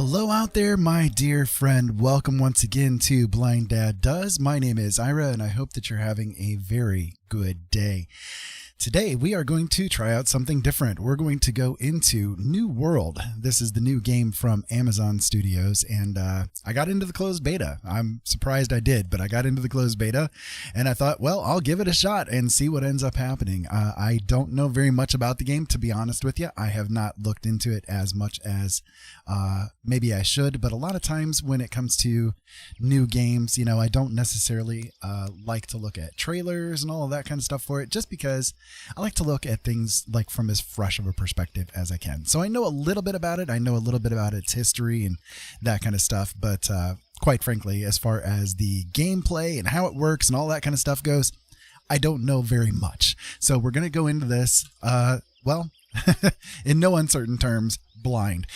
Hello out there, my dear friend. Welcome once again to Blind Dad Does. My name is Ira, and I hope that you're having a very good day. Today, we are going to try out something different. We're going to go into New World. This is the new game from Amazon Studios, and I got into the closed beta. I'm surprised I did, but I got into the closed beta, and I thought, well, I'll give it a shot and see what ends up happening. I don't know very much about the game, to be honest with you. I have not looked into it as much as maybe I should, but a lot of times when it comes to new games, you know, I don't necessarily like to look at trailers and all of that kind of stuff for it, just because I like to look at things like from as fresh of a perspective as I can. So I know a little bit about it. I know a little bit about its history and that kind of stuff. But quite frankly, as far as the gameplay and how it works and all that kind of stuff goes, I don't know very much. So we're going to go into this, well, in no uncertain terms, blind.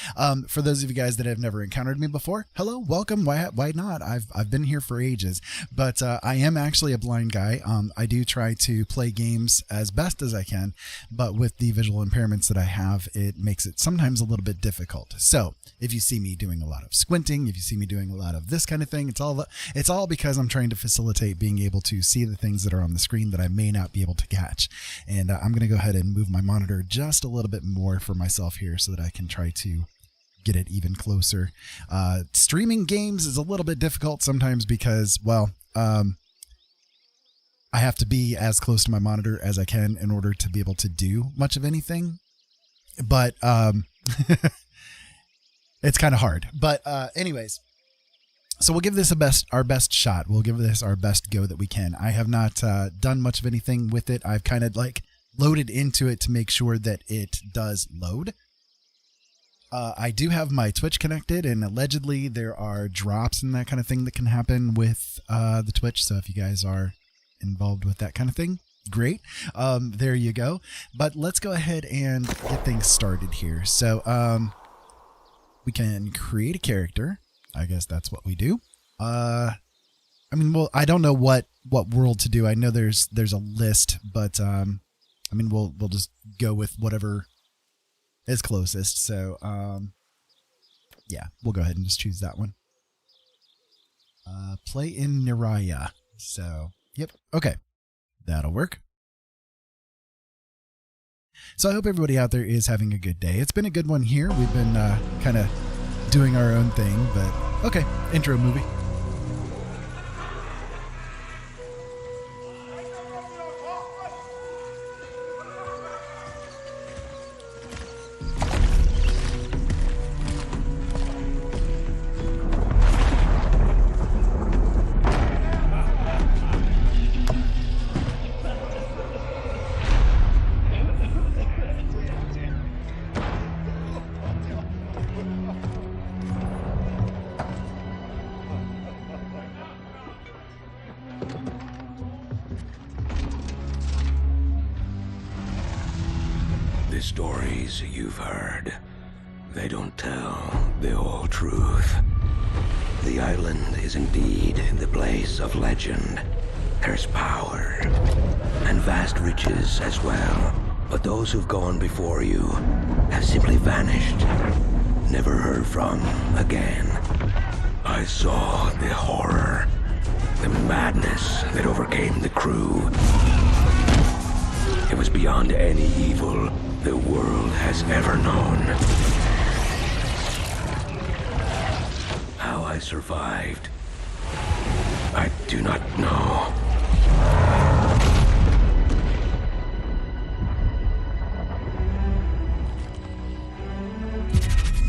For those of you guys that have never encountered me before, hello, welcome. Why not? I've been here for ages, but I am actually a blind guy. I do try to play games as best as I can, but with the visual impairments that I have, it makes it sometimes a little bit difficult. So if you see me doing a lot of squinting, if you see me doing a lot of this kind of thing, it's all because I'm trying to facilitate being able to see the things that are on the screen that I may not be able to catch. And I'm going to go ahead and move my monitor just a little bit more for myself here so that I can try to get it even closer. Streaming games is a little bit difficult sometimes because, well, I have to be as close to my monitor as I can in order to be able to do much of anything. But it's kind of hard. But anyways, so we'll give this our best shot. We'll give this our best go that we can. I have not done much of anything with it. I've kind of like loaded into it to make sure that it does load. I do have my Twitch connected, and allegedly there are drops and that kind of thing that can happen with the Twitch. So if you guys are involved with that kind of thing, great. There you go. But let's go ahead and get things started here. So we can create a character. I guess that's what we do. I mean, well, I don't know what world to do. I know there's a list, but I mean, we'll just go with whatever is closest. So yeah, we'll go ahead and just choose that one. Play in Niraya. So yep, okay, that'll work. So I hope everybody out there is having a good day. It's been a good one here. We've been kind of doing our own thing, but okay, intro movie. The stories you've heard, they don't tell the whole truth. The island is indeed the place of legend. There's power and vast riches as well. But those who've gone before you have simply vanished, never heard from again. I saw the horror, the madness that overcame the crew. It was beyond any evil the world has ever known. How I survived, I do not know.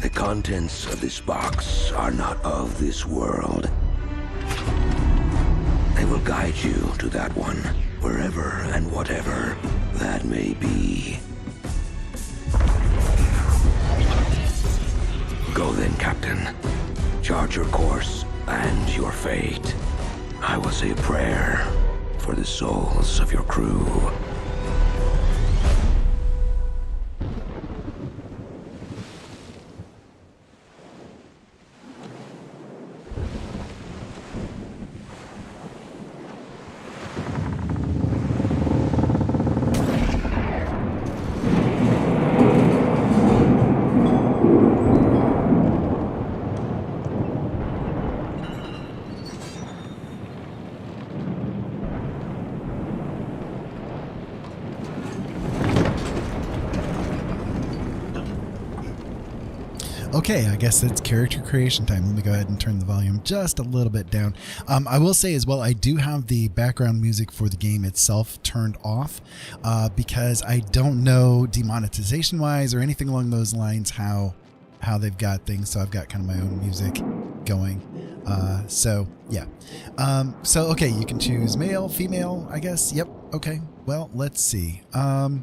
The contents of this box are not of this world. They will guide you to that one, wherever and whatever that may be. Go then, Captain. Chart your course and your fate. I will say a prayer for the souls of your crew. Okay, I guess it's character creation time. Let me go ahead and turn the volume just a little bit down. I will say as well, I do have the background music for the game itself turned off because I don't know demonetization-wise or anything along those lines how they've got things. So I've got kind of my own music going. So yeah. So okay, you can choose male, female, I guess. Yep. Okay. Well, let's see. I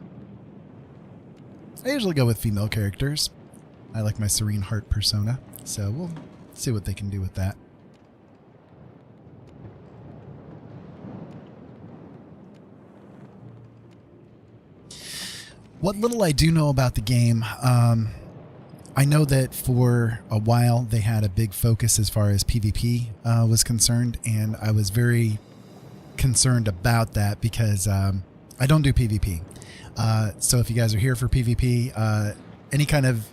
usually go with female characters. I like my Serene Heart persona, so we'll see what they can do with that. What little I do know about the game, I know that for a while they had a big focus as far as PvP was concerned, and I was very concerned about that because I don't do PvP. So if you guys are here for PvP, any kind of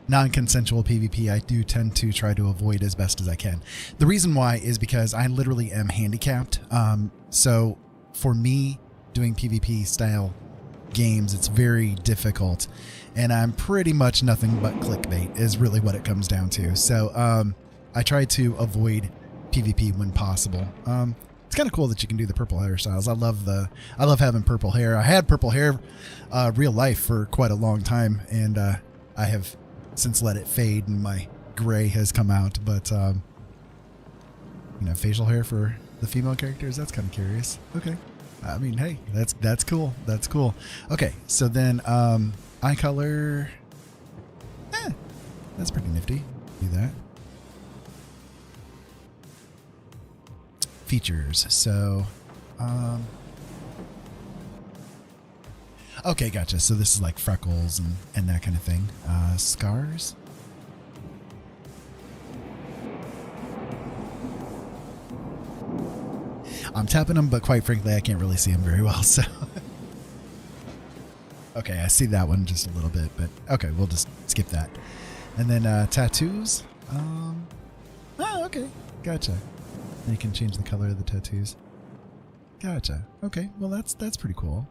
non-consensual PvP, I do tend to try to avoid as best as I can. The reason why is because I literally am handicapped. So for me, doing PvP style games, it's very difficult, and I'm pretty much nothing but clickbait is really what it comes down to. So I try to avoid PvP when possible. It's kind of cool that you can do the purple hairstyles. I love having purple hair. I had purple hair real life for quite a long time, and I have since let it fade and my gray has come out. But facial hair for the female characters, that's kind of curious. Okay, I mean, hey, that's cool. That's cool. Okay, so then eye color, that's pretty nifty. Do that. Features. So okay, gotcha. So this is like freckles and that kind of thing. Scars. I'm tapping them, but quite frankly, I can't really see them very well. So okay, I see that one just a little bit, but okay, we'll just skip that. And then tattoos. Oh, okay, gotcha. And you can change the color of the tattoos. Gotcha. Okay, well that's pretty cool.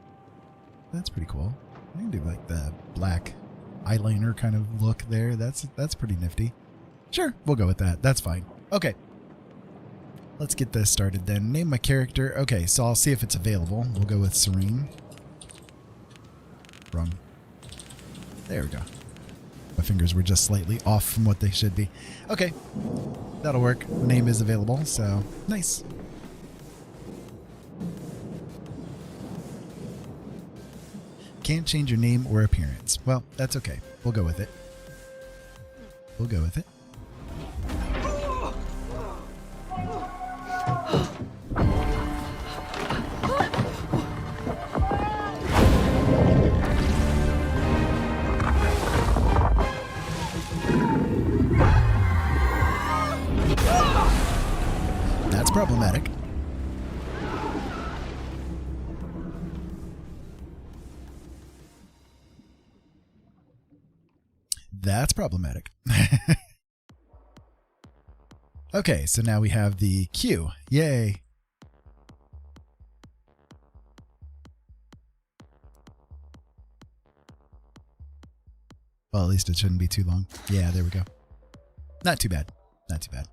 That's pretty cool. I can do like the black eyeliner kind of look there. That's pretty nifty. Sure, we'll go with that. That's fine. Okay. Let's get this started then. Name my character. Okay, so I'll see if it's available. We'll go with Serene. Wrong. There we go. My fingers were just slightly off from what they should be. Okay. That'll work. The name is available, so nice. Can't change your name or appearance. Well, that's okay. We'll go with it. We'll go with it. That's problematic. That's problematic. Okay, so now we have the Q. Yay. Well, at least it shouldn't be too long. Yeah, there we go. Not too bad. Not too bad.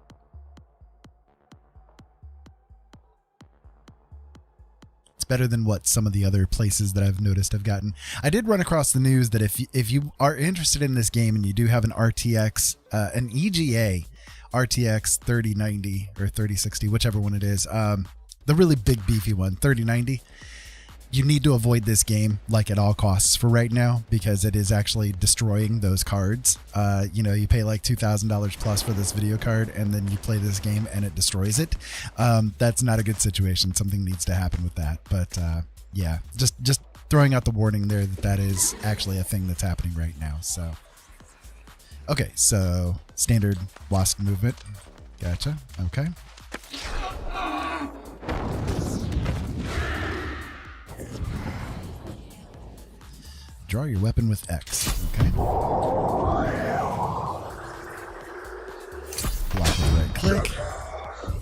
Better than what some of the other places that I've noticed have gotten. I did run across the news that if you are interested in this game and you do have an RTX, an EGA RTX 3090 or 3060, whichever one it is, the really big beefy one, 3090, you need to avoid this game like at all costs for right now because it is actually destroying those cards. You pay like $2,000 plus for this video card and then you play this game and it destroys it. That's not a good situation. Something needs to happen with that. But yeah, just throwing out the warning there that is actually a thing that's happening right now. So, okay, so standard wasp movement. Gotcha. Okay. Draw your weapon with X. Okay. Block with right click.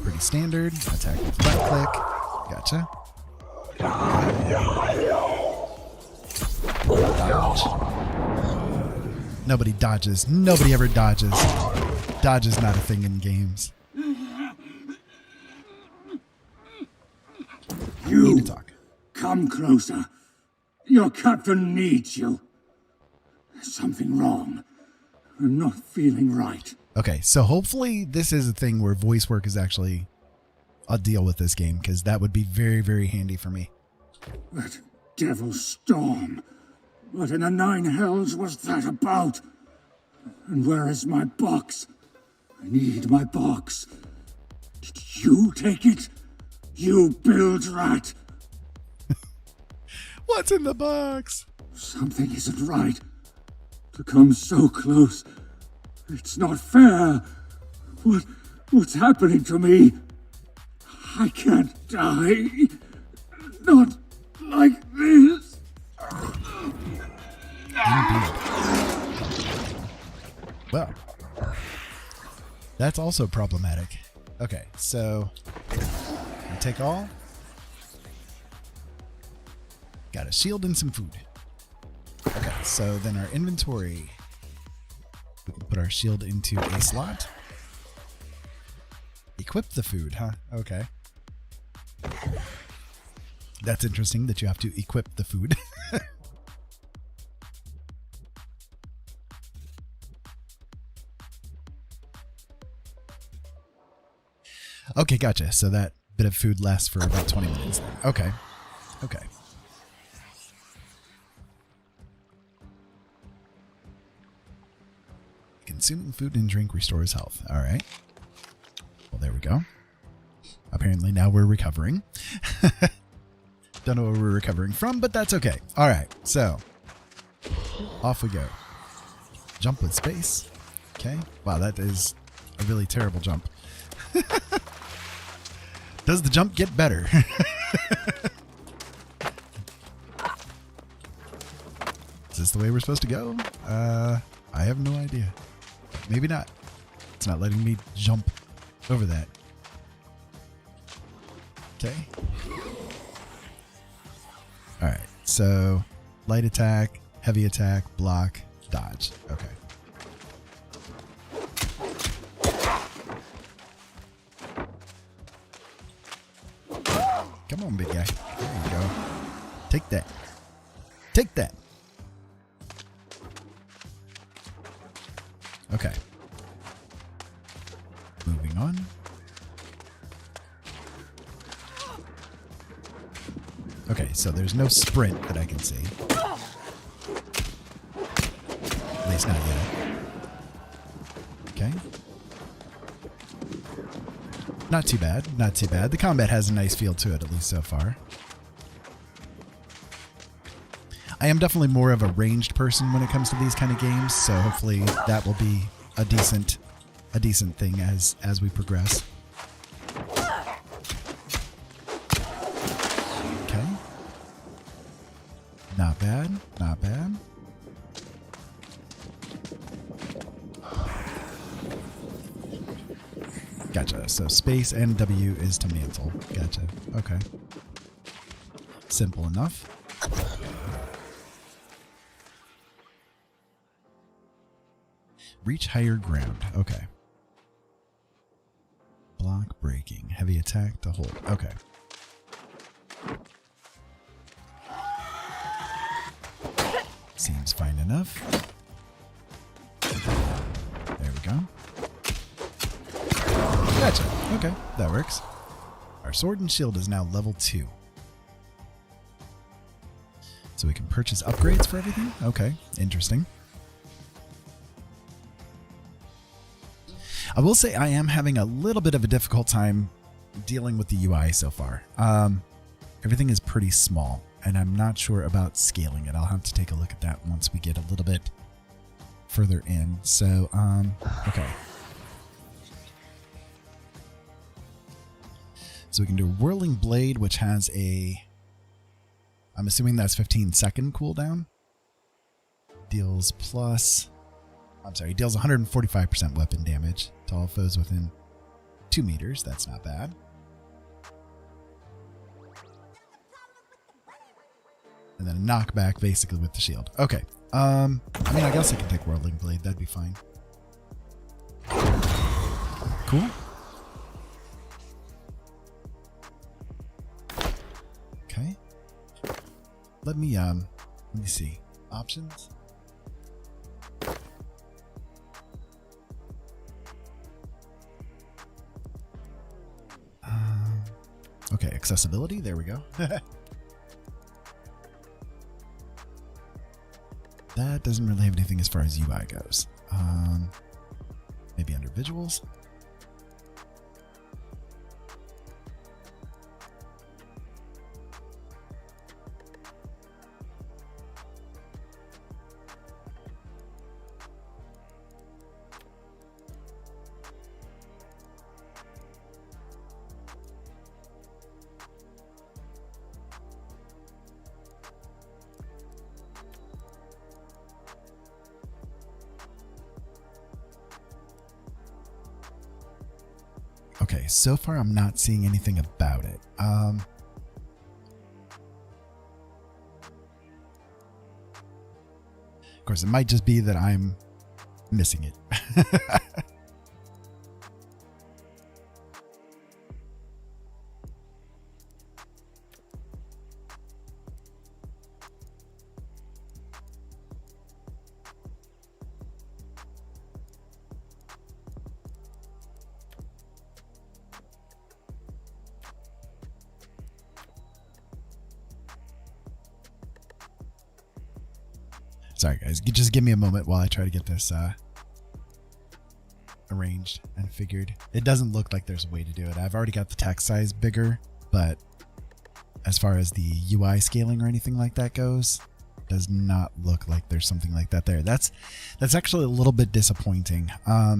Pretty standard. Attack with left click. Gotcha. Dodge. Nobody dodges. Nobody ever dodges. Dodge is not a thing in games. You Need to talk. come closer. Your captain needs you. There's something wrong. I'm not feeling right. Okay, so hopefully this is a thing where voice work is actually a deal with this game, because that would be very, very handy for me. That devil storm. What in the nine hells was that about? And where is my box? I need my box. Did you take it? You bilge rat. What's in the box? Something isn't right. To come so close. It's not fair. What's happening to me? I can't die. Not like this. Indeed. Well, that's also problematic. Okay, so we take all. Got a shield and some food. Okay, so then our inventory. We can put our shield into a slot. Equip the food, huh? Okay. That's interesting that you have to equip the food. Okay, gotcha. So that bit of food lasts for about 20 minutes then. Okay. Okay. Consuming food and drink restores health. All right. Well, there we go. Apparently now we're recovering. Don't know where we're recovering from, but that's okay. All right. So off we go. Jump with space. Okay. Wow, that is a really terrible jump. Does the jump get better? Is this the way we're supposed to go? I have no idea. Maybe not. It's not letting me jump over that. Okay. Alright, so light attack, heavy attack, block, dodge. Okay. Come on, big guy. There you go. Take that. Take that. Okay. Moving on. Okay, so there's no sprint that I can see. At least not yet. Okay. Not too bad. Not too bad. The combat has a nice feel to it, at least so far. I am definitely more of a ranged person when it comes to these kind of games, so hopefully that will be a decent thing as we progress. Okay. Not bad. Not bad. Gotcha. So space and W is to mantle. Gotcha. Okay. Simple enough. Reach higher ground. Okay. Block breaking. Heavy attack to hold. Okay. Seems fine enough. There we go. Gotcha. Okay, that works. Our sword and shield is now level 2. So we can purchase upgrades for everything? Okay, interesting. I will say I am having a little bit of a difficult time dealing with the UI so far. Everything is pretty small, and I'm not sure about scaling it. I'll have to take a look at that once we get a little bit further in. So, okay. So we can do Whirling Blade, which has a... I'm assuming that's 15-second cooldown. Deals plus... I'm sorry, deals 145% weapon damage to all foes within 2 meters. That's not bad. And then a knockback basically with the shield. Okay. I mean, I guess I can take Whirling Blade. That'd be fine. Cool. Okay. Let me see. Options. Okay, accessibility. There we go. That doesn't really have anything as far as UI goes. Maybe under visuals. Okay, so far I'm not seeing anything about it. Of course, it might just be that I'm missing it. Sorry, guys. Just give me a moment while I try to get this arranged and figured. It doesn't look like there's a way to do it. I've already got the text size bigger, but as far as the UI scaling or anything like that goes, does not look like there's something like that there. That's actually a little bit disappointing. I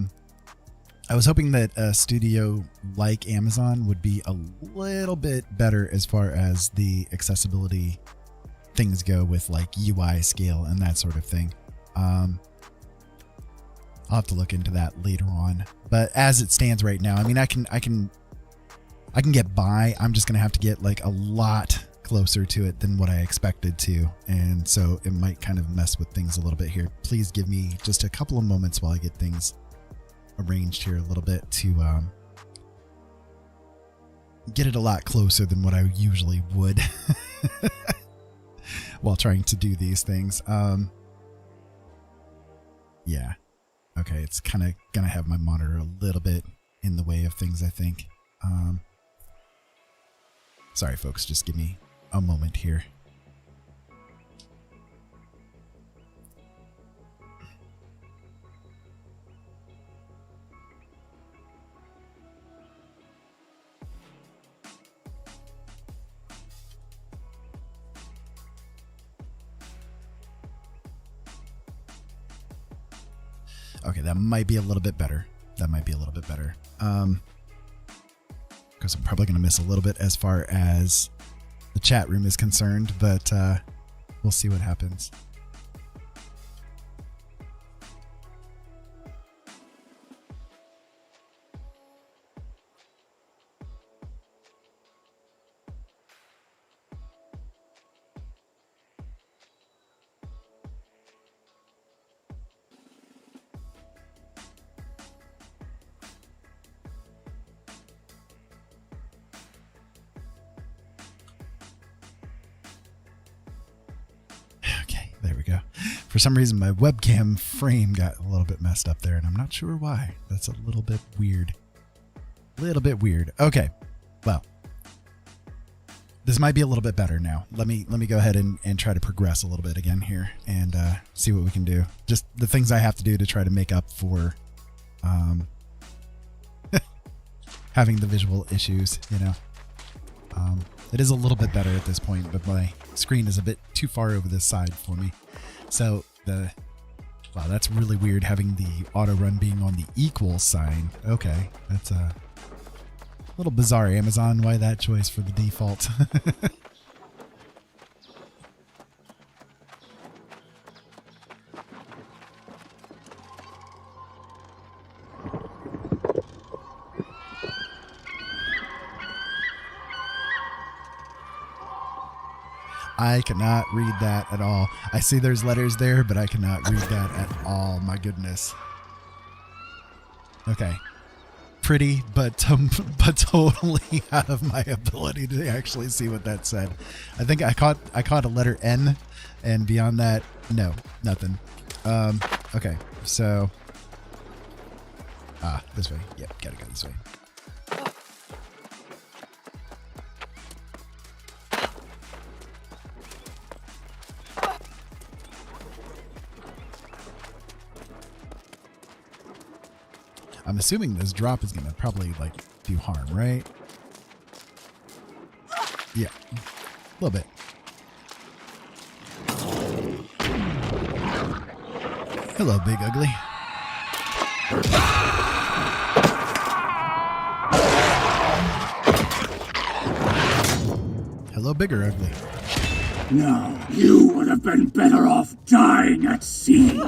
was hoping that a studio like Amazon would be a little bit better as far as the accessibility things go with like UI scale and that sort of thing. I'll have to look into that later on. But as it stands right now, I mean, I can get by. I'm just gonna have to get like a lot closer to it than what I expected to, and so it might kind of mess with things a little bit here. Please give me just a couple of moments while I get things arranged here a little bit to get it a lot closer than what I usually would. While trying to do these things. Yeah. Okay, it's kind of gonna have my monitor a little bit in the way of things, I think. Sorry, folks, just give me a moment here. Okay, that might be a little bit better. That might be a little bit better. Because I'm probably going to miss a little bit as far as the chat room is concerned, but we'll see what happens. There we go. For some reason, my webcam frame got a little bit messed up there, and I'm not sure why. That's a little bit weird. Okay. Well, this might be a little bit better now. Let me go ahead and try to progress a little bit again here and see what we can do. Just the things I have to do to try to make up for having the visual issues, you know. It is a little bit better at this point, but my screen is a bit too far over this side for me. So wow, that's really weird having the auto run being on the equal sign. Okay, that's a little bizarre, Amazon. Why that choice for the default? I cannot read that at all. I see there's letters there, but I cannot read that at all. My goodness. Okay. Pretty, but totally out of my ability to actually see what that said. I think I caught a letter N, and beyond that, no, nothing. Okay, so this way. Yep, gotta go this way. I'm assuming this drop is going to probably, like, do harm, right? Yeah. A little bit. Hello, Big Ugly. Hello, Bigger Ugly. No, you would have been better off dying at sea.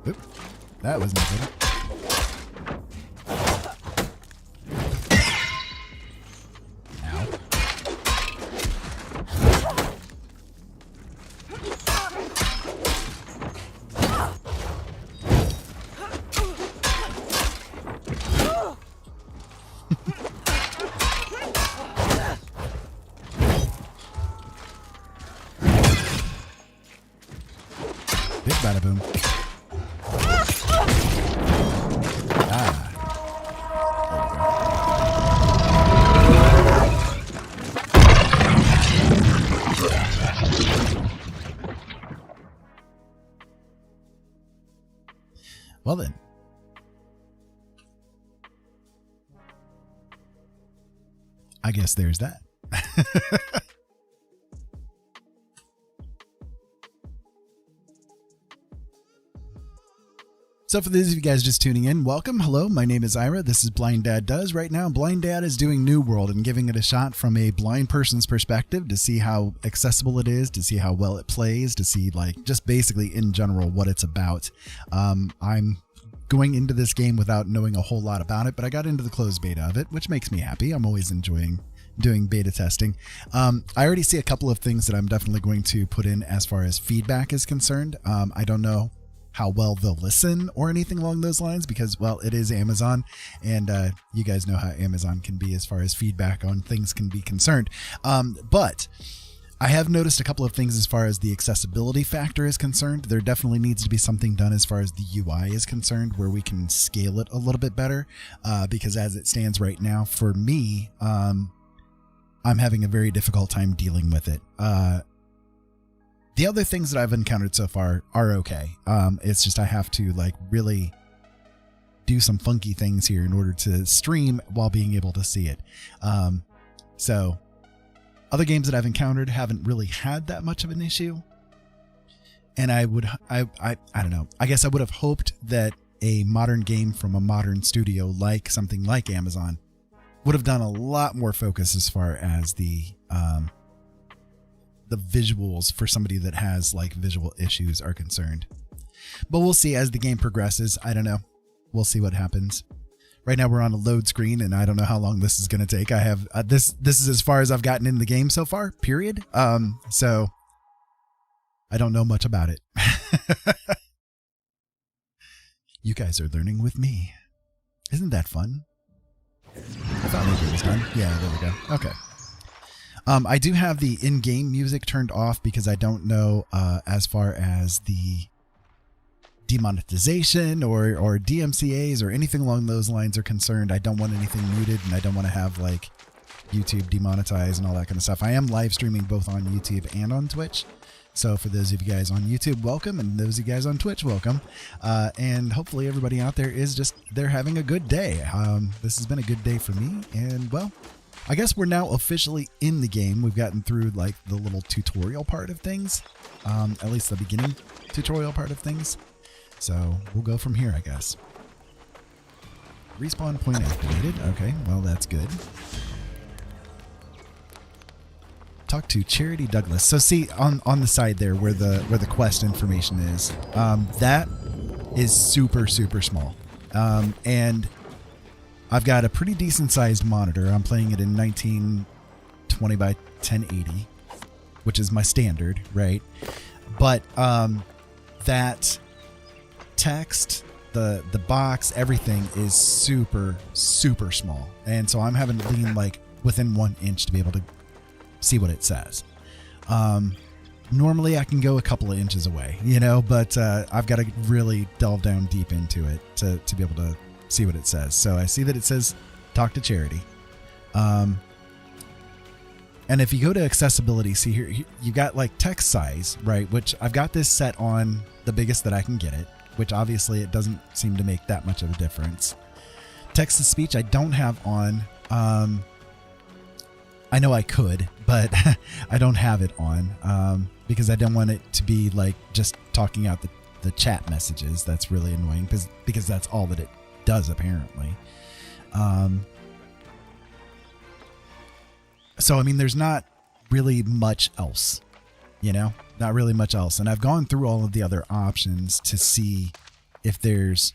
Oop, that wasn't good. Ow. Big bada boom. Well then. I guess there's that. So for those of you guys just tuning in, welcome. Hello, my name is Ira. This is Blind Dad Does. Right now, Blind Dad is doing New World and giving it a shot from a blind person's perspective to see how accessible it is, to see how well it plays, to see, like, just basically in general what it's about. I'm going into this game without knowing a whole lot about it, but I got into the closed beta of it, which makes me happy. I'm always enjoying doing beta testing. I already see a couple of things that I'm definitely going to put in as far as feedback is concerned. I don't know how well they'll listen or anything along those lines because, well, it is Amazon, and you guys know how Amazon can be as far as feedback on things can be concerned. But I have noticed a couple of things as far as the accessibility factor is concerned. There definitely needs to be something done as far as the UI is concerned where we can scale it a little bit better, because as it stands right now, for me, I'm having a very difficult time dealing with it. The other things that I've encountered so far are okay. It's just I have to, like, really do some funky things here in order to stream while being able to see it. So other games that I've encountered haven't really had that much of an issue. And I don't know. I guess I would have hoped that a modern game from a modern studio, like something like Amazon, would have done a lot more focus as far as the visuals for somebody that has, like, visual issues are concerned. But we'll see as the game progresses. I don't know. We'll see what happens. Right now we're on a load screen, and I don't know how long this is going to take. I have this is as far as I've gotten in the game so far, period. So I don't know much about it. You guys are learning with me. Isn't that fun? I thought maybe it was done. Yeah, there we go. Okay. I do have the in-game music turned off because I don't know as far as the demonetization or DMCAs or anything along those lines are concerned. I don't want anything muted, and I don't want to have, like, YouTube demonetized and all that kind of stuff. I am live streaming both on YouTube and on Twitch. So for those of you guys on YouTube, welcome, and those of you guys on Twitch, welcome. And hopefully everybody out there is they're having a good day. This has been a good day for me, and, well, I guess we're now officially in the game. We've gotten through, like, the little tutorial part of things, at least the beginning tutorial part of things. So we'll go from here, I guess. Respawn point activated. Okay, well, that's good. Talk to Charity Douglas. So see on the side there where the quest information is, that is super, super small. And I've got a pretty decent sized monitor. I'm playing it in 1920 20 by 1080, which is my standard, right? But that text, the box, everything is super, super small. And so I'm having to lean like within 1 inch to be able to see what it says. Normally I can go a couple of inches away, you know, but I've got to really delve down deep into it to be able to see what it says. So I see that it says talk to Charity. And if you go to accessibility, see here, you got like text size, right? Which I've got this set on the biggest that I can get it, which obviously it doesn't seem to make that much of a difference. Text to speech I don't have on. I know I could, but I don't have it on because I don't want it to be like just talking out the chat messages. That's really annoying because that's all that it does apparently. So, I mean, there's not really much else, you know, not really much else. And I've gone through all of the other options to see if there's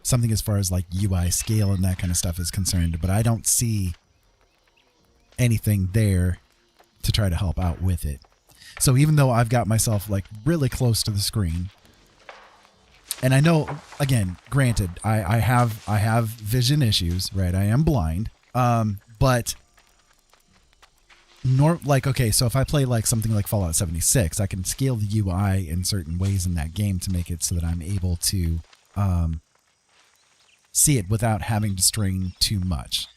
something as far as like UI scale and that kind of stuff is concerned, but I don't see anything there to try to help out with it. So even though I've got myself like really close to the screen, and I know, again, granted, I have vision issues, right? I am blind, but okay, so if I play like something like Fallout 76, I can scale the UI in certain ways in that game to make it so that I'm able to see it without having to strain too much.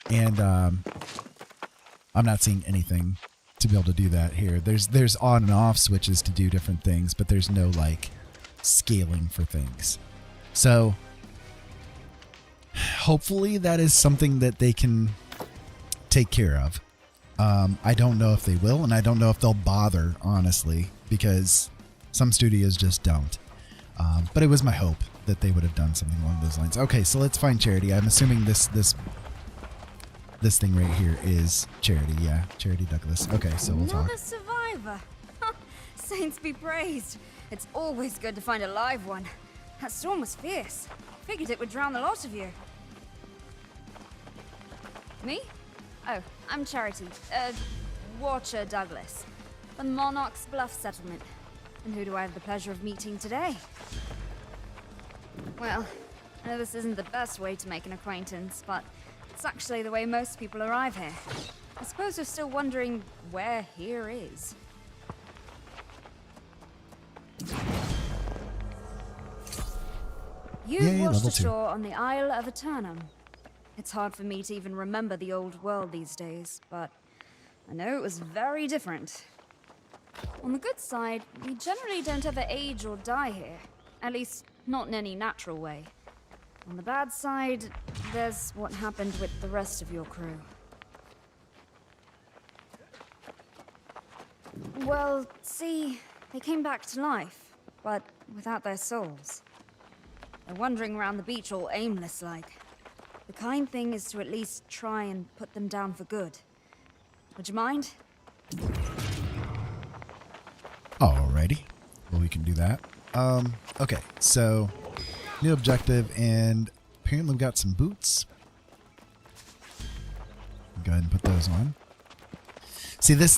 And I'm not seeing anything to be able to do that here. There's on and off switches to do different things, but there's no like scaling for things. So hopefully that is something that they can take care of. I don't know if they will, and I don't know if they'll bother, honestly, because some studios just don't. But it was my hope that they would have done something along those lines. Okay, so let's find Charity. I'm assuming this thing right here is Charity. Yeah, Charity Douglas. Okay, so we'll talk. Another survivor. Saints be praised. It's always good to find a live one. That storm was fierce. Figured it would drown the lot of you. Me? Oh, I'm Charity. Watcher Douglas. The Monarch's Bluff settlement. And who do I have the pleasure of meeting today? Well, I know this isn't the best way to make an acquaintance, but it's actually the way most people arrive here. I suppose you're still wondering where here is. You washed ashore on the Isle of Eternum. It's hard for me to even remember the old world these days, but I know it was very different. On the good side, we generally don't ever age or die here. At least, not in any natural way. On the bad side, there's what happened with the rest of your crew. Well, see, they came back to life, but without their souls. They're wandering around the beach all aimless-like. The kind thing is to at least try and put them down for good. Would you mind? Alrighty. Well, we can do that. Okay, so new objective, and apparently we've got some boots. Go ahead and put those on. See, the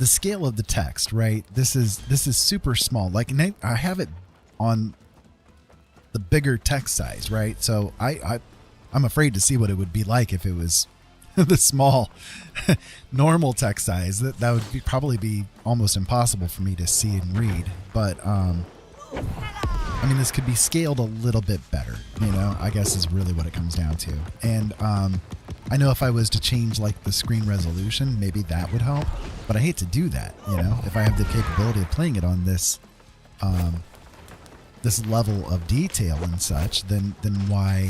scale of the text, right? This is super small. Like, I have it on the bigger text size, right? So I'm afraid to see what it would be like if it was the small normal text size. That would probably be almost impossible for me to see and read. But I mean, this could be scaled a little bit better, you know, I guess is really what it comes down to. And I know if I was to change like the screen resolution, maybe that would help, but I hate to do that, you know. If I have the capability of playing it on this this level of detail and such, then why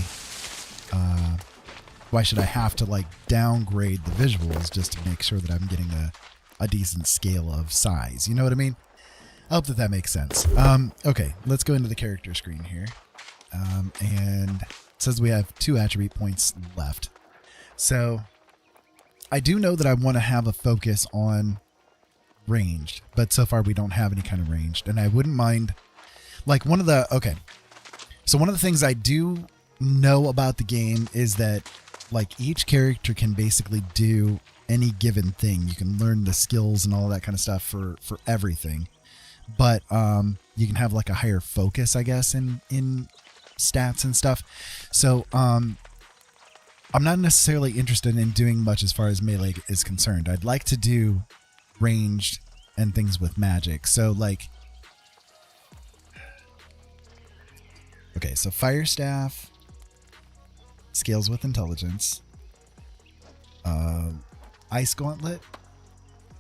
should I have to like downgrade the visuals just to make sure that I'm getting a decent scale of size? You know what I mean? I hope that makes sense. Okay, let's go into the character screen here. And it says we have 2 attribute points left. So I do know that I want to have a focus on ranged, but so far we don't have any kind of ranged. And I wouldn't mind, like one of the things I do know about the game is that like each character can basically do any given thing. You can learn the skills and all that kind of stuff for everything. But you can have like a higher focus, I guess, in stats and stuff. So I'm not necessarily interested in doing much as far as melee is concerned. I'd like to do ranged and things with magic. So like, okay, so fire staff scales with intelligence. Ice gauntlet,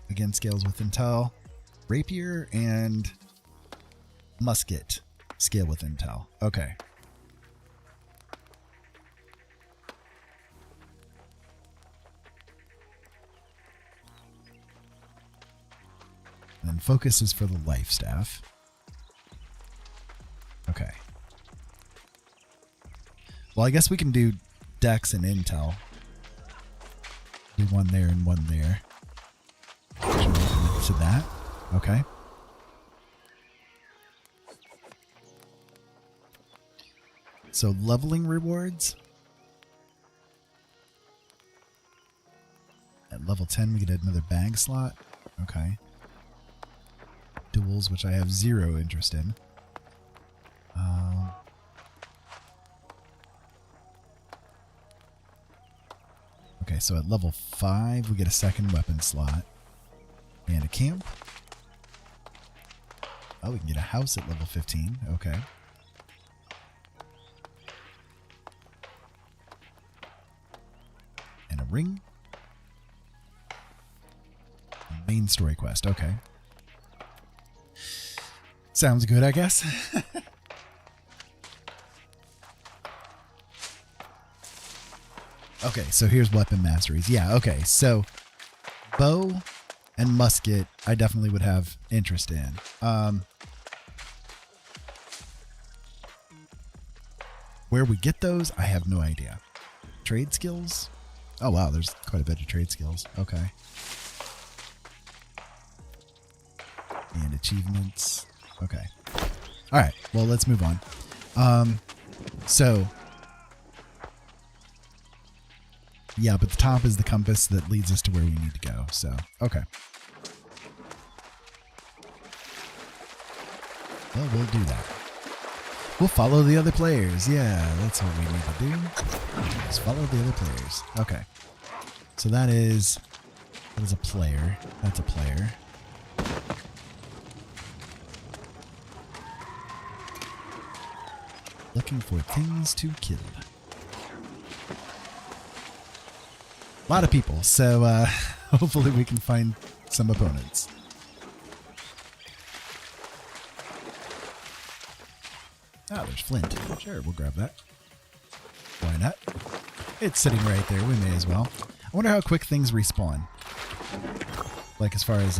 again, scales with intel. Rapier and musket scale with intel. Okay. And then focus is for the life staff. Okay. Well, I guess we can do dex and intel. Do one there and one there. To that. Okay. So leveling rewards. At level 10, we get another bag slot. Okay. Duels, which I have 0 interest in. Okay, so at level 5, we get a second weapon slot. And a camp. Oh, we can get a house at level 15. Okay. And a ring. Main story quest. Okay. Sounds good, I guess. Okay, so here's weapon masteries. Yeah, okay. So bow and musket, I definitely would have interest in. Where we get those, I have no idea. Trade skills? Oh, wow, there's quite a bit of trade skills. Okay. And achievements. Okay. All right, well, let's move on. So, yeah, but the top is the compass that leads us to where we need to go. So, okay. Well, we'll do that. We'll follow the other players. Yeah, that's what we need to do. Just follow the other players. Okay. So that is a player. That's a player. Looking for things to kill. A lot of people, so hopefully we can find some opponents. Ah, there's Flint. Sure, we'll grab that. Why not? It's sitting right there. We may as well. I wonder how quick things respawn. Like as far as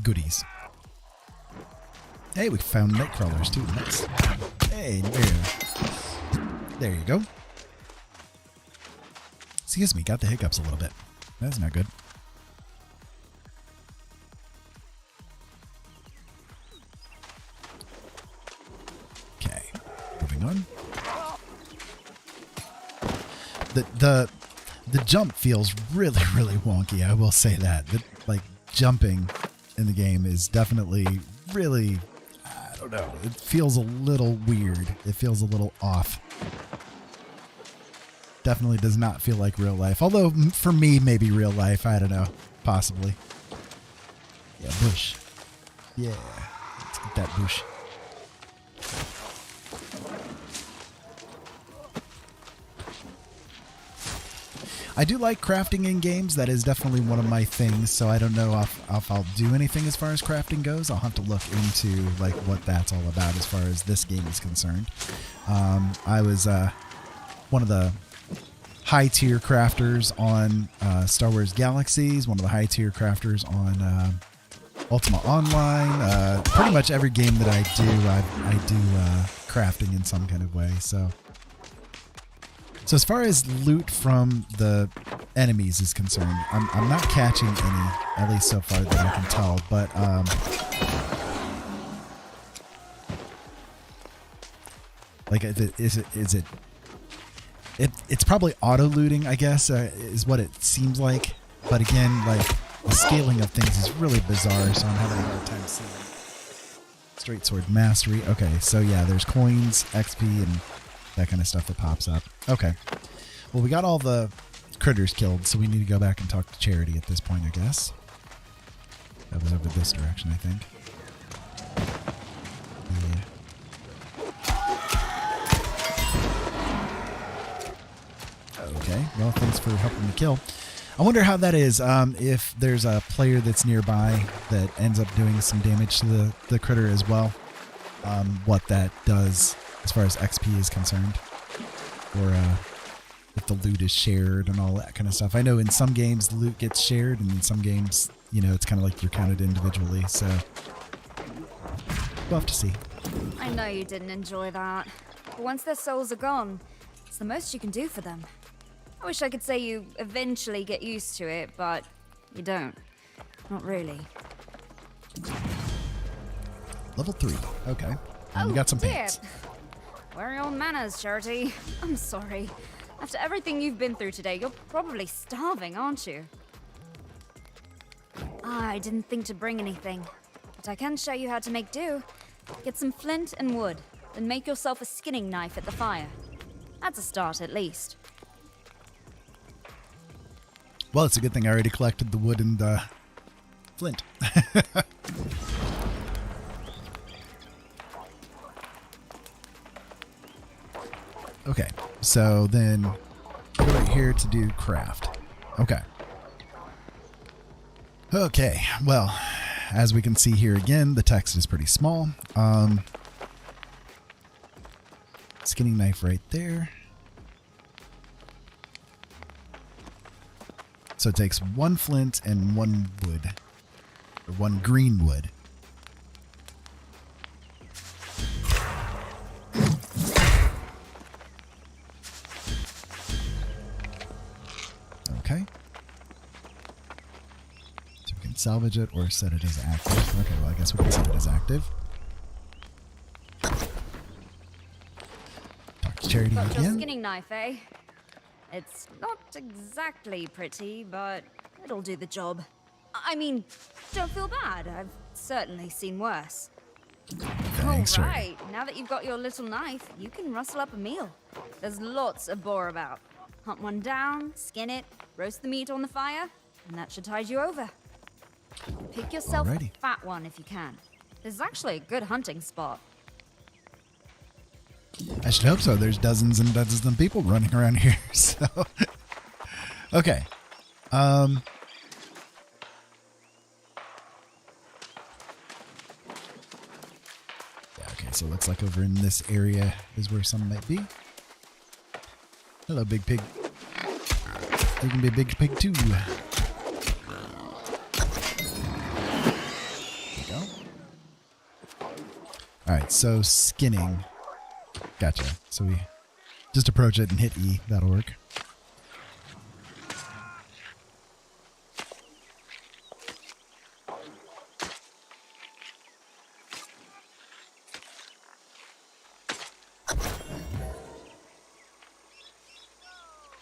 goodies. Hey, we found night crawlers too. Nice. Hey, there you go. Excuse me, got the hiccups a little bit. That's not good. Okay, moving on. The jump feels really, really wonky. I will say that. Like jumping in the game is definitely really, I don't know. It feels a little weird. It feels a little off. Definitely does not feel like real life. Although, for me, maybe real life. I don't know. Possibly. Yeah, bush. Yeah. Let's get that bush. I do like crafting in games. That is definitely one of my things. So I don't know if I'll do anything as far as crafting goes. I'll have to look into like what that's all about as far as this game is concerned. I was one of the high-tier crafters on Star Wars Galaxies, one of the high-tier crafters on Ultima Online. Pretty much every game that I do crafting in some kind of way. So as far as loot from the enemies is concerned, I'm not catching any, at least so far that I can tell. But like, it's probably auto looting, I guess, is what it seems like. But again, like, the scaling of things is really bizarre, so I'm having a hard time seeing straight sword mastery. Okay, so yeah, there's coins, XP, and that kind of stuff that pops up. Okay. Well, we got all the critters killed, so we need to go back and talk to Charity at this point, I guess. That was over this direction, I think. Yeah. Okay, well, thanks for helping me kill. I wonder how that is, if there's a player that's nearby that ends up doing some damage to the critter as well. What that does as far as XP is concerned. Or if the loot is shared and all that kind of stuff. I know in some games the loot gets shared, and in some games, you know, it's kind of like you're counted individually, so we'll have to see. I know you didn't enjoy that. But once their souls are gone, it's the most you can do for them. I wish I could say you eventually get used to it, but you don't. Not really. Level 3. Okay. And we got some pants. Where are your manners, Charity? I'm sorry. After everything you've been through today, you're probably starving, aren't you? I didn't think to bring anything, but I can show you how to make do. Get some flint and wood, then make yourself a skinning knife at the fire. That's a start, at least. Well, it's a good thing I already collected the wood and flint. Okay, so then go right here to do craft. Okay. Okay, well, as we can see here again, the text is pretty small. Skinning knife right there. So it takes 1 flint and 1 wood, or 1 green wood. Okay. So we can salvage it or set it as active. Okay, well, I guess we can set it as active. Talk to Charity Got your again. skinning knife, eh? It's not exactly pretty, but it'll do the job. I mean, don't feel bad. I've certainly seen worse. Thanks, All Charity. right, now that you've got your little knife, you can rustle up a meal. There's lots of boar about. Hunt one down, skin it, roast the meat on the fire, and that should tide you over. Pick yourself Alrighty. a fat one if you can. This is actually a good hunting spot. I should hope so. There's dozens and dozens of people running around here. So, okay. Yeah, okay, so it looks like over in this area is where some might be. Hello, big pig. You can be a big pig too. There you go. Alright, so skinning. Gotcha. So we just approach it and hit E. That'll work.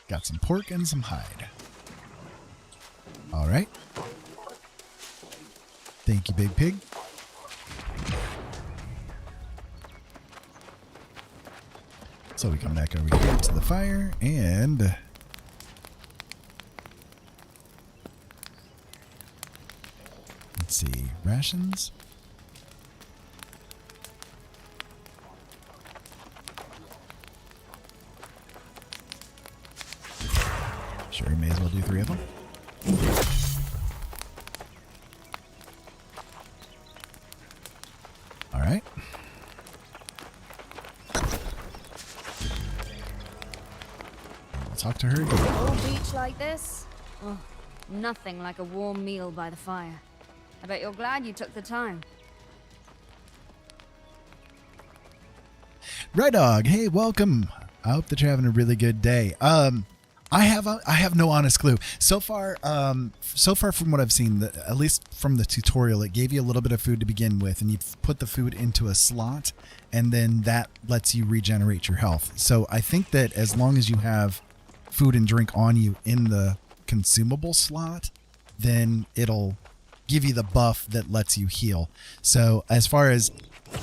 Got some pork and some hide. All right. Thank you, Big Pig. So we come back over here to the fire and let's see, rations. Sure, we may as well do 3 of them. All right. Talk to her again. Old beach like this? Oh, nothing like a warm meal by the fire. I bet you're glad you took the time. Red Dog, hey, welcome. I hope that you're having a really good day. I have no honest clue. So far from what I've seen, at least from the tutorial, it gave you a little bit of food to begin with, and you put the food into a slot, and then that lets you regenerate your health. So I think that as long as you have food and drink on you in the consumable slot, then it'll give you the buff that lets you heal. So as far as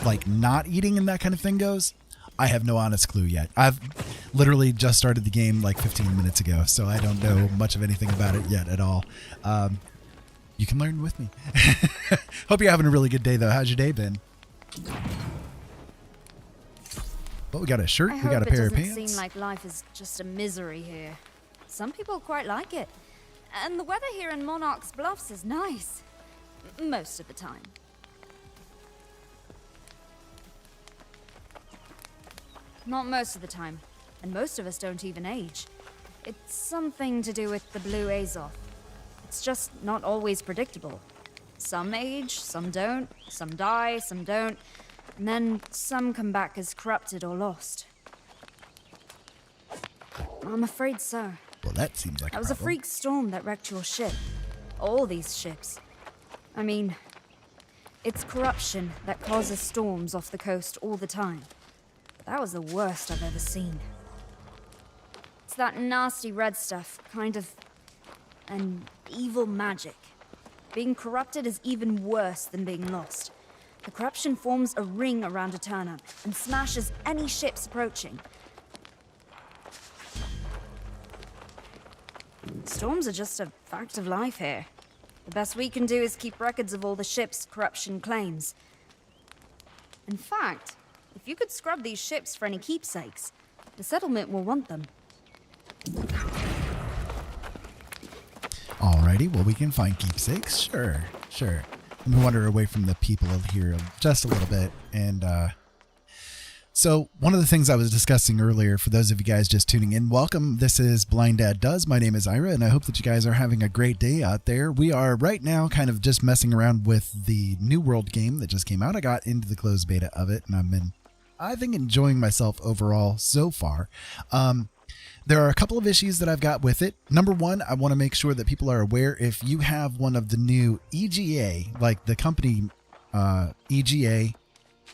like not eating and that kind of thing goes, I have no honest clue yet. I've literally just started the game like 15 minutes ago, so I don't know much of anything about it yet at all. You can learn with me. Hope you're having a really good day, though. How's your day been? Well, we got a shirt. We got a pair of pants. It doesn't seem like life is just a misery here. Some people quite like it. And the weather here in Monarch's Bluffs is nice. Most of the time. Not most of the time. And most of us don't even age. It's something to do with the blue Azoth. It's just not always predictable. Some age, some don't, some die, some don't, and then some come back as corrupted or lost. I'm afraid so. Well, that seems like That was a freak storm that wrecked your ship. All these ships. I mean, it's corruption that causes storms off the coast all the time. But that was the worst I've ever seen. It's that nasty red stuff, kind of an evil magic. Being corrupted is even worse than being lost. The corruption forms a ring around Eternum and smashes any ships approaching. Storms are just a fact of life here. The best we can do is keep records of all the ships corruption claims. In fact, if you could scrub these ships for any keepsakes, the settlement will want them. Alrighty, well, we can find keepsakes. Sure. Let me wander away from the people here just a little bit. And so one of the things I was discussing earlier, for those of you guys just tuning in, welcome. This is Blind Dad Does. My name is Ira, and I hope that you guys are having a great day out there. We are right now kind of just messing around with the New World game that just came out. I got into the closed beta of it, and I've been, I think, enjoying myself overall so far. There are a couple of issues that I've got with it. Number one, I want to make sure that people are aware, if you have one of the new EGA, like the company EGA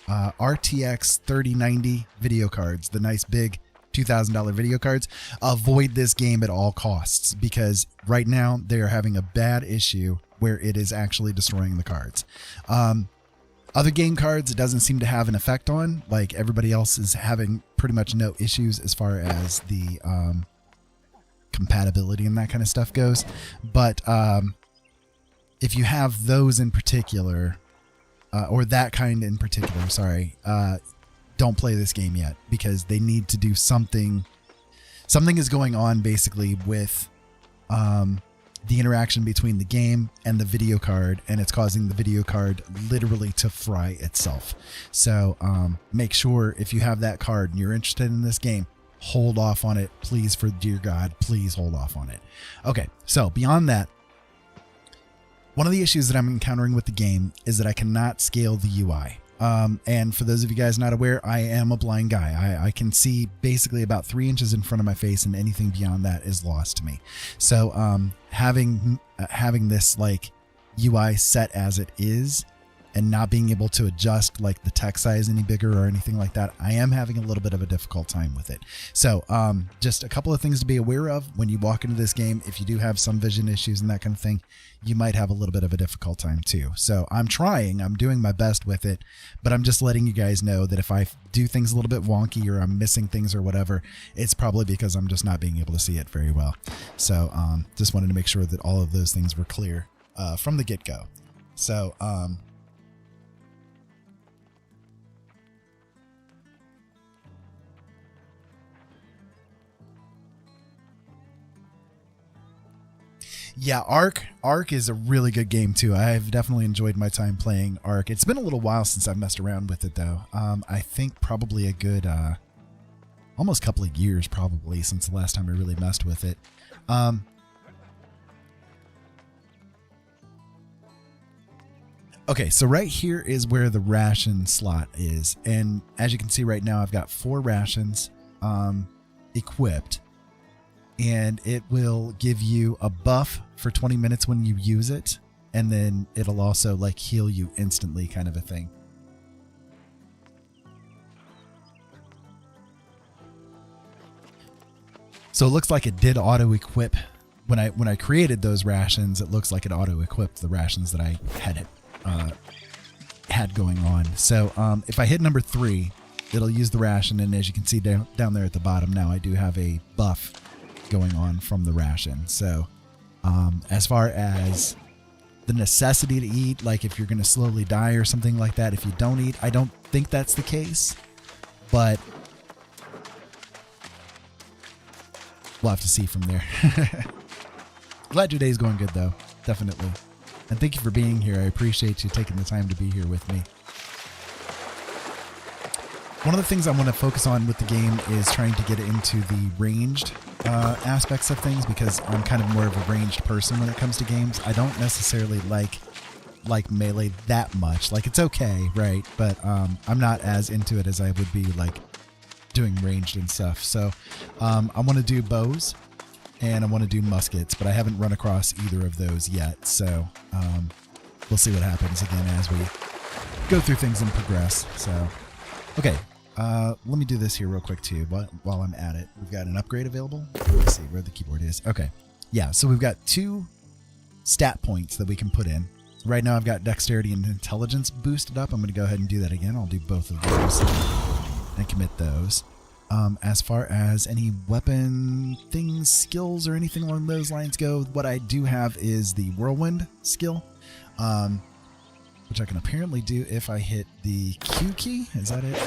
RTX 3090 video cards, the nice big $2,000 video cards, avoid this game at all costs, because right now they are having a bad issue where it is actually destroying the cards. Other game cards, it doesn't seem to have an effect on. Like, everybody else is having pretty much no issues as far as the compatibility and that kind of stuff goes. But if you have those in particular, or that kind in particular, sorry, don't play this game yet, because they need to do something. Something is going on basically with the interaction between the game and the video card, and it's causing the video card literally to fry itself. So make sure, if you have that card and you're interested in this game, hold off on it, please, for dear God, please hold off on it. Okay, so beyond that, one of the issues that I'm encountering with the game is that I cannot scale the UI. And for those of you guys not aware, I am a blind guy. I can see basically about 3 inches in front of my face, and anything beyond that is lost to me. So having this like UI set as it is, and not being able to adjust like the text size any bigger or anything like that, I am having a little bit of a difficult time with it. So just a couple of things to be aware of when you walk into this game. If you do have some vision issues and that kind of thing, you might have a little bit of a difficult time too. So I'm doing my best with it, but I'm just letting you guys know that if I do things a little bit wonky or I'm missing things or whatever, it's probably because I'm just not being able to see it very well. So just wanted to make sure that all of those things were clear from the get-go. So yeah, Ark is a really good game too. I've definitely enjoyed my time playing Ark. It's been a little while since I've messed around with it though. I think probably a good almost couple of years probably since the last time I really messed with it. Okay, so right here is where the ration slot is, and as you can see right now, I've got 4 rations equipped. And it will give you a buff for 20 minutes when you use it, and then it'll also like heal you instantly, kind of a thing. So it looks like it did auto equip when I created those rations, it looks like it auto-equipped the rations that I had going on. So if I hit number 3, it'll use the ration, and as you can see down there at the bottom now, I do have a buff going on from the ration. So as far as the necessity to eat, like if you're going to slowly die or something like that if you don't eat, I don't think that's the case, but we'll have to see from there. Glad your day's going good though, definitely. And thank you for being here. I appreciate you taking the time to be here with me. One of the things I want to focus on with the game is trying to get into the ranged aspects of things, because I'm kind of more of a ranged person when it comes to games. I don't necessarily like melee that much. Like, it's okay, right? But I'm not as into it as I would be like doing ranged and stuff. So I want to do bows and I want to do muskets, but I haven't run across either of those yet. So we'll see what happens again as we go through things and progress. So, okay. Let me do this here real quick too while I'm at it. We've got an upgrade available. Let's see where the keyboard is. Okay. Yeah, so we've got 2 stat points that we can put in. Right now I've got dexterity and intelligence boosted up. I'm going to go ahead and do that again. I'll do both of those and commit those. As far as any weapon things, skills, or anything along those lines go, what I do have is the whirlwind skill, which I can apparently do if I hit the Q key. Is that it?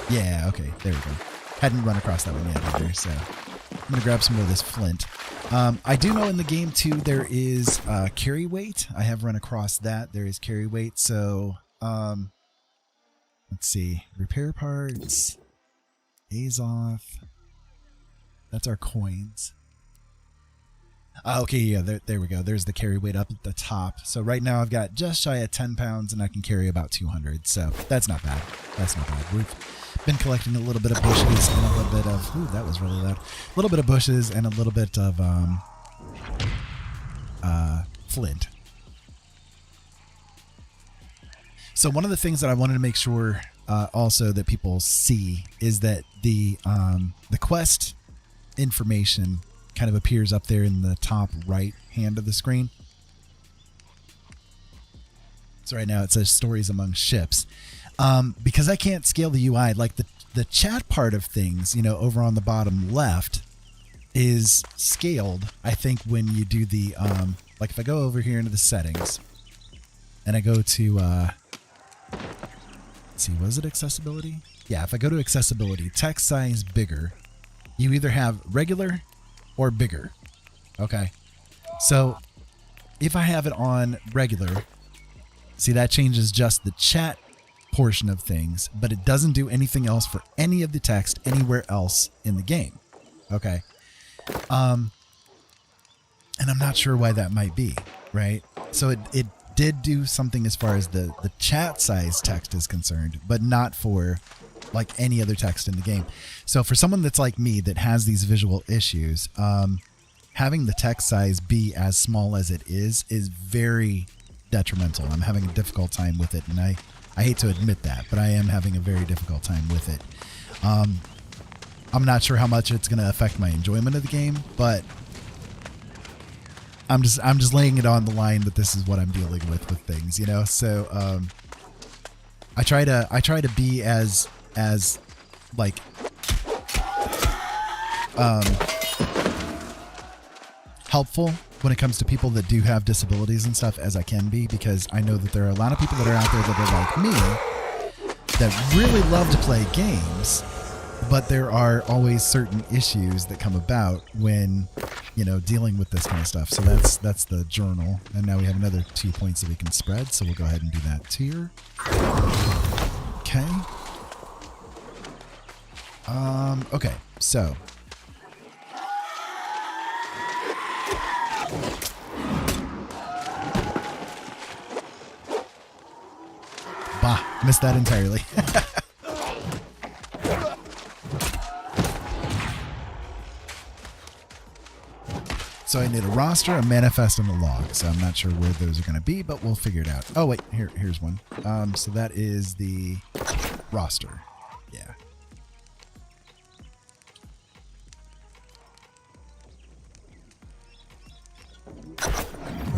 Yeah, okay, there we go. Hadn't run across that one yet either, so I'm going to grab some more of this flint. I do know in the game, too, there is carry weight. I have run across that. There is carry weight, so let's see. Repair parts. Azoth. That's our coins. Okay, yeah, there we go. There's the carry weight up at the top. So right now I've got just shy of 10 pounds and I can carry about 200. So that's not bad. That's not bad. We've been collecting a little bit of bushes and a little bit of, ooh, that was really loud. A little bit of bushes and a little bit of flint. So one of the things that I wanted to make sure also that people see is that the quest information kind of appears up there in the top right hand of the screen. So right now it says stories among ships. Because I can't scale the UI, like the chat part of things, over on the bottom left is scaled. I think when you do the, like if I go over here into the settings and I go to, let's see, was it accessibility? Yeah, if I go to accessibility, text size bigger, you either have regular or bigger. Okay. So if I have it on regular, see, that changes just the chat portion of things, but it doesn't do anything else for any of the text anywhere else in the game. Okay. And I'm not sure why that might be, right? So it did do something as far as the chat size text is concerned, but not for like any other text in the game. So for someone that's like me that has these visual issues, having the text size be as small as it is very detrimental. I'm having a difficult time with it, and I hate to admit that, but I am having a very difficult time with it. I'm not sure how much it's going to affect my enjoyment of the game, but I'm just laying it on the line that this is what I'm dealing with things, So I try to be as like helpful when it comes to people that do have disabilities and stuff as I can be, because I know that there are a lot of people that are out there that are like me that really love to play games, but there are always certain issues that come about when dealing with this kind of stuff. So that's the journal, and now we have another 2 points that we can spread, so we'll go ahead and do that here. Okay. Okay, so missed that entirely. So I need a roster, a manifest, and a log. So I'm not sure where those are going to be, but we'll figure it out. Oh wait, here's one. So that is the roster. Yeah.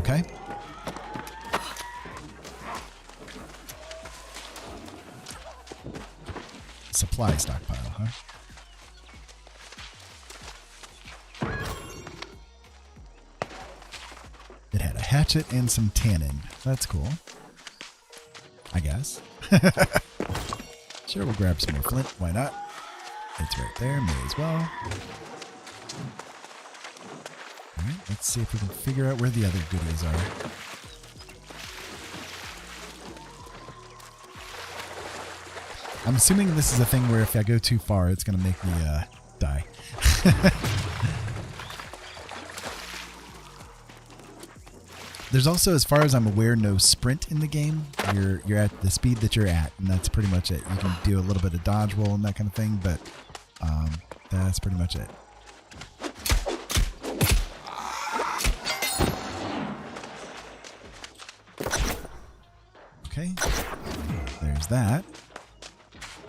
Okay. Supply stockpile, huh? It had a hatchet and some tannin. That's cool. I guess. Sure, we'll grab some more flint. Why not? It's right there. May as well. Alright, let's see if we can figure out where the other goodies are. I'm assuming this is a thing where if I go too far, it's going to make me die. There's also, as far as I'm aware, no sprint in the game. You're at the speed that you're at, and that's pretty much it. You can do a little bit of dodge roll and that kind of thing, but that's pretty much it. Okay, there's that.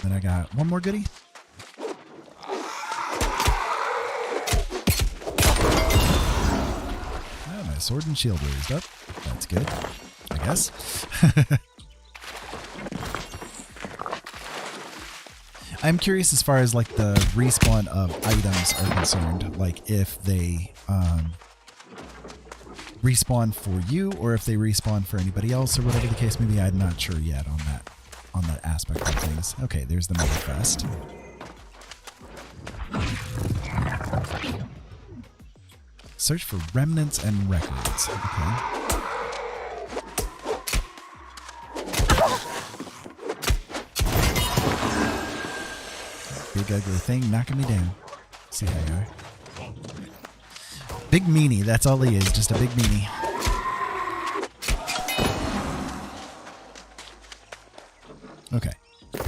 Then I got one more goodie. Oh, my sword and shield raised up. That's good, I guess. I'm curious as far as like the respawn of items are concerned, like if they respawn for you or if they respawn for anybody else or whatever the case may be. I'm not sure yet on that aspect of things. Okay, there's the manifest. Search for remnants and records. Okay. Big ugly thing knocking me down. See how you are. Big meanie, that's all he is, just a big meanie. Okay,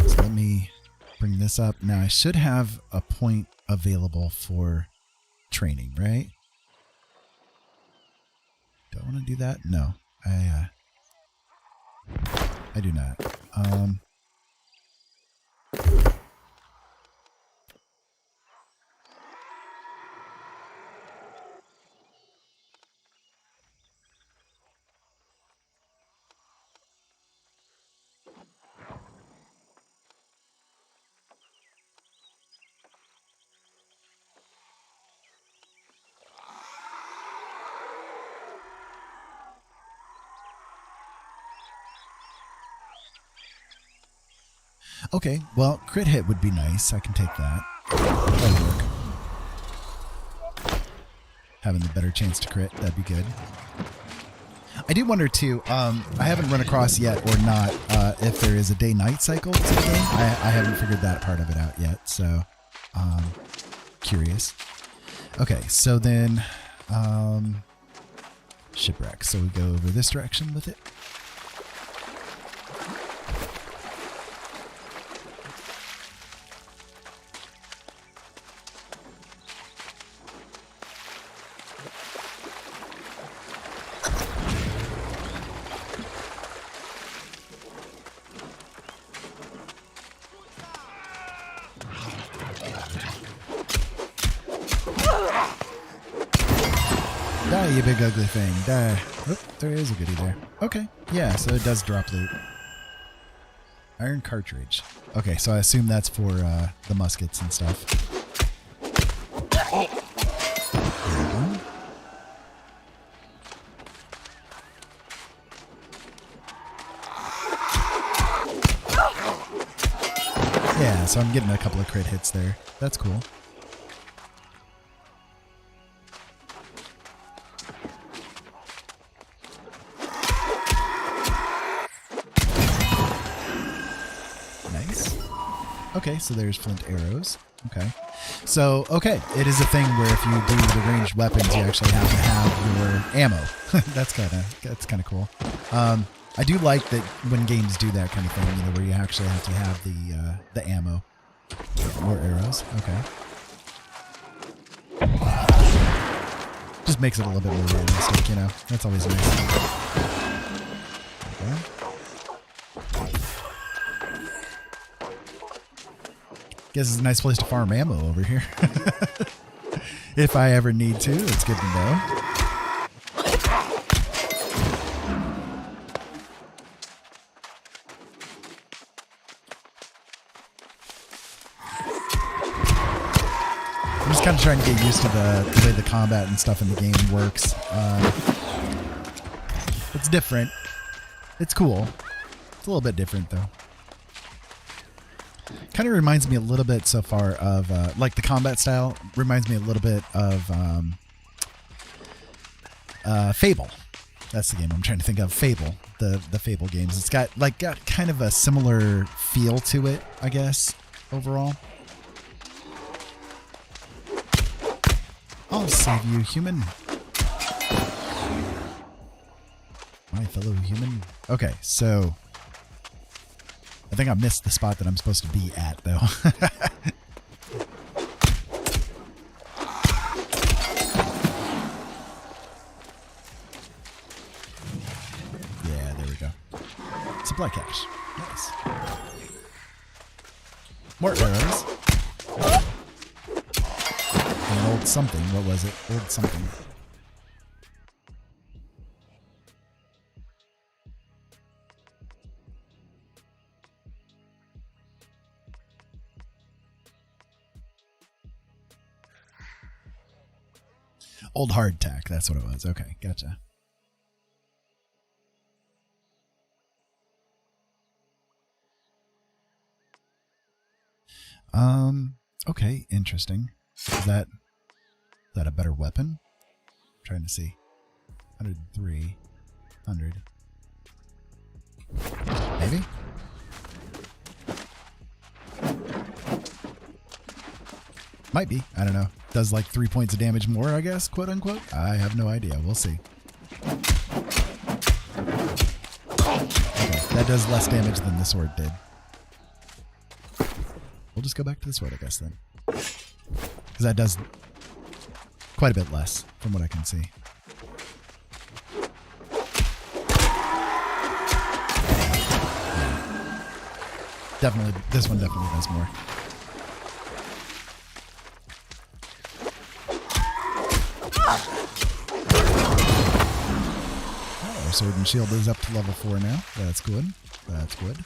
so let me bring this up. Now I should have a point available for training, right? Do I want to do that? No, I do not. Okay, well, crit hit would be nice. I can take that. That'll work. Having the better chance to crit, that'd be good. I do wonder, too, I haven't run across yet or not if there is a day-night cycle to the game. I haven't figured that part of it out yet, so curious. Okay, so then shipwreck. So we go over this direction with it. Die, you big ugly thing. Die. Oh, there is a goodie there. Okay. Yeah, so it does drop loot. Iron cartridge. Okay, so I assume that's for the muskets and stuff. There we go. Yeah, so I'm getting a couple of crit hits there. That's cool. Okay, so there's flint arrows. Okay. So, okay, it is a thing where if you do the ranged weapons, you actually have to have your ammo. That's kind of cool. I do like that when games do that kind of thing, you know, where you actually have to have the ammo. More arrows. Okay. Just makes it a little bit more realistic, you know. That's always nice. Okay. Guess it's a nice place to farm ammo over here. If I ever need to, it's good to know. I'm just kind of trying to get used to the way the combat and stuff in the game works. It's different. It's cool. It's a little bit different, though. Kind of reminds me a little bit so far of, like the combat style reminds me a little bit of Fable. That's the game I'm trying to think of. Fable, the Fable games. It's got kind of a similar feel to it, I guess, overall. I'll save you, human. My fellow human. Okay, so I think I missed the spot that I'm supposed to be at, though. Yeah, there we go. Supply cache. Nice. More arrows. And an old something. What was it? Old something. Old hardtack, that's what it was. Okay, gotcha. Okay, interesting. Is that a better weapon? I'm trying to see. 103. 100. Maybe? Might be. I don't know. Does like 3 points of damage more, I guess, quote unquote. I have no idea. We'll see. Okay, that does less damage than the sword did. We'll just go back to the sword, I guess, then. Because that does quite a bit less from what I can see. Definitely, this one definitely does more. Oh, our sword and shield is up to level 4 now. That's good. That's good.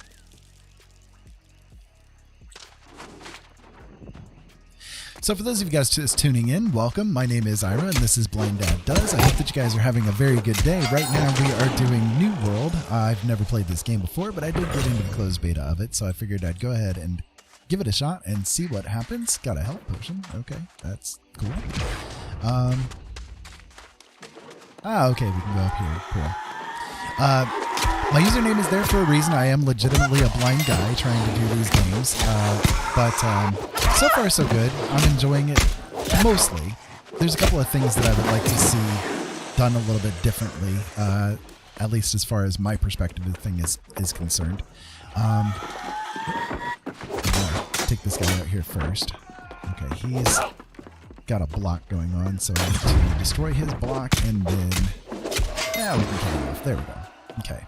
So for those of you guys just tuning in, welcome. My name is Ira, and this is Blind Dad Does. I hope that you guys are having a very good day. Right now we are doing New World. I've never played this game before, but I did get into the closed beta of it, so I figured I'd go ahead and give it a shot and see what happens. Got a health potion. Okay, that's cool. Okay, we can go up here. Cool. My username is there for a reason. I am legitimately a blind guy trying to do these games. But so far so good. I'm enjoying it mostly. There's a couple of things that I would like to see done a little bit differently, at least as far as my perspective of the thing is concerned. I'm gonna take this guy out here first. Okay, he's got a block going on, so I need to destroy his block and then... Yeah, we can kill him off. There we go. Okay.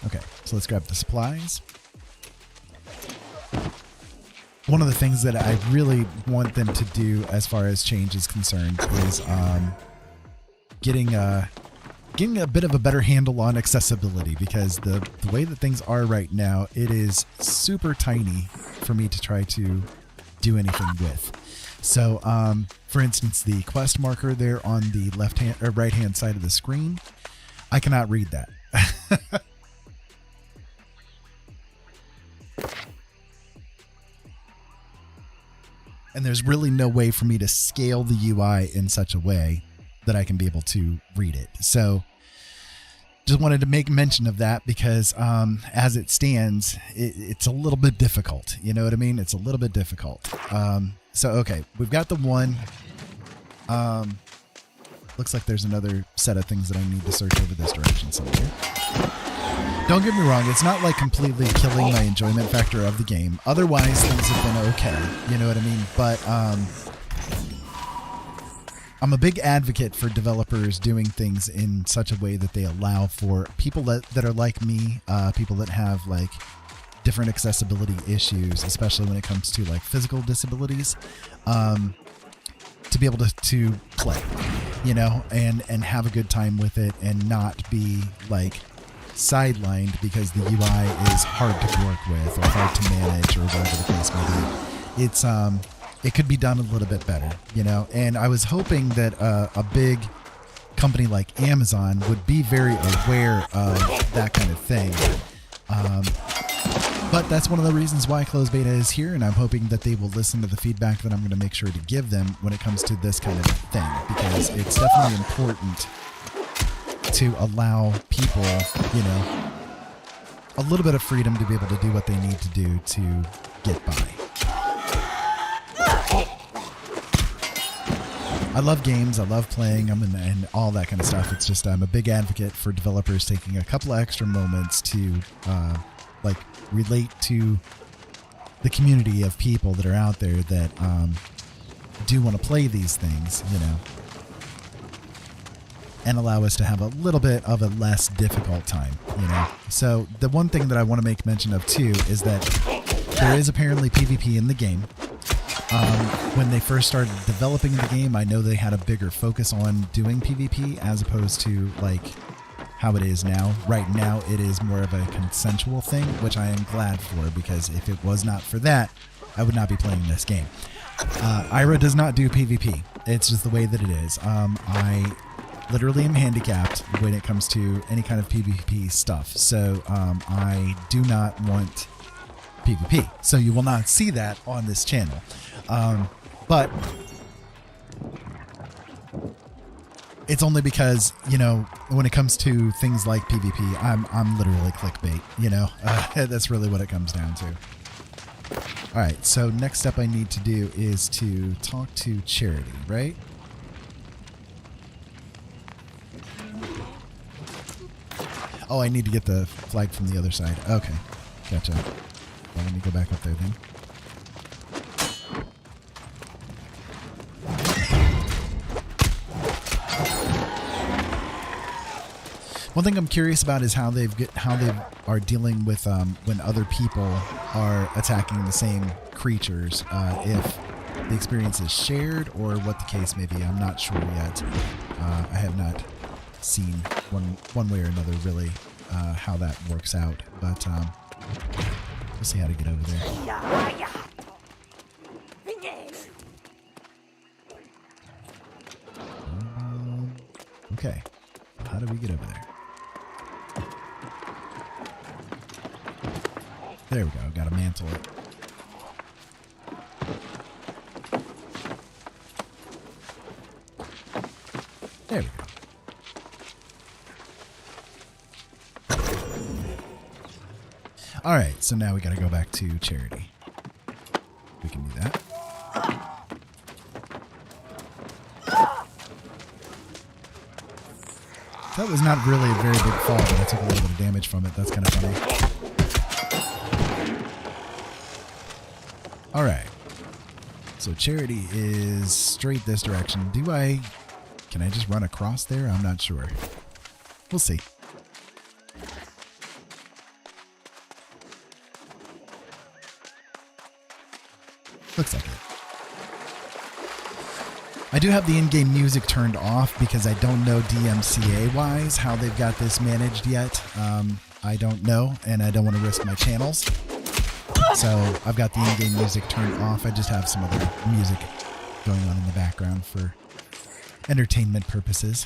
Okay, so let's grab the supplies. One of the things that I really want them to do as far as change is concerned is getting a bit of a better handle on accessibility, because the way that things are right now, it is super tiny for me to try to do anything with. So, for instance, the quest marker there on the left hand or right hand side of the screen, I cannot read that. And there's really no way for me to scale the UI in such a way that I can be able to read it. So just wanted to make mention of that because as it stands, it's a little bit difficult. You know what I mean? It's a little bit difficult. So, okay, we've got the one. Looks like there's another set of things that I need to search over this direction somewhere. Don't get me wrong, it's not like completely killing my enjoyment factor of the game. Otherwise, things have been okay. You know what I mean? But I'm a big advocate for developers doing things in such a way that they allow for people that are like me, people that have like different accessibility issues, especially when it comes to like physical disabilities, to be able to play, you know, and have a good time with it and not be like sidelined because the UI is hard to work with or hard to manage or whatever the case may be. it could be done a little bit better, you know. And I was hoping that a big company like Amazon would be very aware of that kind of thing. But that's one of the reasons why closed beta is here, and I'm hoping that they will listen to the feedback that I'm going to make sure to give them when it comes to this kind of thing, because it's definitely important to allow people, you know, a little bit of freedom to be able to do what they need to do to get by. I love games, I love playing them, and all that kind of stuff. It's just I'm a big advocate for developers taking a couple of extra moments to like relate to the community of people that are out there that do want to play these things, you know, and allow us to have a little bit of a less difficult time, you know. So the one thing that I want to make mention of too is that there is apparently PvP in the game. When they first started developing the game, I know they had a bigger focus on doing PvP as opposed to like how it is now. Right now, it is more of a consensual thing, which I am glad for, because if it was not for that, I would not be playing this game. Ira does not do PvP. It's just the way that it is. I literally am handicapped when it comes to any kind of PvP stuff, so I do not want PvP. So you will not see that on this channel. But it's only because, you know, when it comes to things like PvP, I'm literally clickbait, you know. That's really what it comes down to. All right, so next step I need to do is to talk to Charity, right? Oh, I need to get the flag from the other side. Okay, gotcha. Well, let me go back up there then. One thing I'm curious about is how they are dealing with when other people are attacking the same creatures. If the experience is shared or what the case may be, I'm not sure yet. I have not seen one way or another really how that works out, but we'll see how to get over there. Okay, how do we get over there? There we go, gotta mantle it. There we go. Alright, so now we gotta go back to Charity. We can do that. That was not really a very big fall, but I took a little bit of damage from it. That's kind of funny. Alright. So Charity is straight this direction. Can I just run across there? I'm not sure. We'll see. Looks like it. I do have the in-game music turned off because I don't know DMCA-wise how they've got this managed yet. I don't know, and I don't want to risk my channels. So I've got the in-game music turned off. I just have some other music going on in the background for entertainment purposes.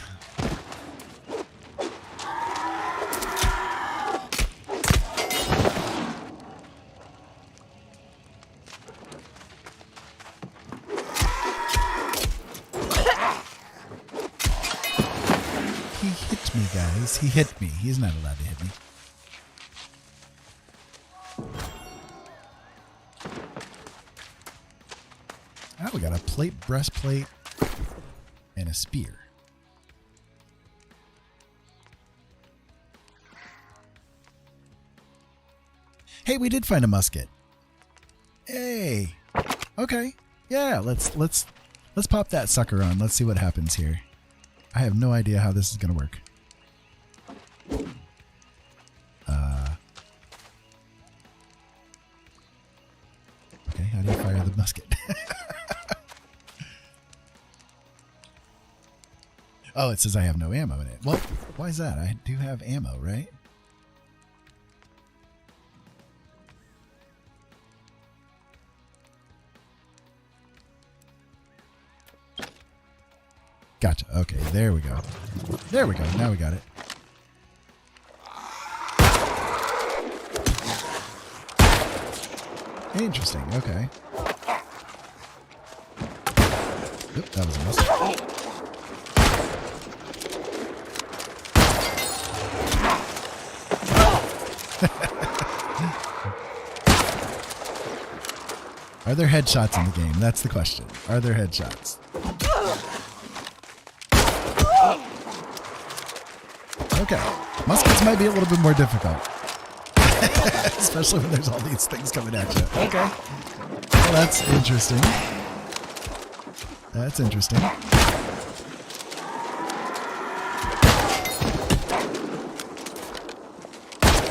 He hit me, guys. He hit me. He's not allowed to hit me. Oh, we got a plate, breastplate, and a spear. Hey, we did find a musket. Hey. Okay. Yeah, let's pop that sucker on. Let's see what happens here. I have no idea how this is going to work. Okay, how do you fire the musket? Oh, it says I have no ammo in it. What? Why is that? I do have ammo, right? Gotcha. Okay, there we go. There we go. Now we got it. Interesting. Okay. Oop, that was a miss. Are there headshots in the game? That's the question. Are there headshots? Okay. Muskets might be a little bit more difficult. Especially when there's all these things coming at you. Okay. Well, that's interesting. That's interesting.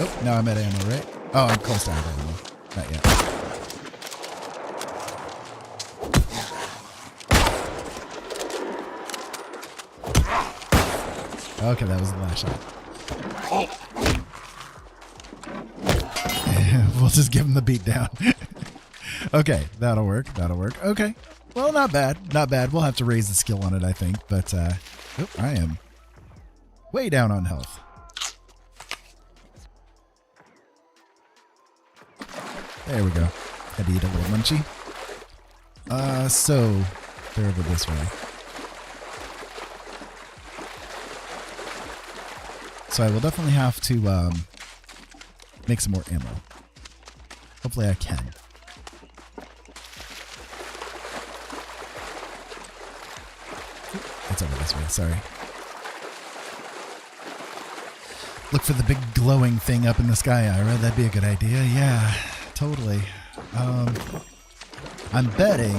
Oh, now I'm at ammo, right? Oh, I'm close to ammo. Not yet. Okay, that was the last shot. We'll just give him the beat down. Okay, that'll work. That'll work. Okay. Well, not bad. Not bad. We'll have to raise the skill on it, I think. But I am way down on health. There we go. Had to eat a little munchie. So they're over this way. So I will definitely have to make some more ammo. Hopefully I can. It's over this way, sorry. Look for the big glowing thing up in the sky, Ira. That'd be a good idea. Yeah, totally. I'm betting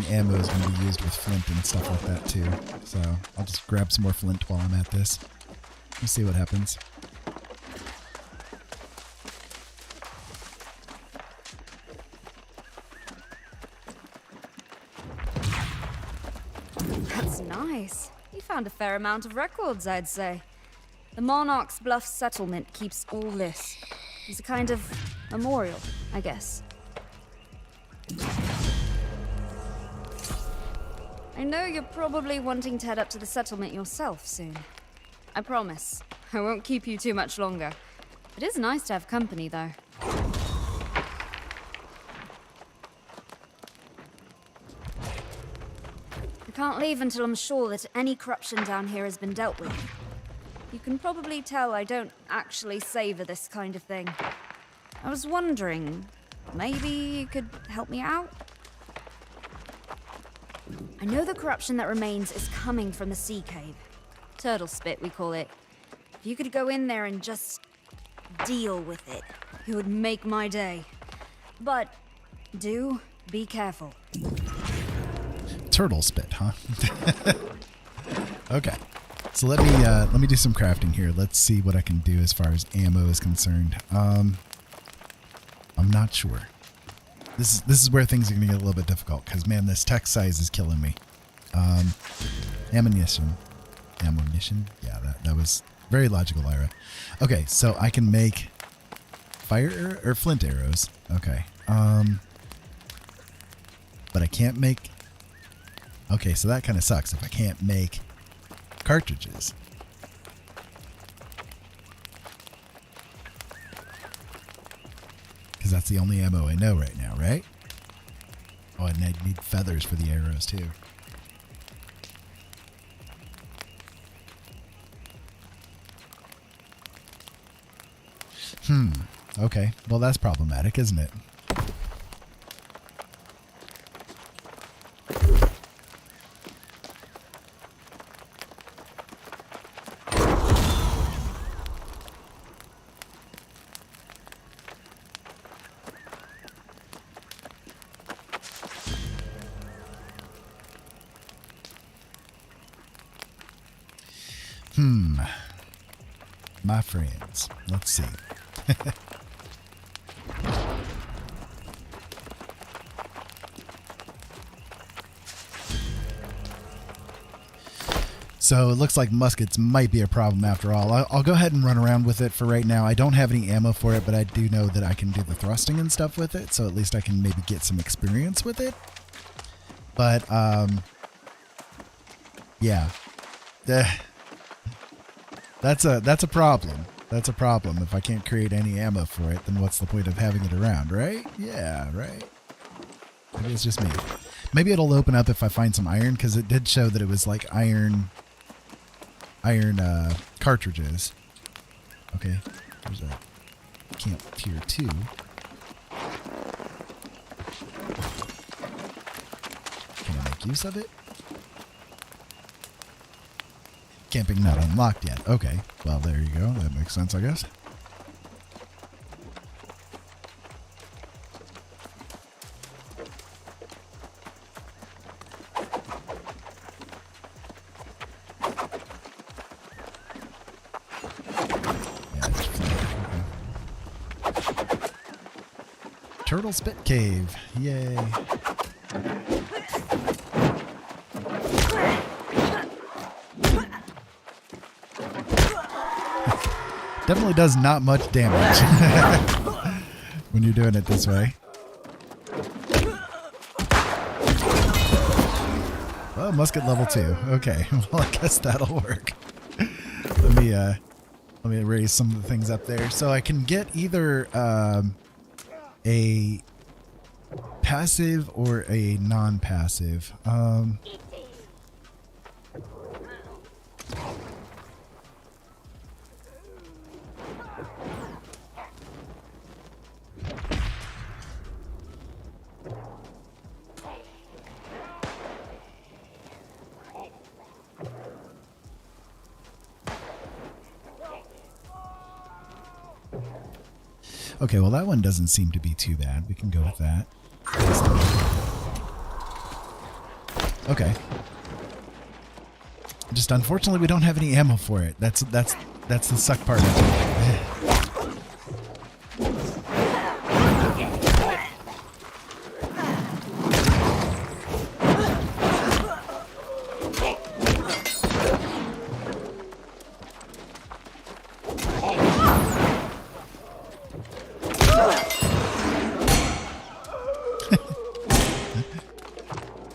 ammo is going to be used with flint and stuff like that too. So I'll just grab some more flint while I'm at this. Let's see what happens. That's nice. You found a fair amount of records, I'd say. The Monarch's Bluff settlement keeps all this. It's a kind of memorial, I guess. I know you're probably wanting to head up to the settlement yourself soon. I promise, I won't keep you too much longer. It is nice to have company, though. I can't leave until I'm sure that any corruption down here has been dealt with. You can probably tell I don't actually savor this kind of thing. I was wondering, maybe you could help me out? I know the corruption that remains is coming from the sea cave. Turtle spit, we call it. If you could go in there and just deal with it, it would make my day. But do be careful. Turtle spit, huh? Okay. So let me do some crafting here. Let's see what I can do as far as ammo is concerned. I'm not sure. This is where things are going to get a little bit difficult because, man, this text size is killing me. Ammunition. Yeah, that was very logical, Ira. Okay, so I can make fire or flint arrows. Okay. But I can't make... Okay, so that kind of sucks if I can't make cartridges. Because that's the only ammo I know right now, right? Oh, and I need feathers for the arrows, too. Okay. Well, that's problematic, isn't it? My friends, let's see. So it looks like muskets might be a problem after all. I'll go ahead and run around with it for right now. I don't have any ammo for it, but I do know that I can do the thrusting and stuff with it, so at least I can maybe get some experience with it. But Yeah. That's a problem. That's a problem. If I can't create any ammo for it, then what's the point of having it around, right? Yeah, right. Maybe it's just me. Maybe it'll open up if I find some iron, because it did show that it was like iron cartridges. Okay, there's a camp tier 2. Can I make use of it? Camping not unlocked yet. Okay, well there you go. That makes sense, I guess. Turtle Spit Cave. Yay. Definitely does not much damage when you're doing it this way. Oh, musket level 2. Okay, well I guess that'll work. Let me erase some of the things up there. So I can get either a passive or a non-passive. Okay, well that one doesn't seem to be too bad. We can go with that. Okay. Just unfortunately we don't have any ammo for it. That's the suck part of it.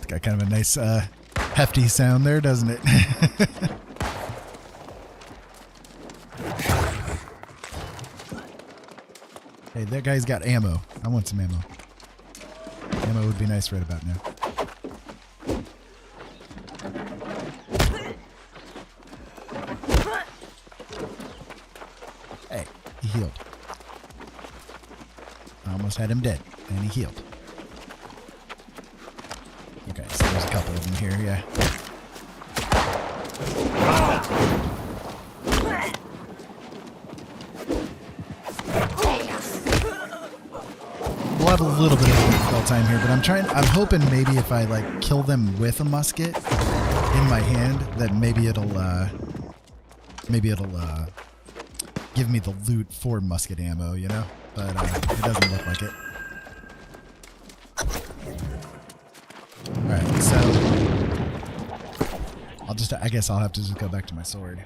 Got kind of a nice hefty sound there, doesn't it? Hey, that guy's got ammo. I want some ammo. Ammo would be nice right about now. Hey, he healed. I almost had him dead, and he healed. Okay, so there's a couple of them here, yeah. We'll have a little bit of a difficult time here, but I'm hoping maybe if I like kill them with a musket in my hand, that maybe it'll give me the loot for musket ammo, you know? But it doesn't look like it. Alright, so I guess I'll have to just go back to my sword.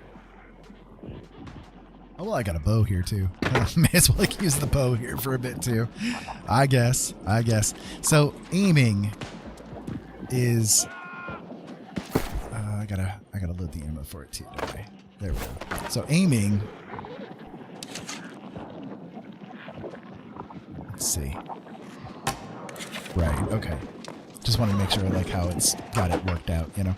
Oh, well, I got a bow here too. May as well like use the bow here for a bit too. I guess. So aiming is I gotta load the ammo for it too, don't I? There we go. So aiming, let's see. Right, okay. Just want to make sure I like how it's got it worked out, you know?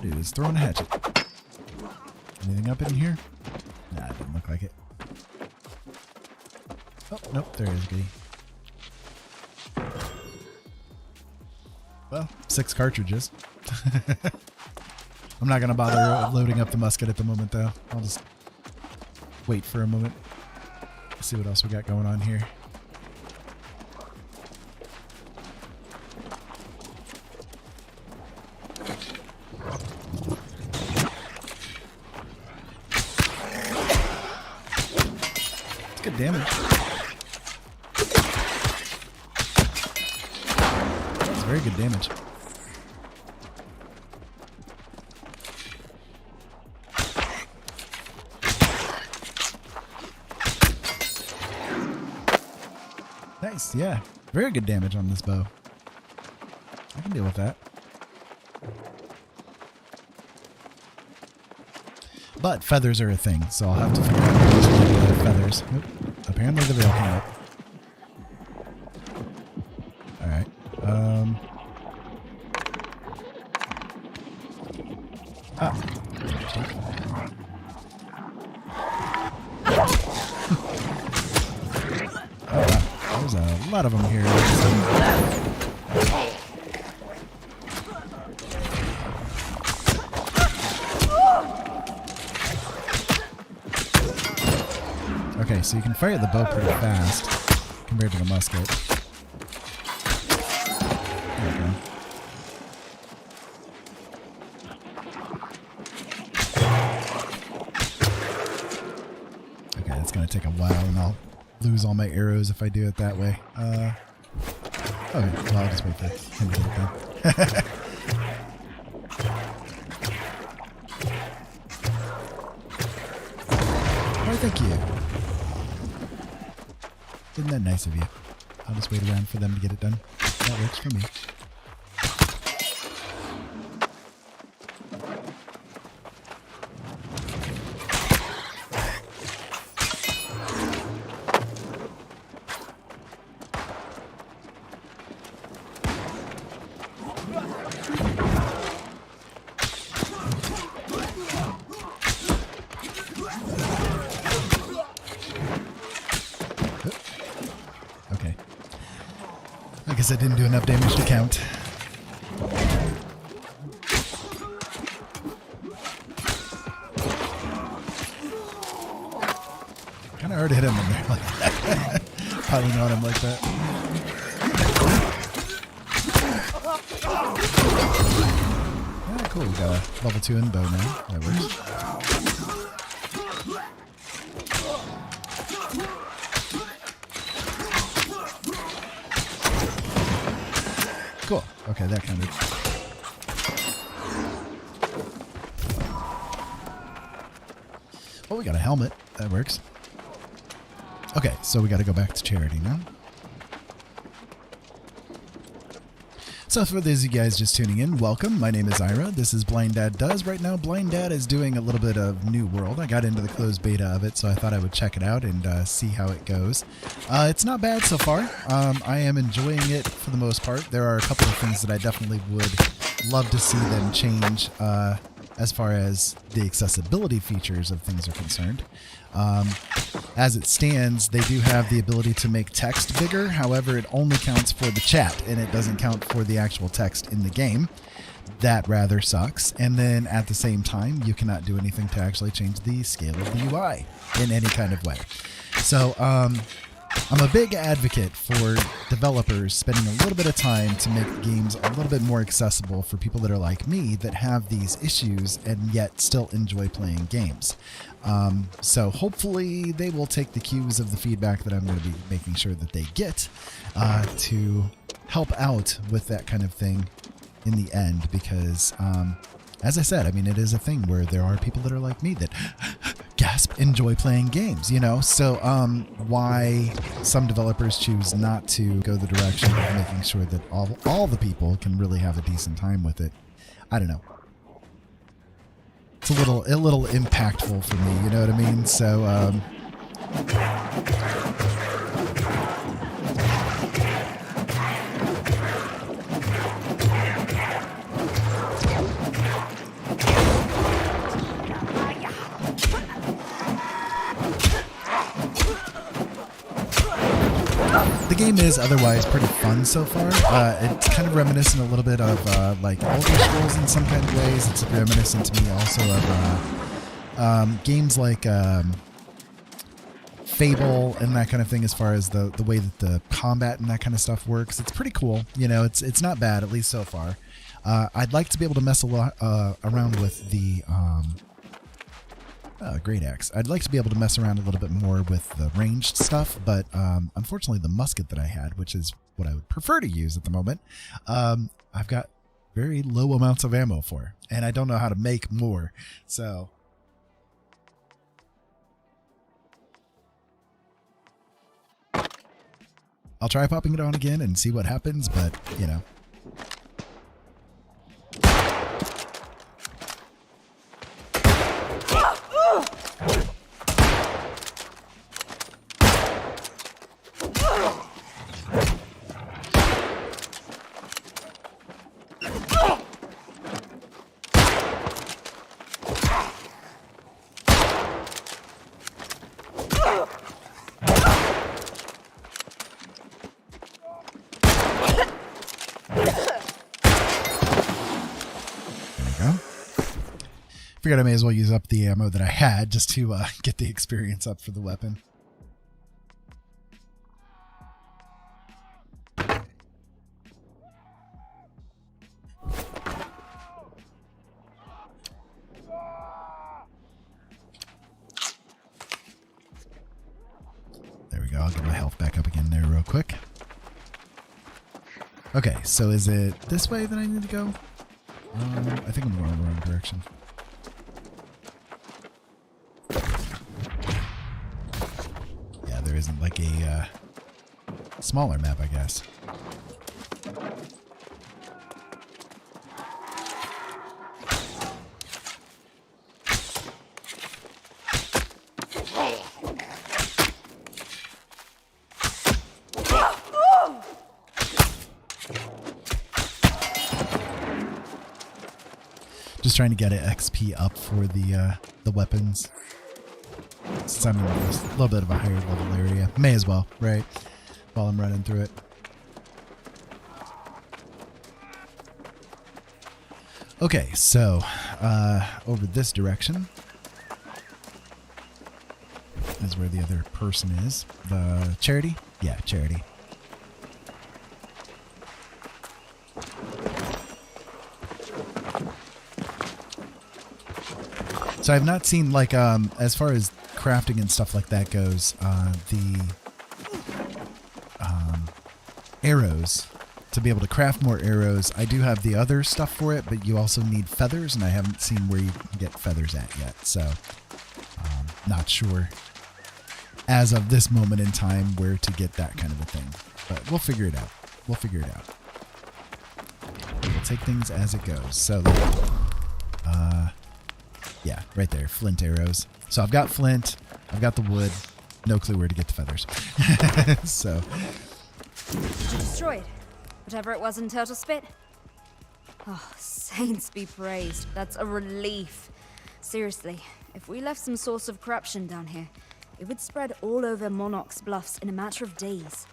Dude, it's throwing a hatchet. Anything up in here? Nah, it didn't look like it. Oh, nope, there is, goody. Well, 6 cartridges. I'm not going to bother loading up the musket at the moment, though. I'll just wait for a moment. See what else we got going on here. It's good damage. Very good damage. nice. Yeah, very good damage on this bow. I can deal with that. But feathers are a thing, so I'll have to figure out how to get the feathers. Oop, apparently the veil came up. Alright. Oh, wow. There's a lot of them here. Okay, so you can fire the bow pretty fast compared to the musket. There we go. Okay, that's going to take a while, and I'll lose all my arrows if I do it that way. Okay, well, I'll just wait for him to get it done. Why, thank you. Isn't that nice of you? I'll just wait around for them to get it done. That works for me. Okay. I guess I didn't do enough damage to count. Kind of hard to hit him in there like that. Piling on him like that. Yeah, cool. We got a level 2 in bow now. That works. Cool. Okay, that counted. Well, we got a helmet. That works. Okay, so we got to go back to Charity now. So for those of you guys just tuning in, welcome. My name is Ira. This is Blind Dad Does. Right now, Blind Dad is doing a little bit of New World. I got into the closed beta of it, so I thought I would check it out and see how it goes. It's not bad so far. I am enjoying it for the most part. There are a couple of things that I definitely would love to see them change as far as the accessibility features of things are concerned. As it stands, they do have the ability to make text bigger. However, it only counts for the chat, and it doesn't count for the actual text in the game. That rather sucks. And then at the same time, you cannot do anything to actually change the scale of the UI in any kind of way. So, I'm a big advocate for developers spending a little bit of time to make games a little bit more accessible for people that are like me that have these issues and yet still enjoy playing games. So hopefully they will take the cues of the feedback that I'm going to be making sure that they get to help out with that kind of thing in the end, because as I said, I mean, it is a thing where there are people that are like me that gasp, enjoy playing games, you know? So why some developers choose not to go the direction of making sure that all the people can really have a decent time with it, I don't know. It's a little impactful for me, you know what I mean? So the game is otherwise pretty fun so far. It's kind of reminiscent a little bit of like Elder Scrolls in some kind of ways. It's reminiscent to me also of games like Fable and that kind of thing, as far as the way that the combat and that kind of stuff works. It's pretty cool. You know, it's not bad, at least so far. I'd like to be able to mess a lot around with the great axe. I'd like to be able to mess around a little bit more with the ranged stuff, but unfortunately the musket that I had, which is what I would prefer to use at the moment, I've got very low amounts of ammo for, and I don't know how to make more. So I'll try popping it on again and see what happens, but, you know. Figured I may as well use up the ammo that I had just to get the experience up for the weapon. There we go. I'll get my health back up again there real quick. Okay, so is it this way that I need to go? I think I'm going the wrong direction. There isn't like a smaller map, I guess. Just trying to get an XP up for the weapons. Since I'm in a little bit of a higher level area. May as well, right? While I'm running through it. Okay, so over this direction is where the other person is. The Charity? Yeah, Charity. So I've not seen, like, as far as crafting and stuff like that goes, the arrows, to be able to craft more arrows. I do have the other stuff for it, but you also need feathers, and I haven't seen where you can get feathers at yet, so not sure as of this moment in time where to get that kind of a thing, but we'll figure it out. We'll figure it out. We'll take things as it goes. So yeah, right there, flint arrows. So I've got flint, I've got the wood, no clue where to get the feathers. So. Did you destroy it? Whatever it was in Turtle Spit? Oh, saints be praised. That's a relief. Seriously, if we left some source of corruption down here, it would spread all over Monarch's Bluffs in a matter of days.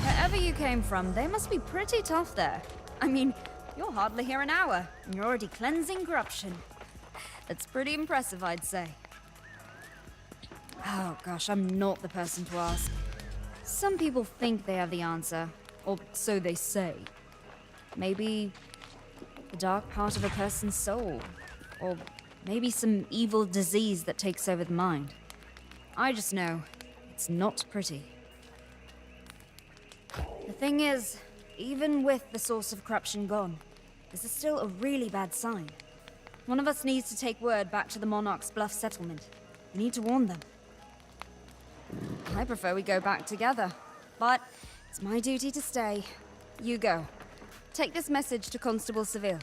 Wherever you came from, they must be pretty tough there. I mean, you're hardly here an hour, and you're already cleansing corruption. That's pretty impressive, I'd say. Oh gosh, I'm not the person to ask. Some people think they have the answer, or so they say. Maybe the dark part of a person's soul, or maybe some evil disease that takes over the mind. I just know it's not pretty. The thing is, even with the source of corruption gone, this is still a really bad sign. One of us needs to take word back to the Monarch's Bluff settlement. We need to warn them. I prefer we go back together, but it's my duty to stay. You go. Take this message to Constable Seville.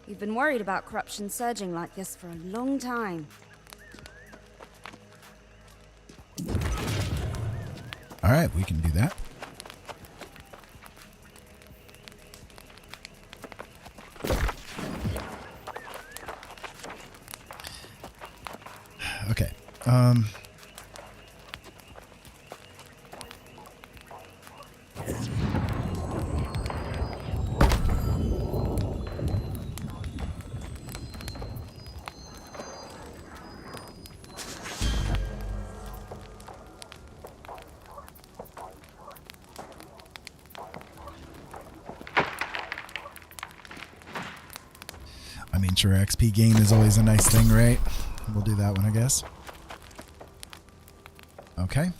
You've been worried about corruption surging like this for a long time. All right, we can do that. Okay. I mean, sure, XP gain is always a nice thing, right? We'll do that one, I guess. Okay.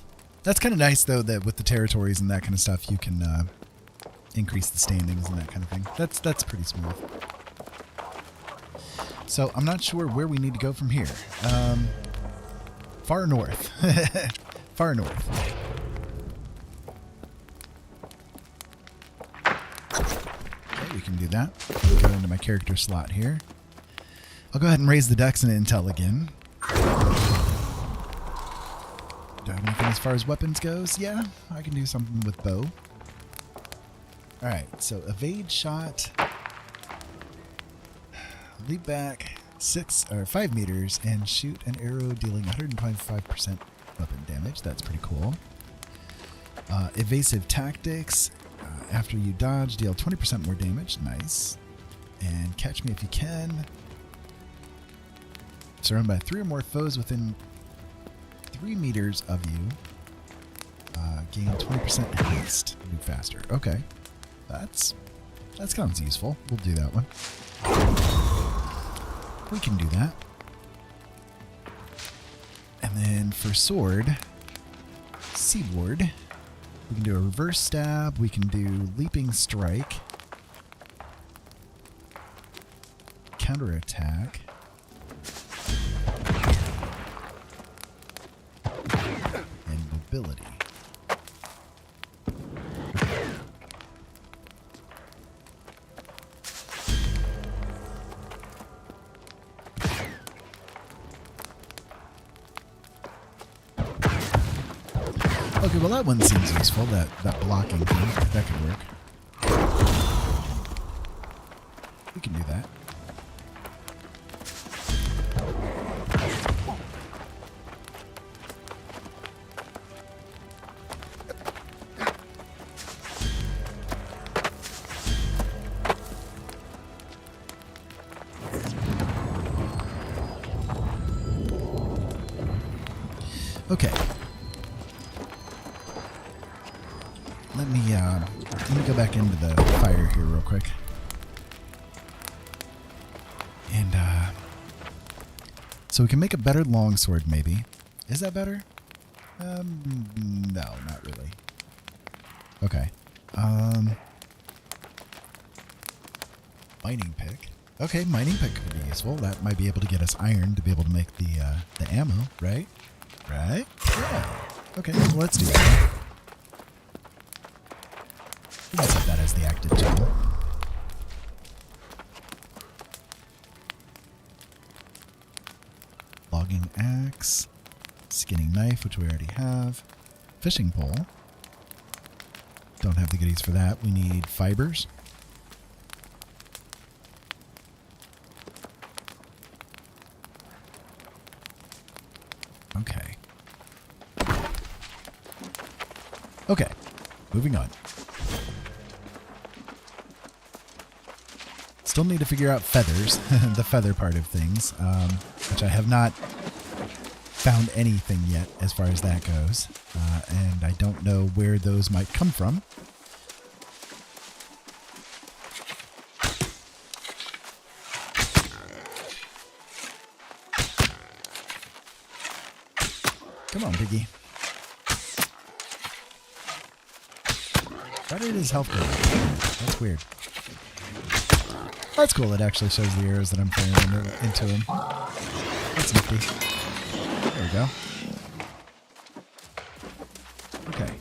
That's kind of nice, though, that with the territories and that kind of stuff, you can increase the standings and that kind of thing. That's pretty smooth. So, I'm not sure where we need to go from here. Far north. Far north. can do that. I'll go into my character slot here. I'll go ahead and raise the dex and intel again. Do I have anything as far as weapons goes? Yeah, I can do something with bow. Alright, so evade shot. Leap back 5 meters and shoot an arrow dealing 125% weapon damage. That's pretty cool. Evasive tactics. After you dodge, deal 20% more damage. Nice. And catch me if you can. Surrounded by 3 or more foes within 3 meters of you. Gain 20% haste. Move faster. Okay. That sounds useful. We'll do that one. We can do that. And then for sword, seaward, we can do a reverse stab. We can do leaping strike. Counterattack. And mobility. Okay, well that one seems useful, that blocking thing. That could work. We can do that. Okay. Let me go back into the fire here real quick. And so we can make a better longsword maybe. Is that better? No, not really. Okay. Mining pick. Okay, mining pick could be useful. That might be able to get us iron to be able to make the ammo, right? Right? Yeah. Okay, well, let's do that. We can set that as the active tool. Logging axe. Skinning knife, which we already have. Fishing pole. Don't have the goodies for that. We need fibers. Okay. Okay. Moving on. Still need to figure out feathers, the feather part of things, which I have not found anything yet as far as that goes, and I don't know where those might come from. Come on, Piggy. Why did his health go down? That's weird. That's cool. It actually shows the arrows that I'm firing into him. That's nifty. There we go. Okay.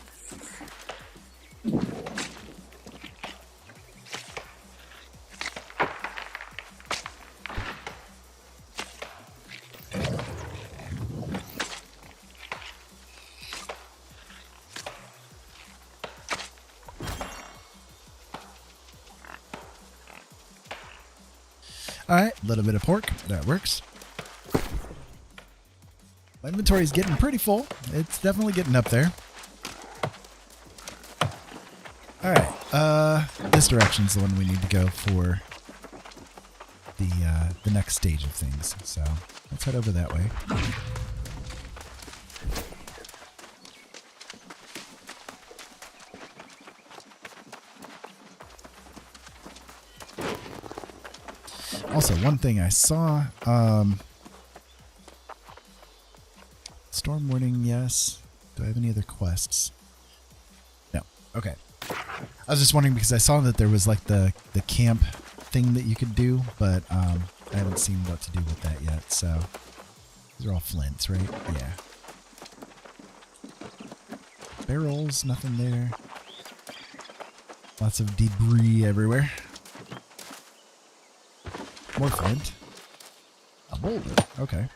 Alright, a little bit of pork. That works. My inventory is getting pretty full. It's definitely getting up there. Alright, this direction's the one we need to go for the next stage of things. So, let's head over that way. Also, one thing I saw, storm warning, yes. Do I have any other quests? No. Okay. I was just wondering because I saw that there was like the camp thing that you could do, but I haven't seen what to do with that yet, so these are all flints, right? Yeah. Barrels, nothing there. Lots of debris everywhere. more flint. A boulder. Okay.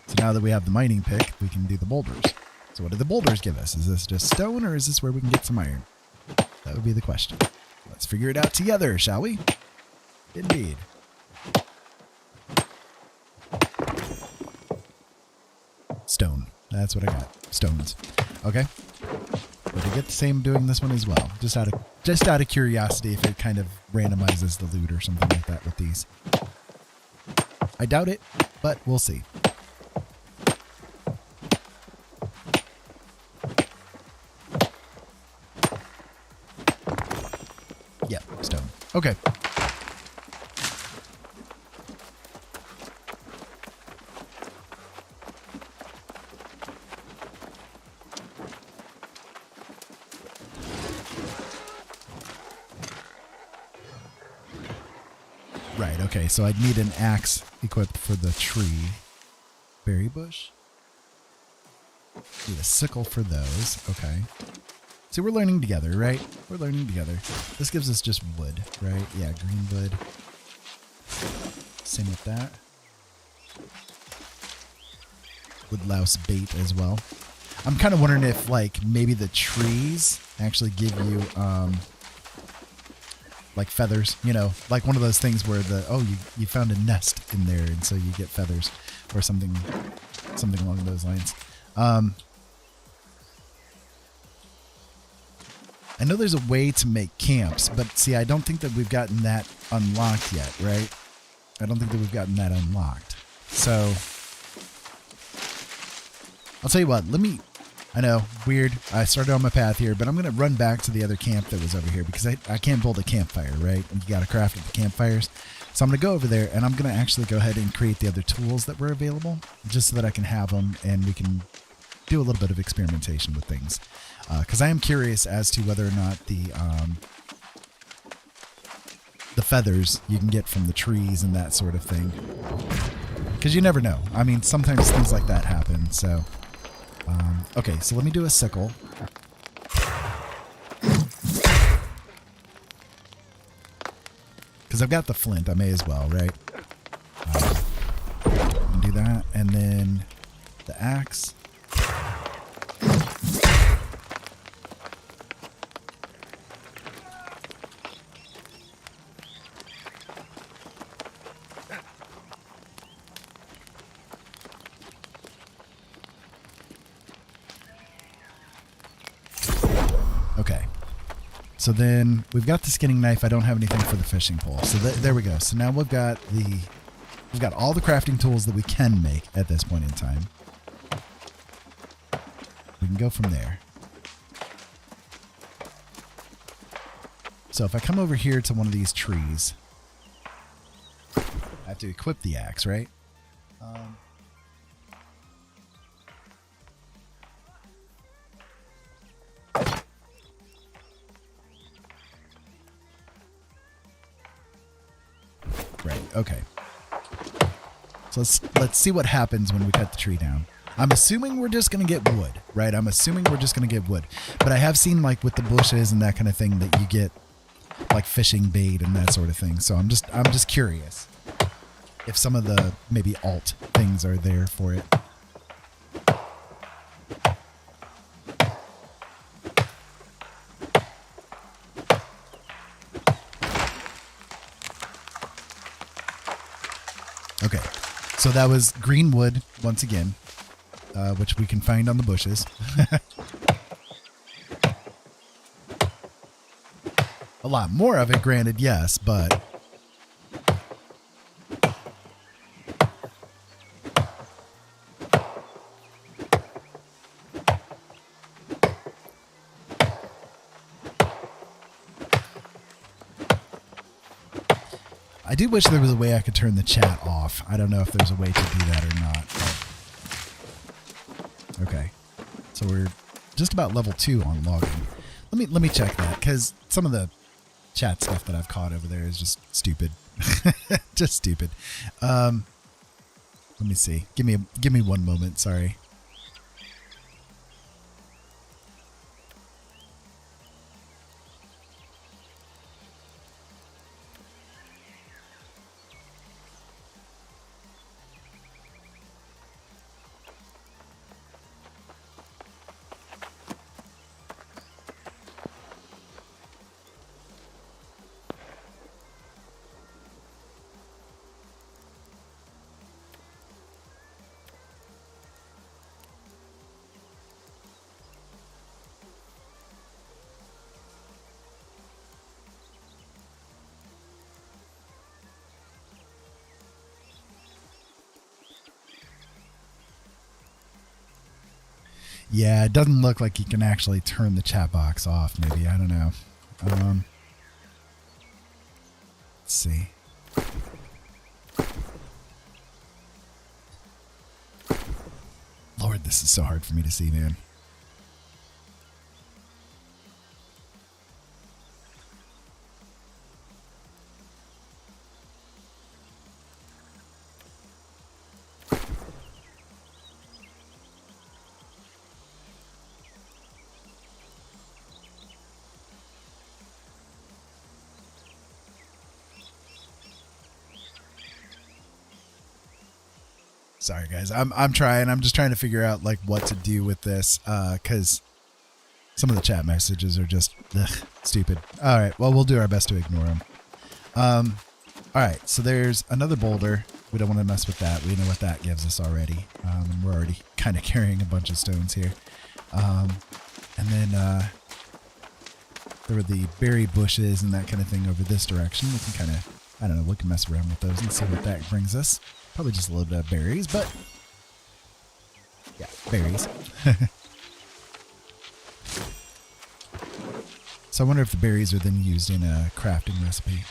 So now that we have the mining pick, we can do the boulders. So what do the boulders give us? Is this just stone, or is this where we can get some iron? That would be the question. Let's figure it out together, shall we? Indeed. Stone. That's what I got. Stones. Okay. But I get the same doing this one as well. Just out of curiosity if it kind of randomizes the loot or something like that with these. I doubt it, but we'll see. Yep, stone. Okay. Right, okay, so I'd need an axe equipped for the tree. Berry bush? Need a sickle for those, okay. See, we're learning together, right? We're learning together. This gives us just wood, right? Yeah, green wood. Same with that. Woodlouse bait as well. I'm kind of wondering if, like, maybe the trees actually give you, like feathers, you know, like one of those things where you found a nest in there and so you get feathers or something along those lines. I know there's a way to make camps, but see, I don't think that we've gotten that unlocked yet, right? I don't think that we've gotten that unlocked. So I'll tell you what, I know, weird. I started on my path here, but I'm going to run back to the other camp that was over here because I can't build a campfire, right? You got to craft at the campfires. So I'm going to go over there and I'm going to actually go ahead and create the other tools that were available just so that I can have them and we can do a little bit of experimentation with things. Because I am curious as to whether or not the feathers you can get from the trees and that sort of thing. Because you never know. I mean, sometimes things like that happen, so... okay, so let me do a sickle. Because I've got the flint, I may as well, right? Do that, and then the axe. Okay. So then we've got the skinning knife. I don't have anything for the fishing pole. So there we go. So now we've got all the crafting tools that we can make at this point in time. We can go from there. So if I come over here to one of these trees, I have to equip the axe, right? Right, okay. So let's see what happens when we cut the tree down. I'm assuming we're just going to get wood, right? I'm assuming we're just going to get wood. But I have seen, like, with the bushes and that kind of thing that you get, like, fishing bait and that sort of thing. So I'm just curious if some of the maybe alt things are there for it. Okay, so that was green wood once again, which we can find on the bushes. A lot more of it, granted, yes, but... I do wish there was a way I could turn the chat off. I don't know if there's a way to do that or not. But... Okay. So we're just about level 2 on logging. Let me check that, because some of the chat stuff that I've caught over there is just stupid. Just stupid. Let me see. Give me one moment, sorry. Yeah, it doesn't look like you can actually turn the chat box off, maybe. I don't know. Let's see. Lord, this is so hard for me to see, man. Sorry, guys. I'm trying. I'm just trying to figure out like what to do with this because some of the chat messages are just stupid. All right. Well, we'll do our best to ignore them. All right. So there's another boulder. We don't want to mess with that. We know what that gives us already. And we're already kind of carrying a bunch of stones here. And then there were the berry bushes and that kind of thing over this direction. We can kind of, I don't know, we can mess around with those and see what that brings us. Probably just a little bit of berries, but yeah, berries. So I wonder if the berries are then used in a crafting recipe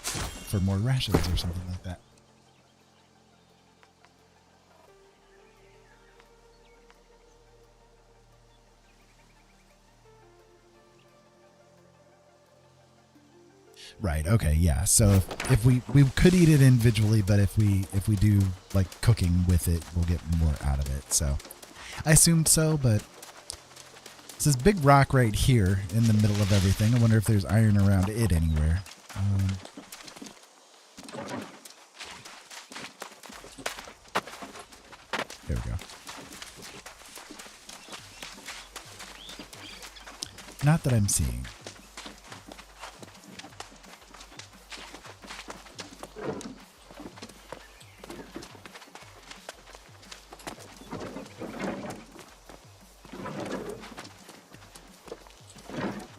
for more rations or something like that. Right. Okay. Yeah. So if we could eat it individually, but if we do like cooking with it, we'll get more out of it. So I assumed so, but it's this big rock right here in the middle of everything. I wonder if there's iron around it anywhere. There we go. Not that I'm seeing.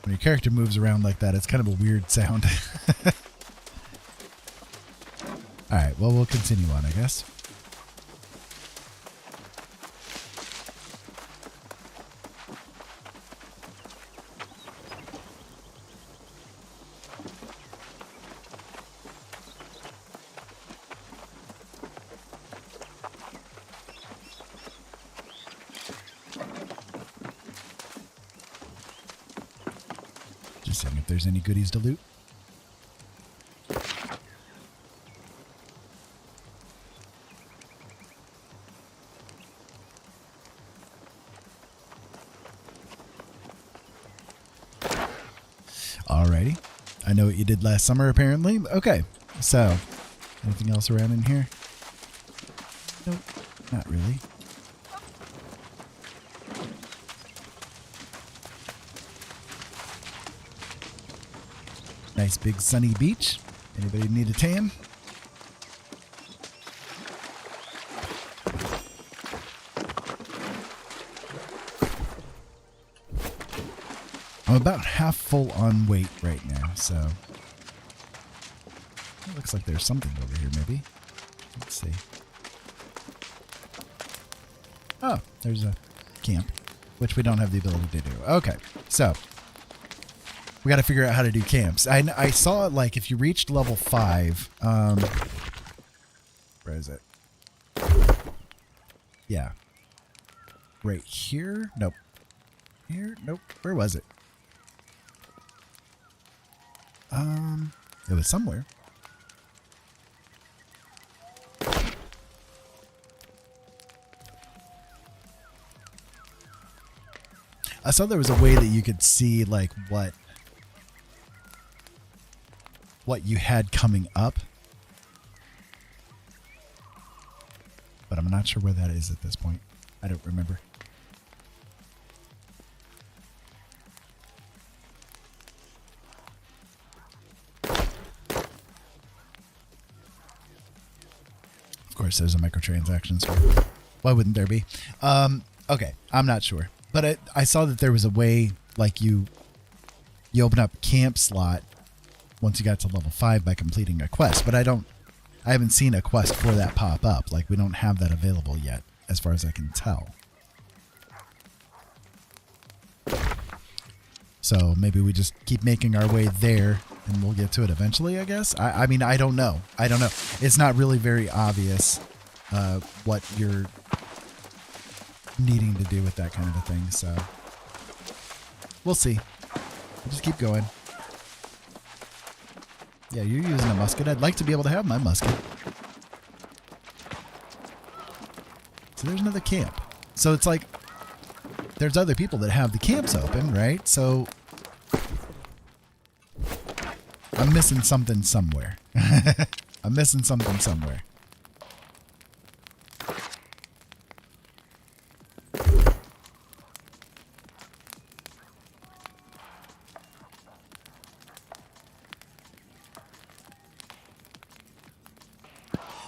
When your character moves around like that, it's kind of a weird sound. Alright, well, we'll continue on, I guess. Just seeing if there's any goodies to loot. Alrighty. I know what you did last summer, apparently. Okay, so anything else around in here? Nope, not really. Nice big sunny beach. Anybody need a tan? I'm about half full on weight right now, so it looks like there's something over here maybe. Let's see. Oh, there's a camp, which we don't have the ability to do. Okay, so we got to figure out how to do camps. I saw it like if you reached level 5, where is it? Yeah. Right here? Nope. Here? Nope. Where was it? It was somewhere. I saw there was a way that you could see like what you had coming up, but I'm not sure where that is at this point. I don't remember. Of course, there's a microtransaction, so why wouldn't there be? Okay, I'm not sure, but I saw that there was a way like you open up camp slot once you got to level 5 by completing a quest, but I haven't seen a quest for that pop up. Like we don't have that available yet as far as I can tell. So maybe we just keep making our way there and we'll get to it eventually, I guess. I mean, I don't know. It's not really very obvious what you're needing to do with that kind of a thing. So we'll see. We'll just keep going. Yeah, you're using a musket. I'd like to be able to have my musket. So there's another camp. So it's like there's other people that have the camps open, right? So I'm missing something somewhere. I'm missing something somewhere.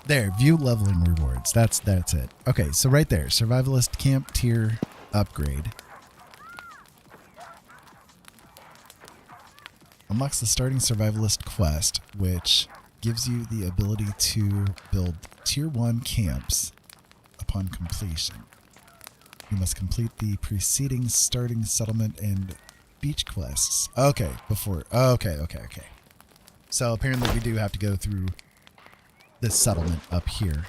There, view leveling rewards. That's it. Okay, so right there, survivalist camp tier upgrade. Unlocks the starting survivalist quest, which gives you the ability to build tier 1 camps upon completion. You must complete the preceding starting settlement and beach quests. Okay, okay. So apparently we do have to go through this settlement up here.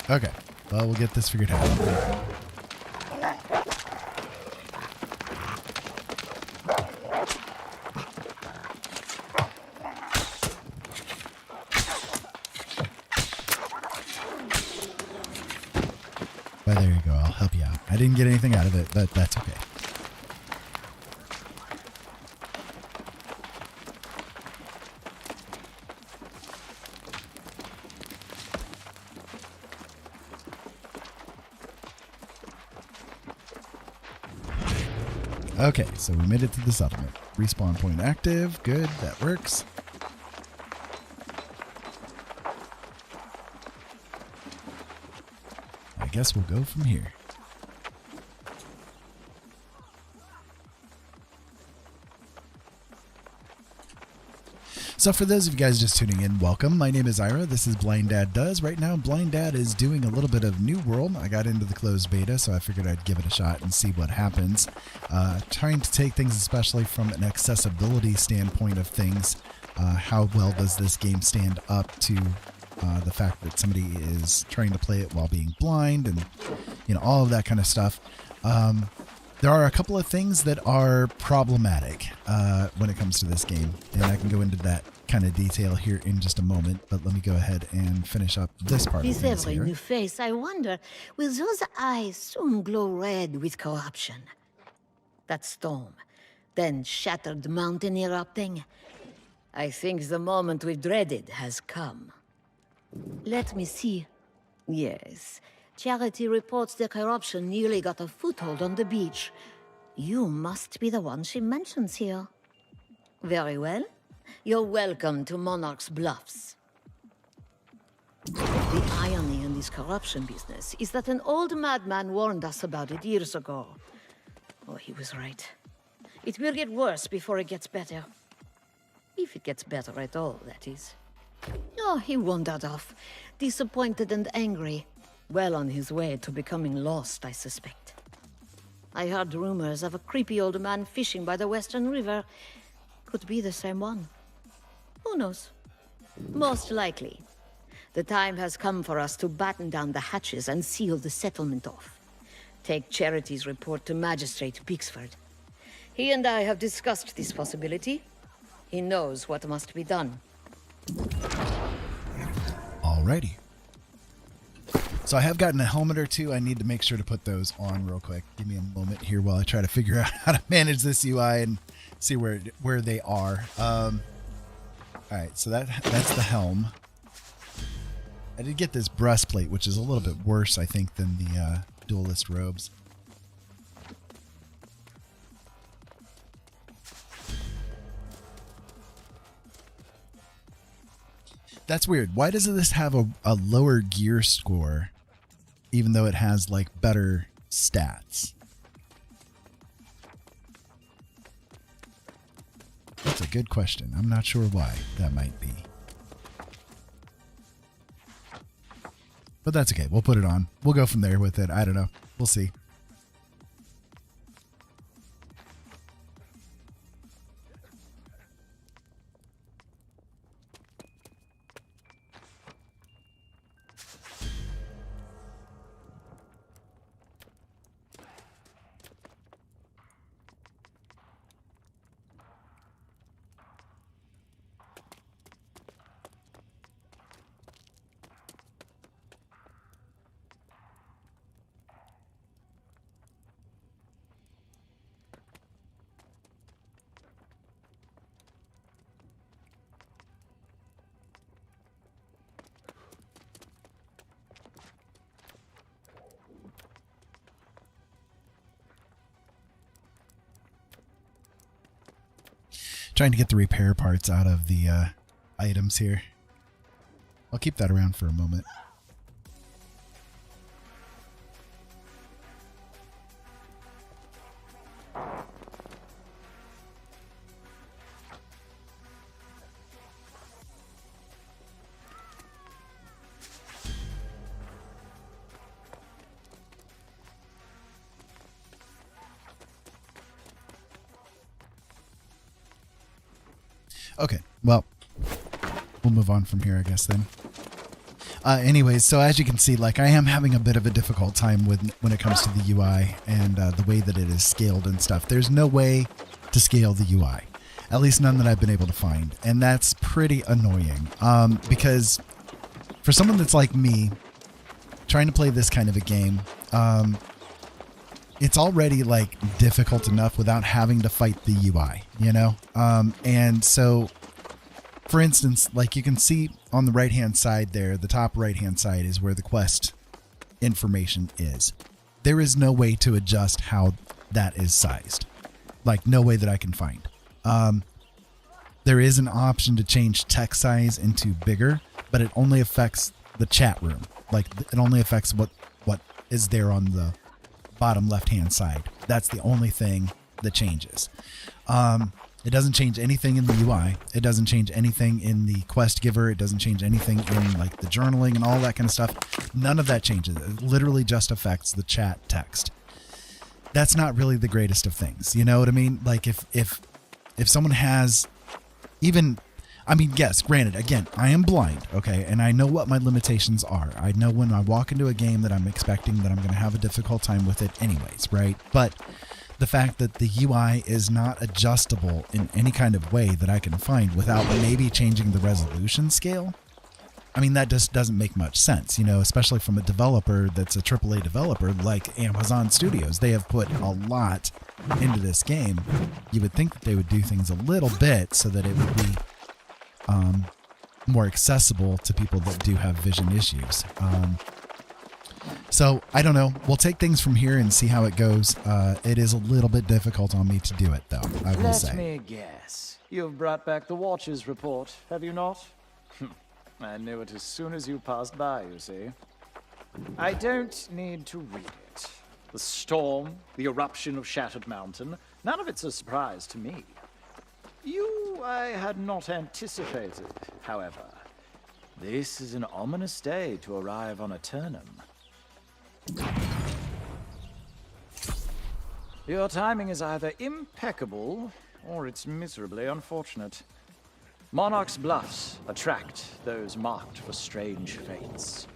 Okay, well, we'll get this figured out. Well, there you go. I'll help you out. I didn't get anything out of it, but that's okay. Okay, so we made it to the settlement. Respawn point active. Good, that works. I guess we'll go from here. So for those of you guys just tuning in, welcome. My name is Ira. This is Blind Dad Does. Right now, Blind Dad is doing a little bit of New World. I got into the closed beta, so I figured I'd give it a shot and see what happens. Trying to take things, especially from an accessibility standpoint of things. How well does this game stand up to the fact that somebody is trying to play it while being blind, and all of that kind of stuff. There are a couple of things that are problematic when it comes to this game, and I can go into that kind of detail here in just a moment, but let me go ahead and finish up this part of With things every here. new face, I wonder, will those eyes soon glow red with corruption? That storm, then shattered mountain erupting. I think the moment we dreaded has come. Let me see. Yes, Charity reports the corruption nearly got a foothold on the beach. You must be the one she mentions here. Very well. You're welcome to Monarch's Bluffs. The irony in this corruption business is that an old madman warned us about it years ago. Oh, he was right. It will get worse before it gets better. If it gets better at all, that is. Oh, he wandered off, disappointed and angry. Well on his way to becoming lost, I suspect. I heard rumors of a creepy old man fishing by the Western River. Could be the same one. Who knows? Most likely. The time has come for us to batten down the hatches and seal the settlement off. Take Charity's report to Magistrate Bixford. He and I have discussed this possibility. He knows what must be done. Alrighty. So I have gotten a helmet or two. I need to make sure to put those on real quick. Give me a moment here while I try to figure out how to manage this UI and see where they are. Alright, so that's the helm. I did get this breastplate, which is a little bit worse, I think, than the duelist robes. That's weird. Why doesn't this have a lower gear score, even though it has, like, better stats? That's a good question. I'm not sure why that might be. But that's okay. We'll put it on. We'll go from there with it. I don't know. We'll see. Trying to get the repair parts out of the items here. I'll keep that around for a moment. Okay, well, we'll move on from here, I guess, then. Anyways, so as you can see, like, I am having a bit of a difficult time with when it comes to the UI and the way that it is scaled and stuff. There's no way to scale the UI, at least none that I've been able to find, and that's pretty annoying because for someone that's like me, trying to play this kind of a game, it's already like difficult enough without having to fight the UI, you know? And so, for instance, like you can see on the right-hand side there, the top right-hand side is where the quest information is. There is no way to adjust how that is sized. Like, no way that I can find. There is an option to change text size into bigger, but it only affects the chat room. Like, it only affects what is there on the bottom left-hand side. That's the only thing that changes. It doesn't change anything in the UI. It doesn't change anything in the quest giver. It doesn't change anything in like the journaling and all that kind of stuff. None of that changes. It literally just affects the chat text. That's not really the greatest of things. You know what I mean? Like if someone has even, I mean, yes, granted, again, I am blind, okay, and I know what my limitations are. I know when I walk into a game that I'm expecting that I'm going to have a difficult time with it anyways, right? But the fact that the UI is not adjustable in any kind of way that I can find without maybe changing the resolution scale, I mean, that just doesn't make much sense, you know, especially from a developer that's a AAA developer like Amazon Studios. They have put a lot into this game. You would think that they would do things a little bit so that it would be more accessible to people that do have vision issues. So I don't know. We'll take things from here and see how it goes. It is a little bit difficult on me to do it, though, I will say. Let me guess. You've brought back the Watch's report, have you not? I knew it as soon as you passed by, you see. I don't need to read it. The storm, the eruption of Shattered Mountain, none of it's a surprise to me. You I had not anticipated, however. This is an ominous day to arrive on Eternum. Your timing is either impeccable, or it's miserably unfortunate. Monarch's bluffs attract those marked for strange fates.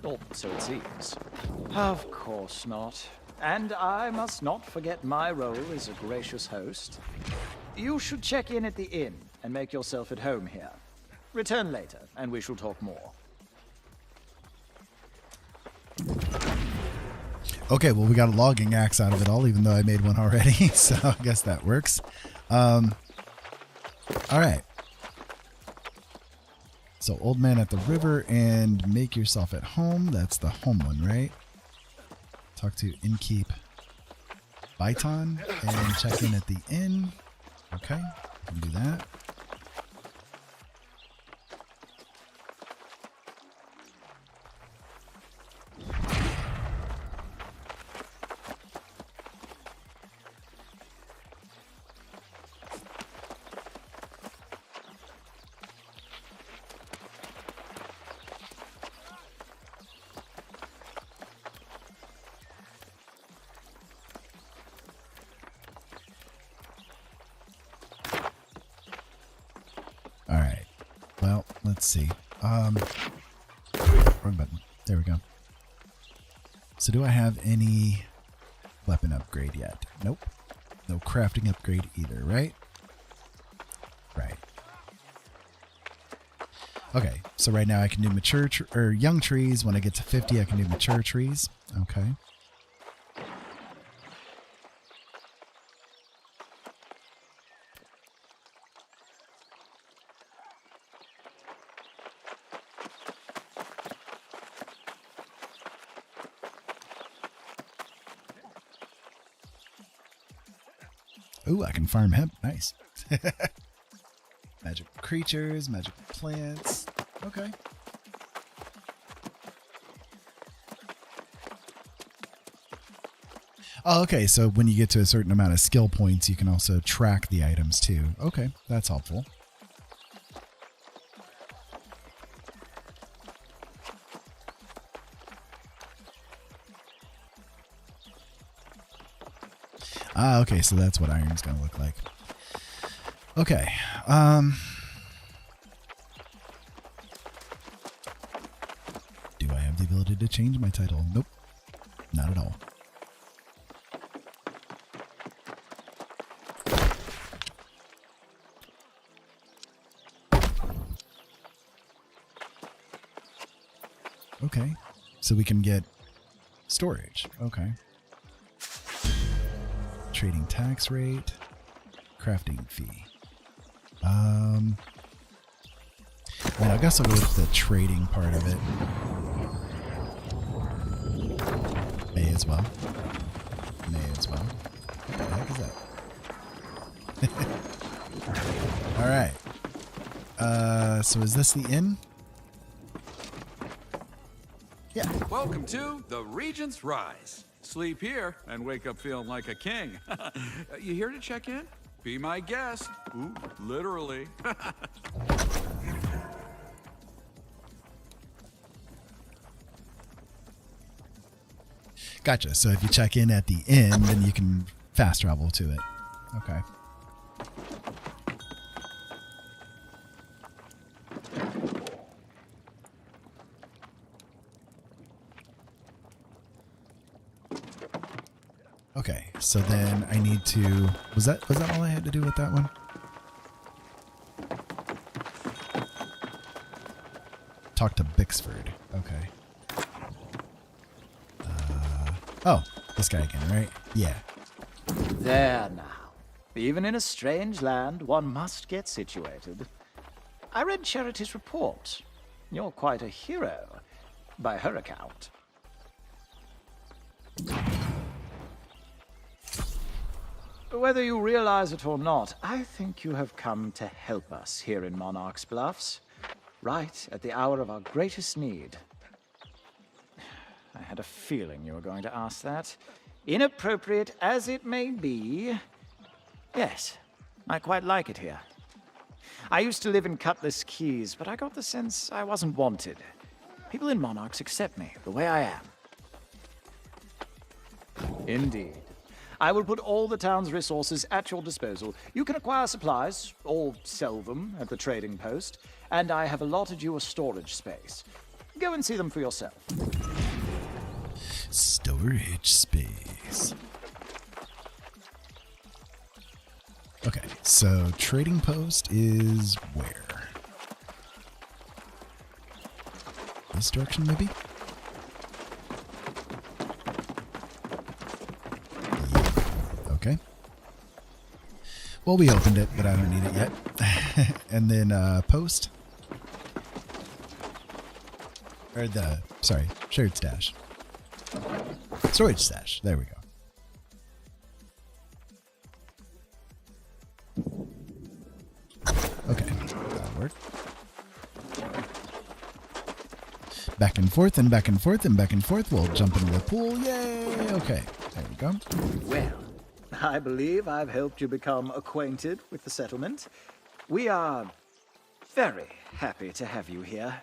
Or so it seems. Of course not. And I must not forget my role as a gracious host. You should check in at the inn and make yourself at home here. Return later, and we shall talk more. Okay, well, we got a logging axe out of it all, even though I made one already, so I guess that works. All right. So, old man at the river and make yourself at home. That's the home one, right? Talk to innkeep Byton and check in at the inn. Okay, can do that. let's see. Wrong button. There we go. So do I have any weapon upgrade yet? Nope. No crafting upgrade either, right? Right. Okay, so right now I can do mature or young trees. When I get to 50, I can do mature trees. Okay. Ooh, I can farm hemp. Nice. Magic creatures, magic plants. Okay. Oh, okay. So when you get to a certain amount of skill points, you can also track the items too. Okay, that's helpful. Ah, okay, so that's what iron's gonna look like. Okay, do I have the ability to change my title? Nope, not at all. Okay, so we can get storage. Okay. Trading tax rate, crafting fee. I mean, I guess I'll go with the trading part of it. May as well. May as well. What the heck is that? All right. So is this the inn? Yeah. Welcome to the Regent's Rise. Sleep here and wake up feeling like a king. You here to check in? Be my guest. Ooh, literally. Gotcha. So if you check in at the inn, then you can fast travel to it. Okay. Okay, so then I need to... Was that all I had to do with that one? Talk to Bixford. Okay. Oh, this guy again, right? Yeah. There now. Even in a strange land, one must get situated. I read Charity's report. You're quite a hero, by her account. Whether you realize it or not, I think you have come to help us here in Monarch's Bluffs, right at the hour of our greatest need. I had a feeling you were going to ask that. Inappropriate as it may be, yes, I quite like it here. I used to live in Cutlass Keys, but I got the sense I wasn't wanted. People in Monarchs accept me the way I am. Indeed. I will put all the town's resources at your disposal. You can acquire supplies, or sell them at the trading post, and I have allotted you a storage space. Go and see them for yourself. Storage space. Okay, so trading post is where? This direction, maybe? Okay. Well, we opened it, but I don't need it yet. And then post. Or sorry, shared stash. Storage stash. There we go. Okay, that'll work. Back and forth and back and forth and back and forth. We'll jump into the pool. Yay! Okay, there we go. Well, I believe I've helped you become acquainted with the settlement. We are very happy to have you here.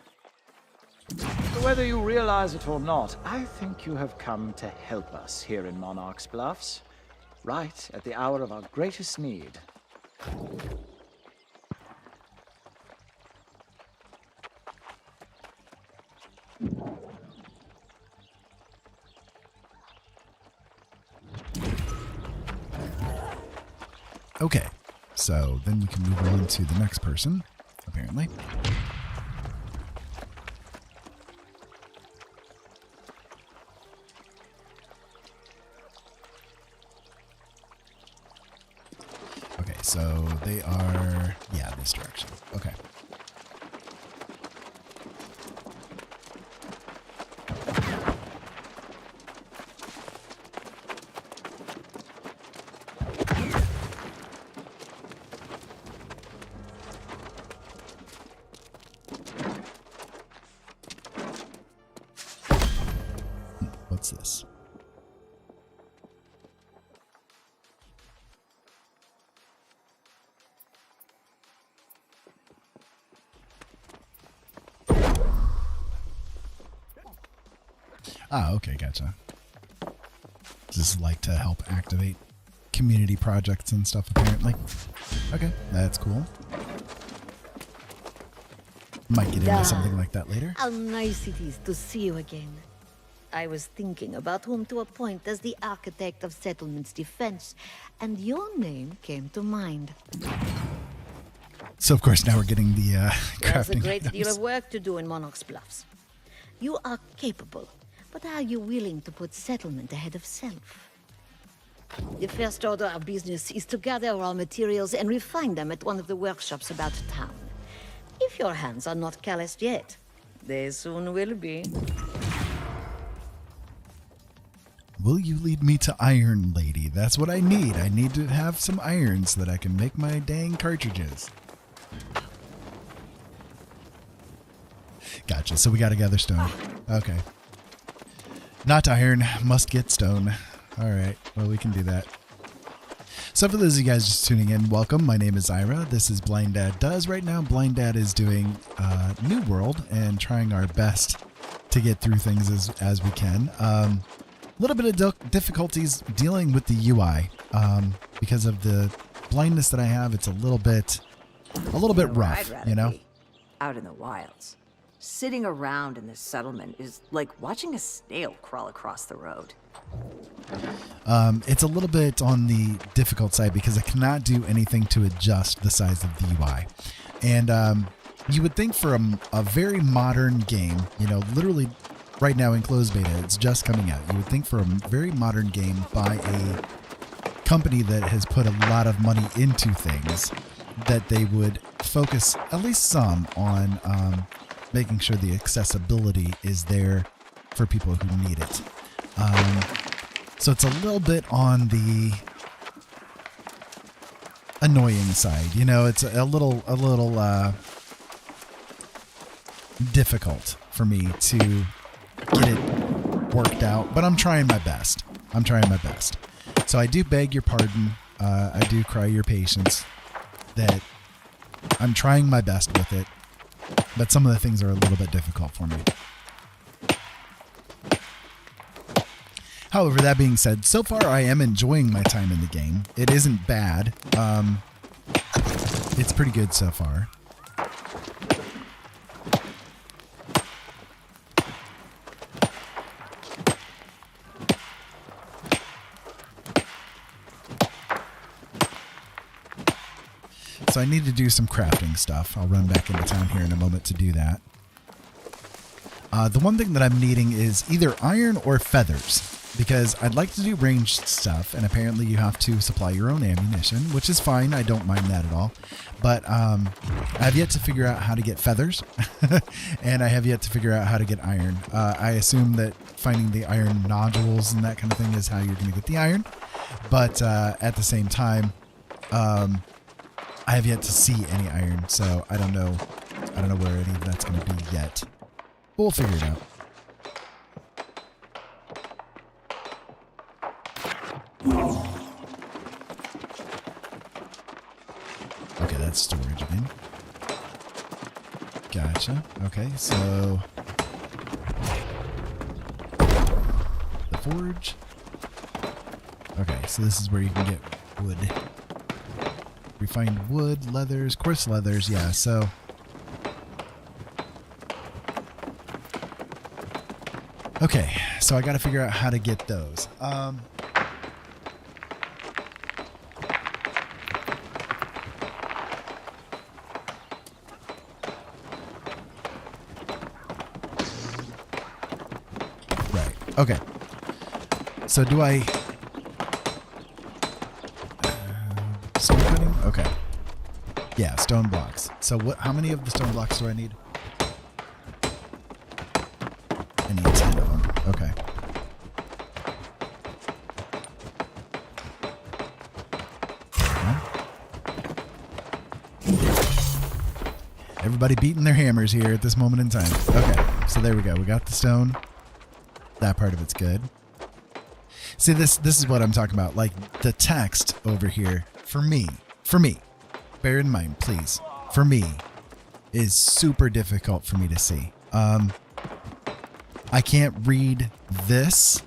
Whether you realize it or not, I think you have come to help us here in Monarch's Bluffs, right at the hour of our greatest need. Okay, so then we can move on to the next person, apparently. Okay, so they are, yeah, this direction. Okay. What's this? Ah, okay, gotcha. This is like to help activate community projects and stuff, apparently. Okay, that's cool. Might get into something like that later. How nice it is to see you again. I was thinking about whom to appoint as the architect of settlement's defense, and your name came to mind. So, of course, now we're getting the There's a crafting great deal items. of work to do in Monarch's Bluffs. You are capable, but are you willing to put settlement ahead of self? The first order of business is to gather raw materials and refine them at one of the workshops about town. If your hands are not calloused yet, they soon will be. Will you lead me to Iron Lady? That's what I need. I need to have some iron so that I can make my dang cartridges. Gotcha. So we got to gather stone. Okay. Not iron. Must get stone. All right. Well, we can do that. So for those of you guys just tuning in, welcome. My name is Ira. This is Blind Dad Does. Right now, Blind Dad is doing New World and trying our best to get through things as we can. A little bit of difficulties dealing with the UI because of the blindness that I have. It's a little bit rough, I'd rather you know. be out in the wilds. Sitting around in this settlement is like watching a snail crawl across the road. It's a little bit on the difficult side because I cannot do anything to adjust the size of the UI. And you would think for a very modern game, you know, literally right now in closed beta, it's just coming out. You would think for a very modern game by a company that has put a lot of money into things that they would focus at least some on making sure the accessibility is there for people who need it. So it's a little bit on the annoying side, you know. It's a little difficult for me to get it worked out, but I'm trying my best. So I do beg your pardon. I do cry your patience that I'm trying my best with it, but some of the things are a little bit difficult for me. However, that being said, so far I am enjoying my time in the game. It isn't bad. It's pretty good so far. So I need to do some crafting stuff. I'll run back into town here in a moment to do that. The one thing that I'm needing is either iron or feathers, because I'd like to do ranged stuff, and apparently you have to supply your own ammunition, which is fine. I don't mind that at all. But I've yet to figure out how to get feathers, and I have yet to figure out how to get iron. I assume that finding the iron nodules and that kind of thing is how you're going to get the iron. But at the same time, I have yet to see any iron, so I don't know where any of that's going to be yet. But we'll figure it out. Okay, that's storage again. Gotcha. Okay, so the forge. Okay, so this is where you can get wood. Refined wood, leathers, coarse leathers, yeah, so okay, so I gotta figure out how to get those. Okay. So do I... stone cutting? Okay. Yeah, stone blocks. So what? How many of the stone blocks do I need? I need 10 of them. Okay. Everybody beating their hammers here at this moment in time. Okay, so there we go. We got the stone. That part of it's good. See, this is what I'm talking about. Like, the text over here, for me, bear in mind, please, for me, is super difficult for me to see. I can't read this,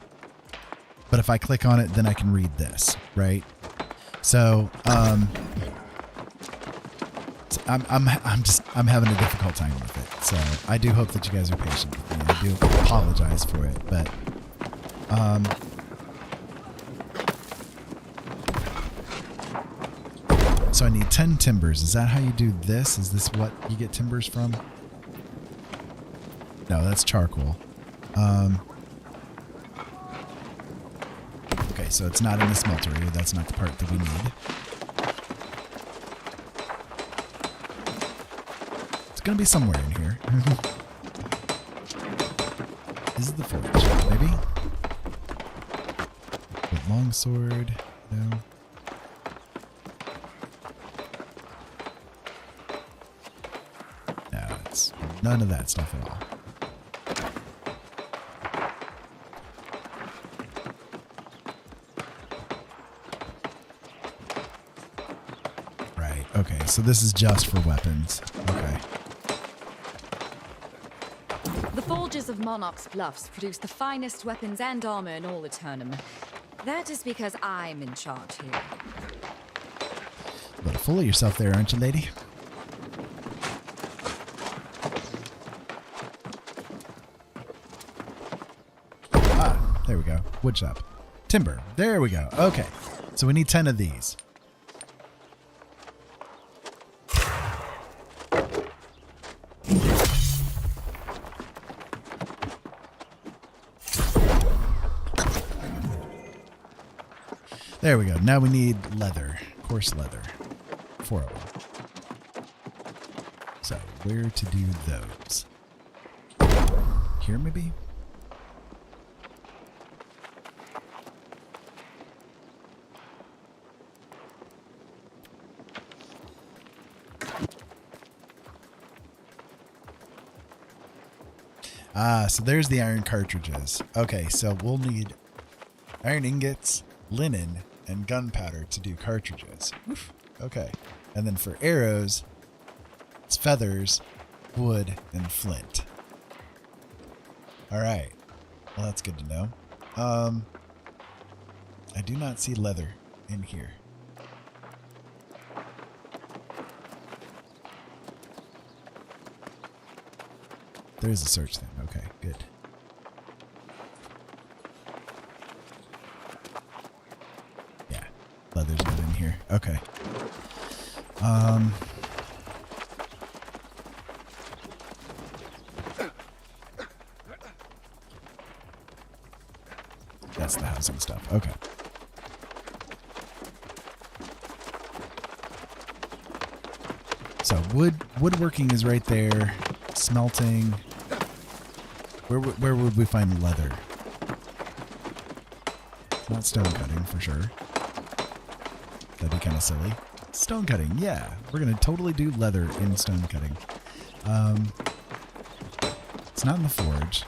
but if I click on it, then I can read this, right? So, I'm having a difficult time with it. So I do hope that you guys are patient with me. I do apologize for it, but so I need 10 timbers. Is that how you do this? Is this what you get timbers from? No, that's charcoal. Okay, so it's not in the smeltery. That's not the part that we need. It's gonna be somewhere in here. Is it the forge? Maybe? With longsword? No. No, it's none of that stuff at all. Right, okay, so this is just for weapons. Okay. The forges of Monarch's Bluffs produce the finest weapons and armor in all Eternum. That is because I'm in charge here. A little full of yourself there, aren't you, lady? Ah, there we go. Wood shop. Timber. There we go. Okay. So we need 10 of these. There we go. Now we need leather. Coarse leather. 4 of them. So, where to do those? Here, maybe? Ah, so there's the iron cartridges. Okay, so we'll need iron ingots, linen, and gunpowder to do cartridges. Oof. Okay. And then for arrows, it's feathers, wood, and flint. Alright. Well, that's good to know. I do not see leather in here. There is a search thing. Okay, good. Leather's not in here. Okay. That's the housing stuff. Okay. So woodworking is right there. Smelting. Where would we find leather? It's not stone cutting for sure. That'd be kind of silly. Stone cutting, yeah. We're going to totally do leather in stone cutting. It's not in the forge.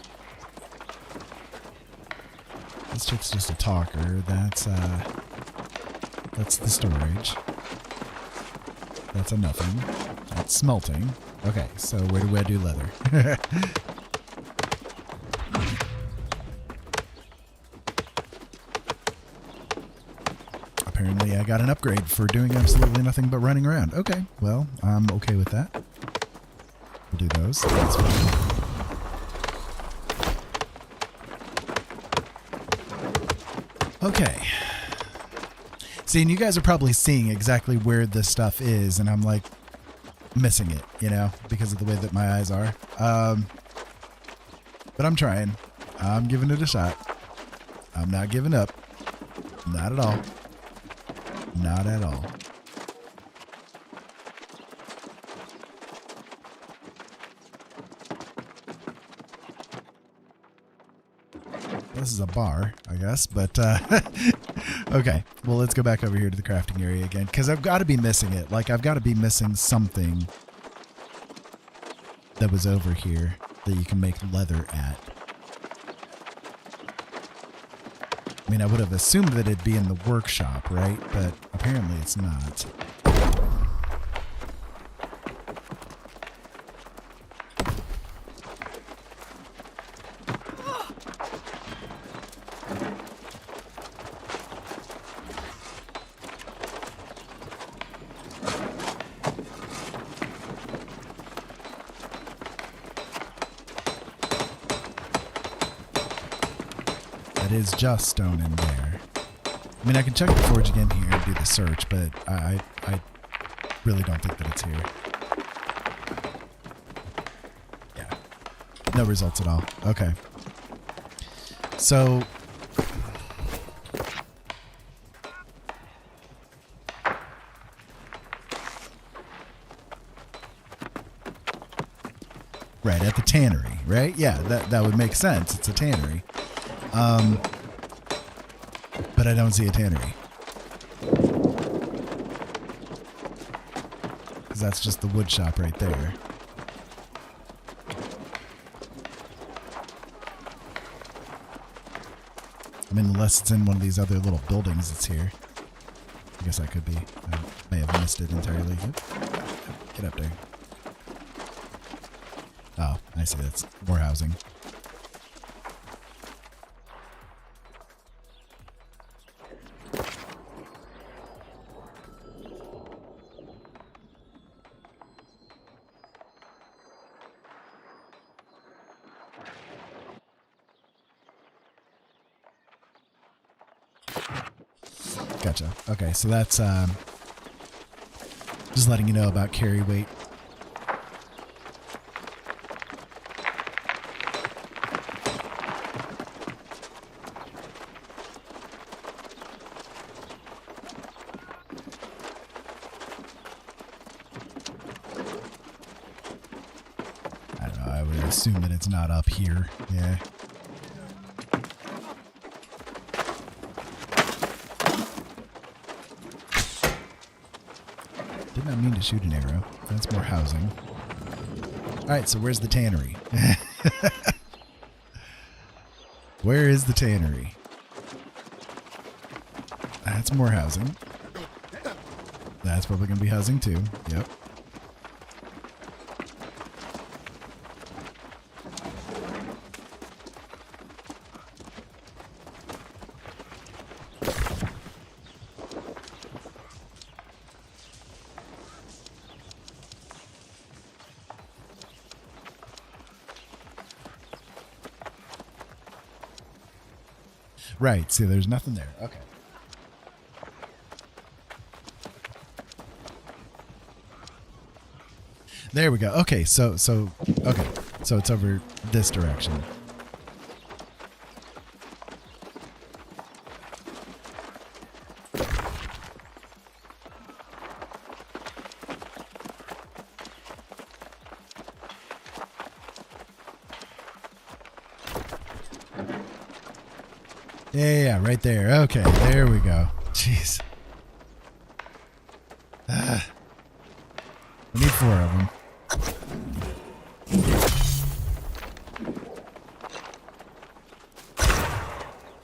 This chick's just a talker. That's the storage. That's a nothing. That's smelting. Okay, so where do I do leather? Apparently I got an upgrade for doing absolutely nothing but running around. Okay, well, I'm okay with that. We'll do those. That's fine. Okay. See, and you guys are probably seeing exactly where this stuff is, and I'm like missing it, you know, because of the way that my eyes are. But I'm trying. I'm giving it a shot. I'm not giving up. Not at all. Not at all. This is a bar, I guess, but okay. Well, let's go back over here to the crafting area again, because I've got to be missing it. Like, I've got to be missing something that was over here that you can make leather at. I mean, I would have assumed that it'd be in the workshop, right? But apparently it's not. That is just stone in there. I mean, I can check the forge again here and do the search, but I really don't think that it's here. Yeah. No results at all. Okay. So... right, at the tannery, right? Yeah, that would make sense. It's a tannery. But I don't see a tannery. Because that's just the wood shop right there. I mean, unless it's in one of these other little buildings that's here. I guess that could be. I may have missed it entirely. Get up there. Oh, I see. That's more housing. Gotcha. Okay, so that's just letting you know about carry weight. I don't know, I would assume that it's not up here. Yeah. Did not mean to shoot an arrow. That's more housing. Alright, so where's the tannery? Where is the tannery? That's more housing. That's probably going to be housing too. Yep. Right, see, there's nothing there. Okay. There we go. Okay, so it's over this direction. Yeah, right there. Okay, there we go. Jeez. We need 4 of them.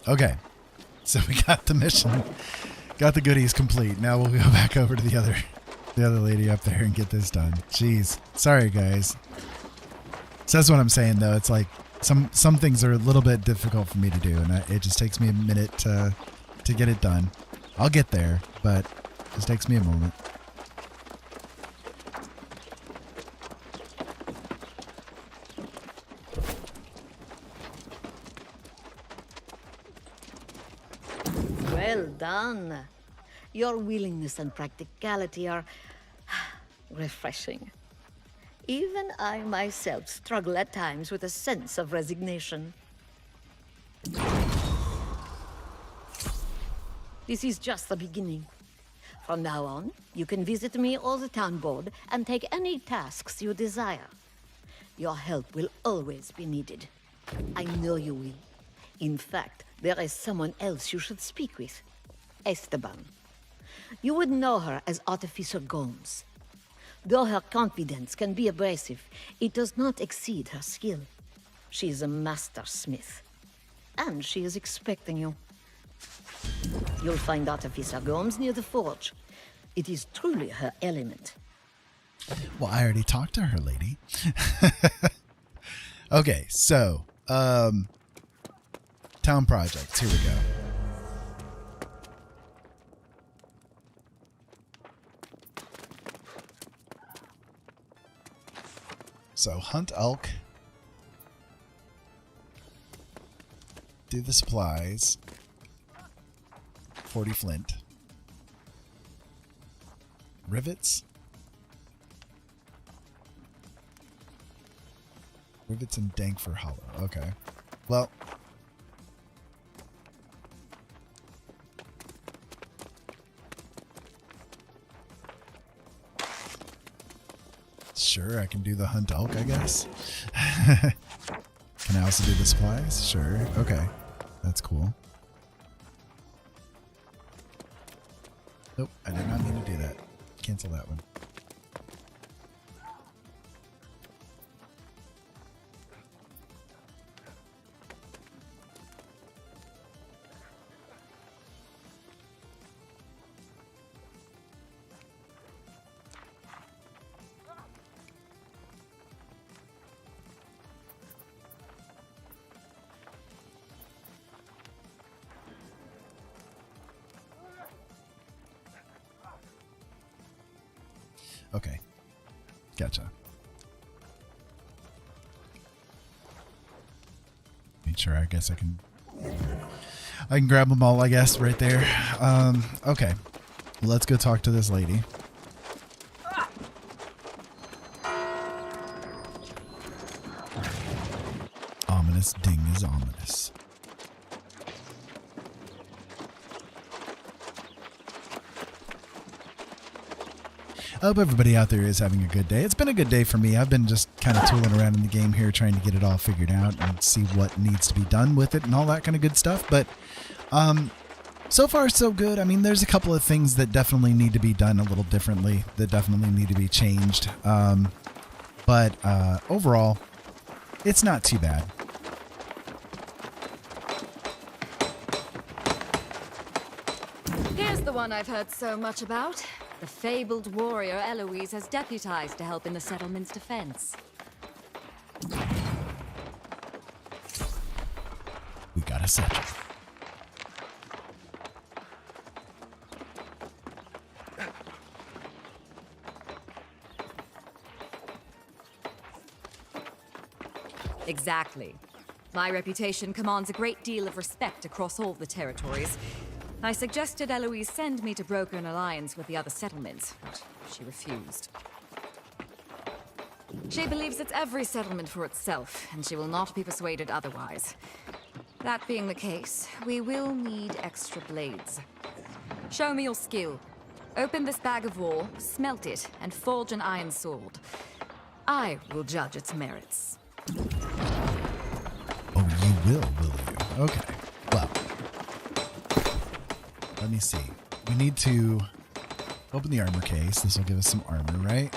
Okay, so we got the mission, got the goodies complete. Now we'll go back over to the other lady up there and get this done. Jeez, sorry guys. So that's what I'm saying though. It's like some things are a little bit difficult for me to do, and it just takes me a minute to get it done. I'll get there, but it just takes me a moment. Well done. Your willingness and practicality are refreshing. Even I myself struggle at times with a sense of resignation. This is just the beginning. From now on, you can visit me or the town board and take any tasks you desire. Your help will always be needed. I know you will. In fact, there is someone else you should speak with. Esteban. You would know her as Artificer Gomes. Though her confidence can be abrasive, it does not exceed her skill. She is a master smith. And she is expecting you. You'll find Artificer Gomes near the forge. It is truly her element. Well, I already talked to her, lady. Okay, so, town projects. Here we go. So, hunt elk. Do the supplies. 40 flint. Rivets. Rivets and dank for hollow. Okay. Well. Sure, I can do the hunt elk, I guess. Can I also do the supplies? Sure. Okay. That's cool. Nope, I did not mean to do that. Cancel that one. Okay. Gotcha. Make sure, I guess I can grab them all, I guess, right there. Okay. Let's go talk to this lady. Ominous ding is ominous. I hope everybody out there is having a good day. It's been a good day for me. I've been just kind of tooling around in the game here, trying to get it all figured out and see what needs to be done with it and all that kind of good stuff. But so far, so good. I mean, there's a couple of things that definitely need to be done a little differently, that definitely need to be changed. But overall, it's not too bad. Here's the one I've heard so much about. The fabled warrior Eloise has deputized to help in the settlement's defense. We got a satchel. Exactly. My reputation commands a great deal of respect across all the territories. I suggested Eloise send me to broker an alliance with the other settlements, but she refused. She believes it's every settlement for itself, and she will not be persuaded otherwise. That being the case, we will need extra blades. Show me your skill. Open this bag of ore, smelt it, and forge an iron sword. I will judge its merits. Oh, you will you? Okay. Well, let me see. We need to open the armor case. This will give us some armor, right?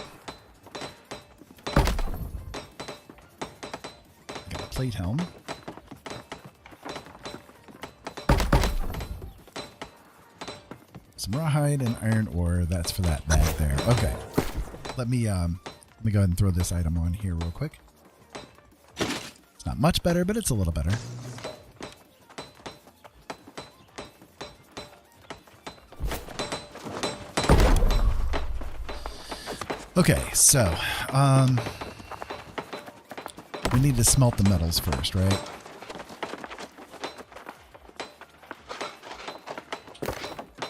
Got a plate helm. Some rawhide and iron ore. That's for that bag there. Okay. Let me go ahead and throw this item on here real quick. It's not much better, but it's a little better. Okay, so we need to smelt the metals first, right?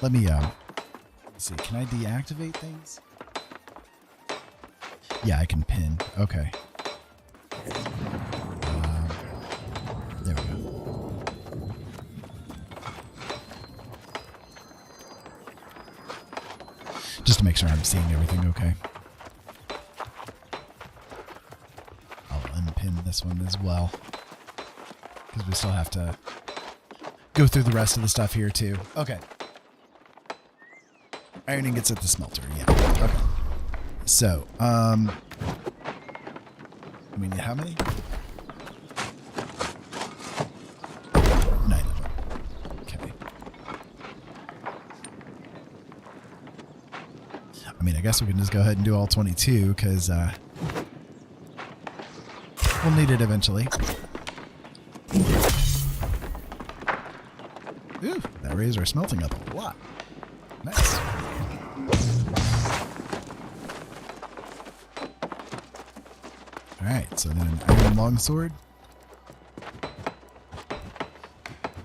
Let me let's see, can I deactivate things? Yeah, I can pin. Okay. There we go. Just to make sure I'm seeing everything okay. I'll unpin this one as well, because we still have to go through the rest of the stuff here too. Okay. Ironing gets at the smelter, yeah. Okay. So, we need how many? 9 of them. Okay. I mean, I guess we can just go ahead and do all 22, because we'll need it eventually. Ooh, that raised our smelting up a lot. Nice. Alright, so then an iron longsword.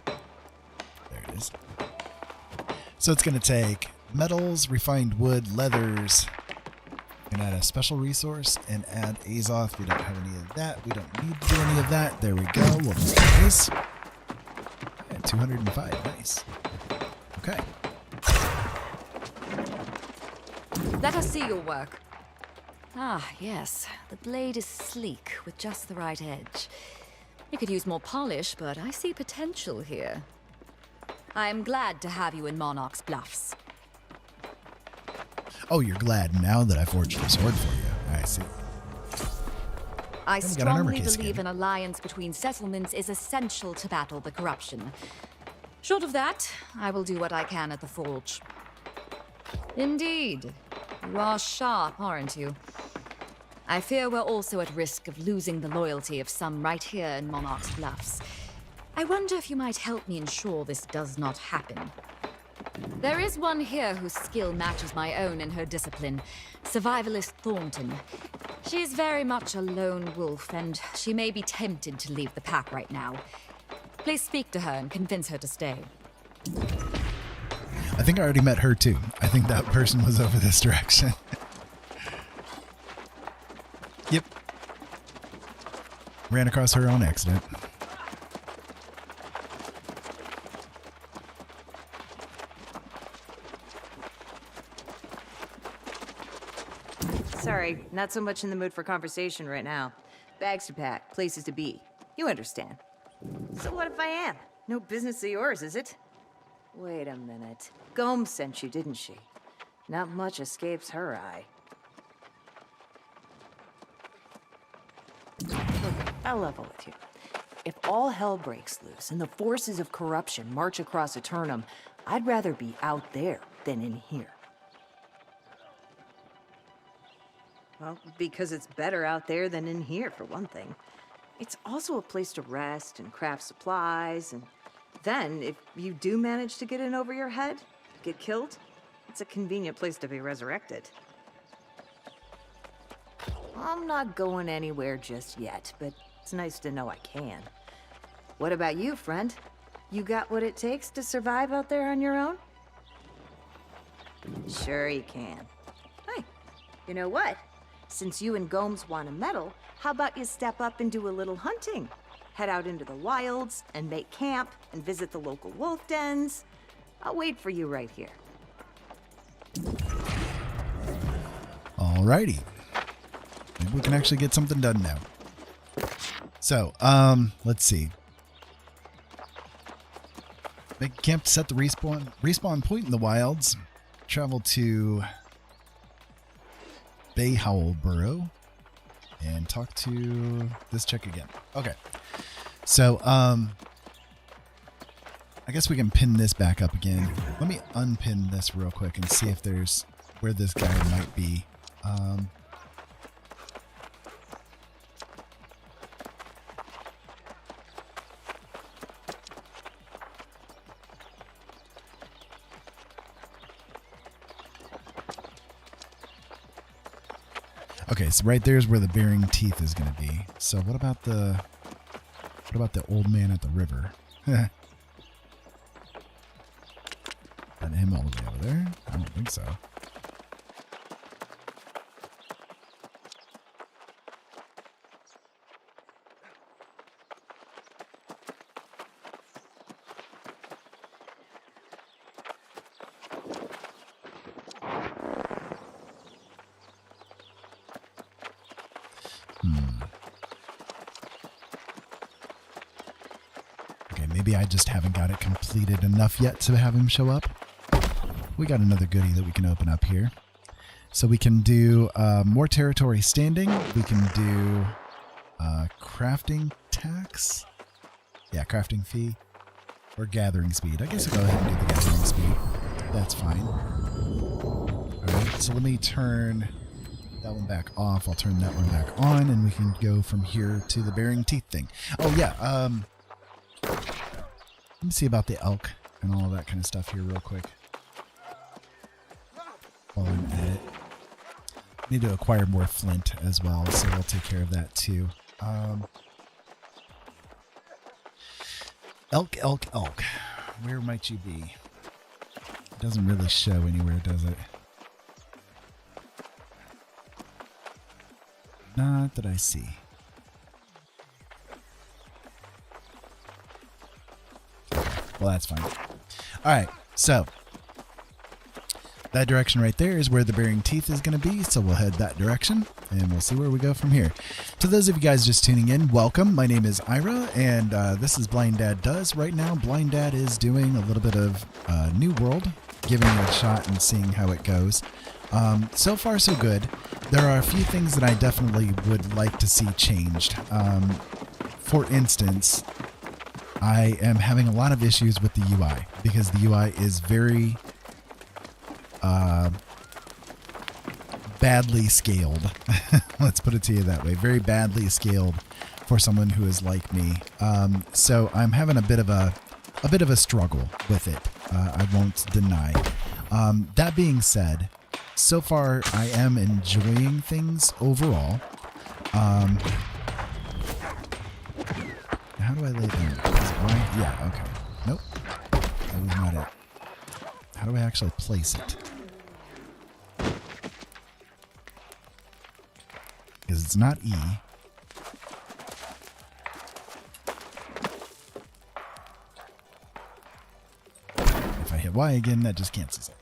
There it is. So it's going to take metals, refined wood, leathers. We're going to add a special resource and add Azoth. We don't have any of that. We don't need to do any of that. There we go. We'll just do this. And 205. Nice. Okay. Let us see your work. Ah, yes. The blade is sleek, with just the right edge. You could use more polish, but I see potential here. I am glad to have you in Monarch's Bluffs. Oh, you're glad now that I forged a sword for you. I see. I Then we got an armor strongly case believe again. an alliance between settlements is essential to battle the corruption. Short of that, I will do what I can at the Forge. Indeed. You are sharp, aren't you? I fear we're also at risk of losing the loyalty of some right here in Monarch's Bluffs. I wonder if you might help me ensure this does not happen. There is one here whose skill matches my own in her discipline, Survivalist Thornton. She is very much a lone wolf, and she may be tempted to leave the pack right now. Please speak to her and convince her to stay. I think I already met her too. I think that person was over this direction. Yep. Ran across her on accident. Sorry, not so much in the mood for conversation right now. Bags to pack, places to be. You understand. So what if I am? No business of yours, is it? Wait a minute. Gomes sent you, didn't she? Not much escapes her eye. Look, I'll level with you. If all hell breaks loose and the forces of corruption march across Eternum, I'd rather be out there than in here. Well, because it's better out there than in here, for one thing. It's also a place to rest and craft supplies, and then, if you do manage to get in over your head, get killed, it's a convenient place to be resurrected. I'm not going anywhere just yet, but it's nice to know I can. What about you, friend? You got what it takes to survive out there on your own? Sure you can. Hey, you know what? Since you and Gomes want a medal, how about you step up and do a little hunting? Head out into the wilds and make camp and visit the local wolf dens. I'll wait for you right here. Alrighty. Maybe we can actually get something done now. So, let's see. Make camp to set the respawn point in the wilds. Travel to Bay Howlborough and talk to this chick again. Okay. So, I guess we can pin this back up again. Let me unpin this real quick and see if there's where this guy might be. Okay, so right there's where the bearing teeth is going to be. So what about the old man at the river? Got him all the way over there? I don't think so. Okay, maybe I just haven't got it completed enough yet to have him show up. We got another goodie that we can open up here. So we can do more territory standing. We can do crafting tax. Yeah, crafting fee. Or gathering speed. I guess I'll go ahead and do the gathering speed. That's fine. Alright, so let me turn that one back off. I'll turn that one back on, and we can go from here to the bearing teeth thing. Oh, yeah. Let me see about the elk and all of that kind of stuff here real quick. While I'm at it. Need to acquire more flint as well, so we'll take care of that too. Elk. Where might you be? It doesn't really show anywhere, does it? Not that I see. Well, that's fine. Alright, so that direction right there is where the bearing teeth is going to be, so we'll head that direction, and we'll see where we go from here. To those of you guys just tuning in, welcome. My name is Ira, and this is Blind Dad Does. Right now, Blind Dad is doing a little bit of New World, giving it a shot and seeing how it goes. So far, so good. There are a few things that I definitely would like to see changed. For instance, I am having a lot of issues with the UI, because the UI is very badly scaled. Let's put it to you that way. Very badly scaled for someone who is like me. So I'm having a bit of a struggle with it. I won't deny. That being said, so far I am enjoying things overall. How do I lay down? Is it right? Yeah, okay. Nope. That was not it. How do I actually place it? Because it's not E. If I hit Y again, that just cancels it.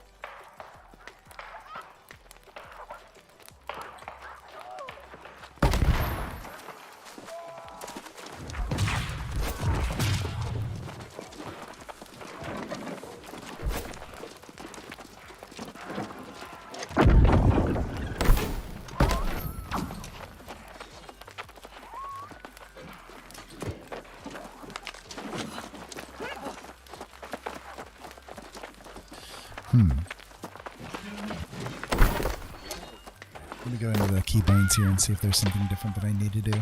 Let me go into the keybinds here and see if there's something different that I need to do.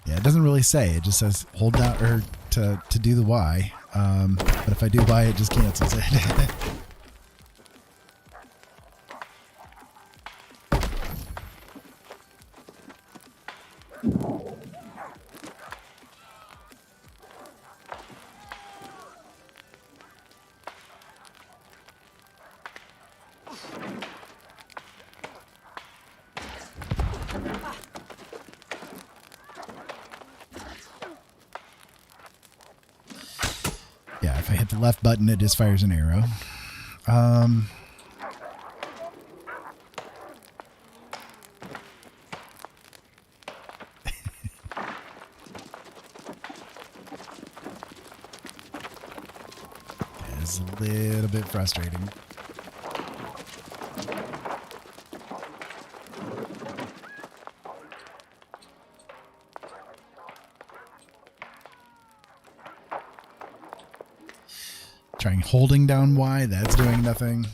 Yeah, it doesn't really say. It just says hold down or to do the Y. But if I do Y, it just cancels it. Yeah, if I hit the left button, it just fires an arrow. It's a little bit frustrating. Trying holding down Y, that's doing nothing.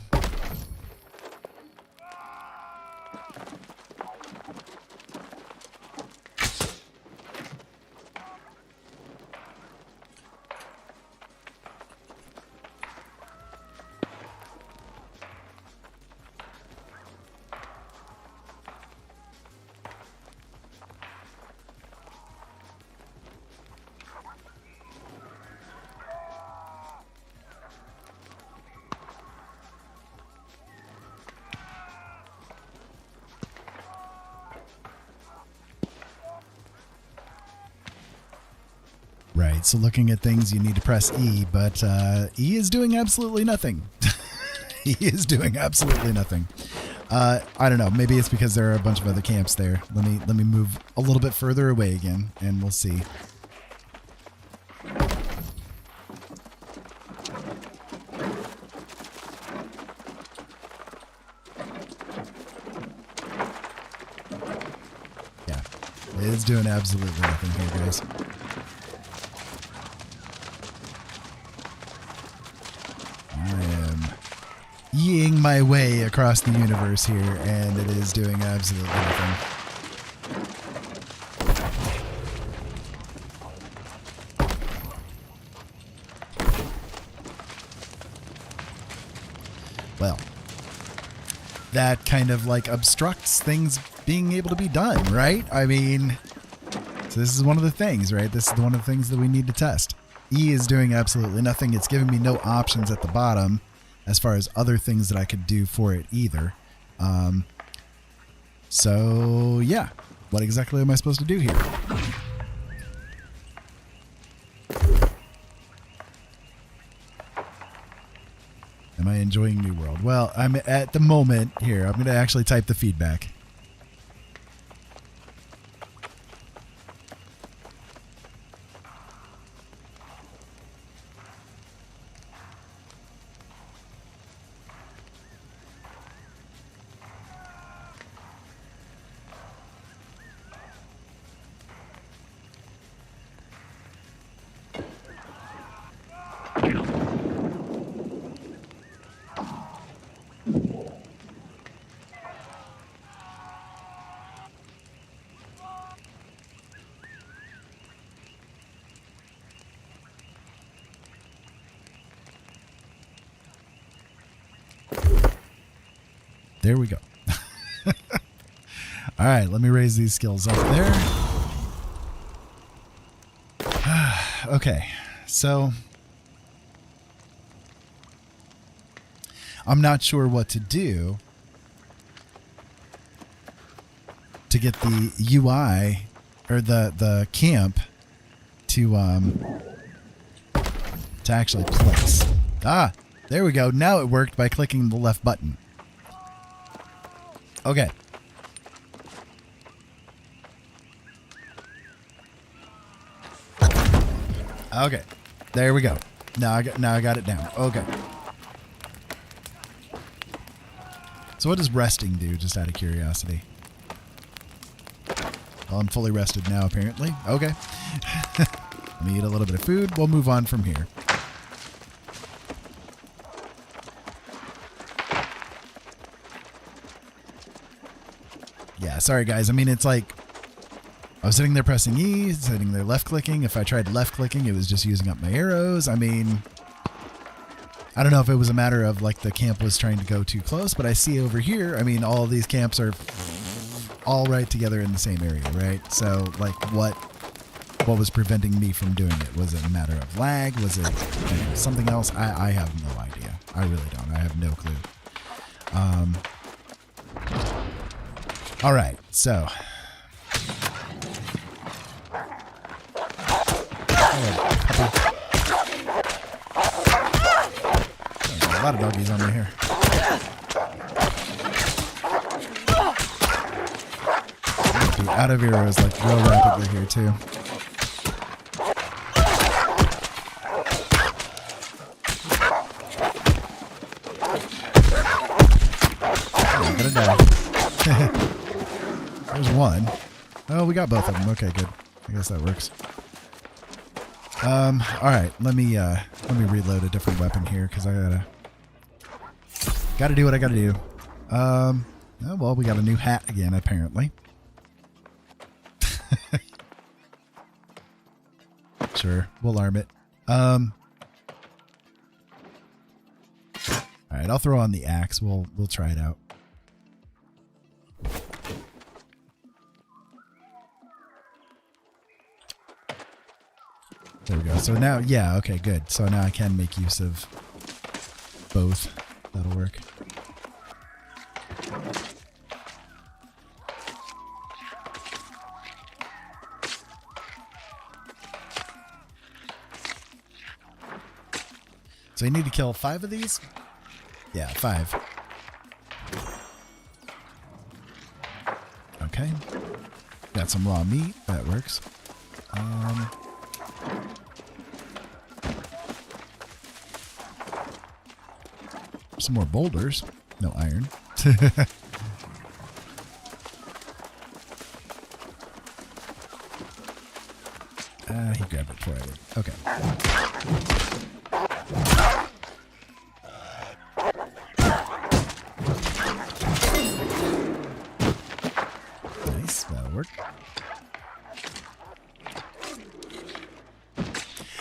Alright, so looking at things, you need to press E, but E is doing absolutely nothing. E is doing absolutely nothing. I don't know. Maybe it's because there are a bunch of other camps there. Let me move a little bit further away again, and we'll see. Yeah, it is doing absolutely nothing here, guys. I am yeeing my way across the universe here, and it is doing absolutely nothing. Well, that kind of like obstructs things being able to be done, right? I mean, so this is one of the things, right? This is one of the things that we need to test. E is doing absolutely nothing. It's giving me no options at the bottom as far as other things that I could do for it either. So yeah, what exactly am I supposed to do here? Am I enjoying New World? Well, I'm at the moment here. I'm going to actually type the feedback. There we go. All right, let me raise these skills up there. Okay, so I'm not sure what to do to get the UI or the camp to actually place. Ah, there we go. Now it worked by clicking the left button. Okay. Okay. There we go. Now I got it down. Okay. So what does resting do, just out of curiosity? Well, I'm fully rested now, apparently. Okay. Let me eat a little bit of food. We'll move on from here. Yeah, sorry guys. I mean, it's like I was sitting there pressing E, sitting there left clicking. If I tried left clicking, it was just using up my arrows. I mean, I don't know if it was a matter of like the camp was trying to go too close, but I see over here, I mean, all of these camps are all right together in the same area, right? So like what was preventing me from doing it? Was it a matter of lag? Was it something else? I have no idea. I really don't. I have no clue. All right, so a lot of doggies on me here. Be out of arrows like real rapidly here too. I'm gonna die. There's one. Oh, we got both of them. Okay, good. I guess that works. All right. Let me reload a different weapon here because I gotta do what I gotta do. Oh, well, we got a new hat again apparently. Sure, we'll arm it. All right, I'll throw on the axe. We'll try it out. There we go. So now, yeah, okay, good. So now I can make use of both. That'll work. So you need to kill 5 of these? Yeah, 5. Okay. Got some raw meat. That works. Some more boulders. No iron. He grabbed it before I did. Okay. Nice. That'll work.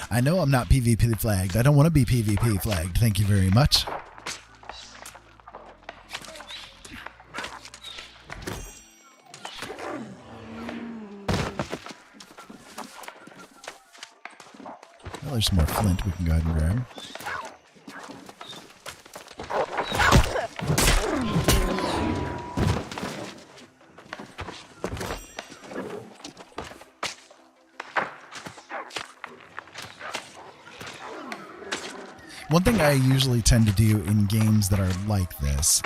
I know I'm not PvP flagged. I don't want to be PvP flagged. Thank you very much. Well, there's some more flint we can go ahead and grab. One thing I usually tend to do in games that are like this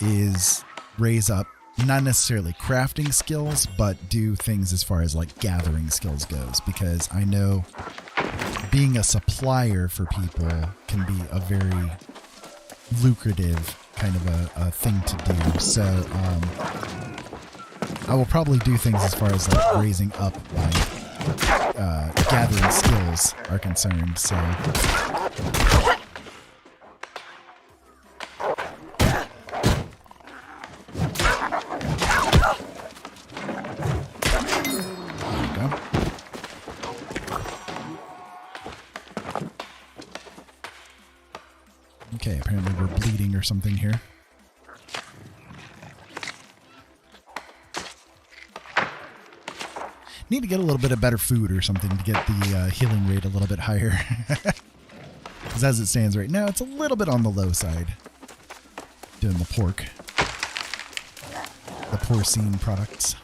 is raise up, not necessarily crafting skills, but do things as far as like gathering skills goes, because I know being a supplier for people can be a very lucrative kind of a thing to do. So I will probably do things as far as like raising up my gathering skills are concerned. So okay, apparently we're bleeding or something here. Need to get a little bit of better food or something to get the healing rate a little bit higher. Because as it stands right now, it's a little bit on the low side. Doing the pork. The porcine products.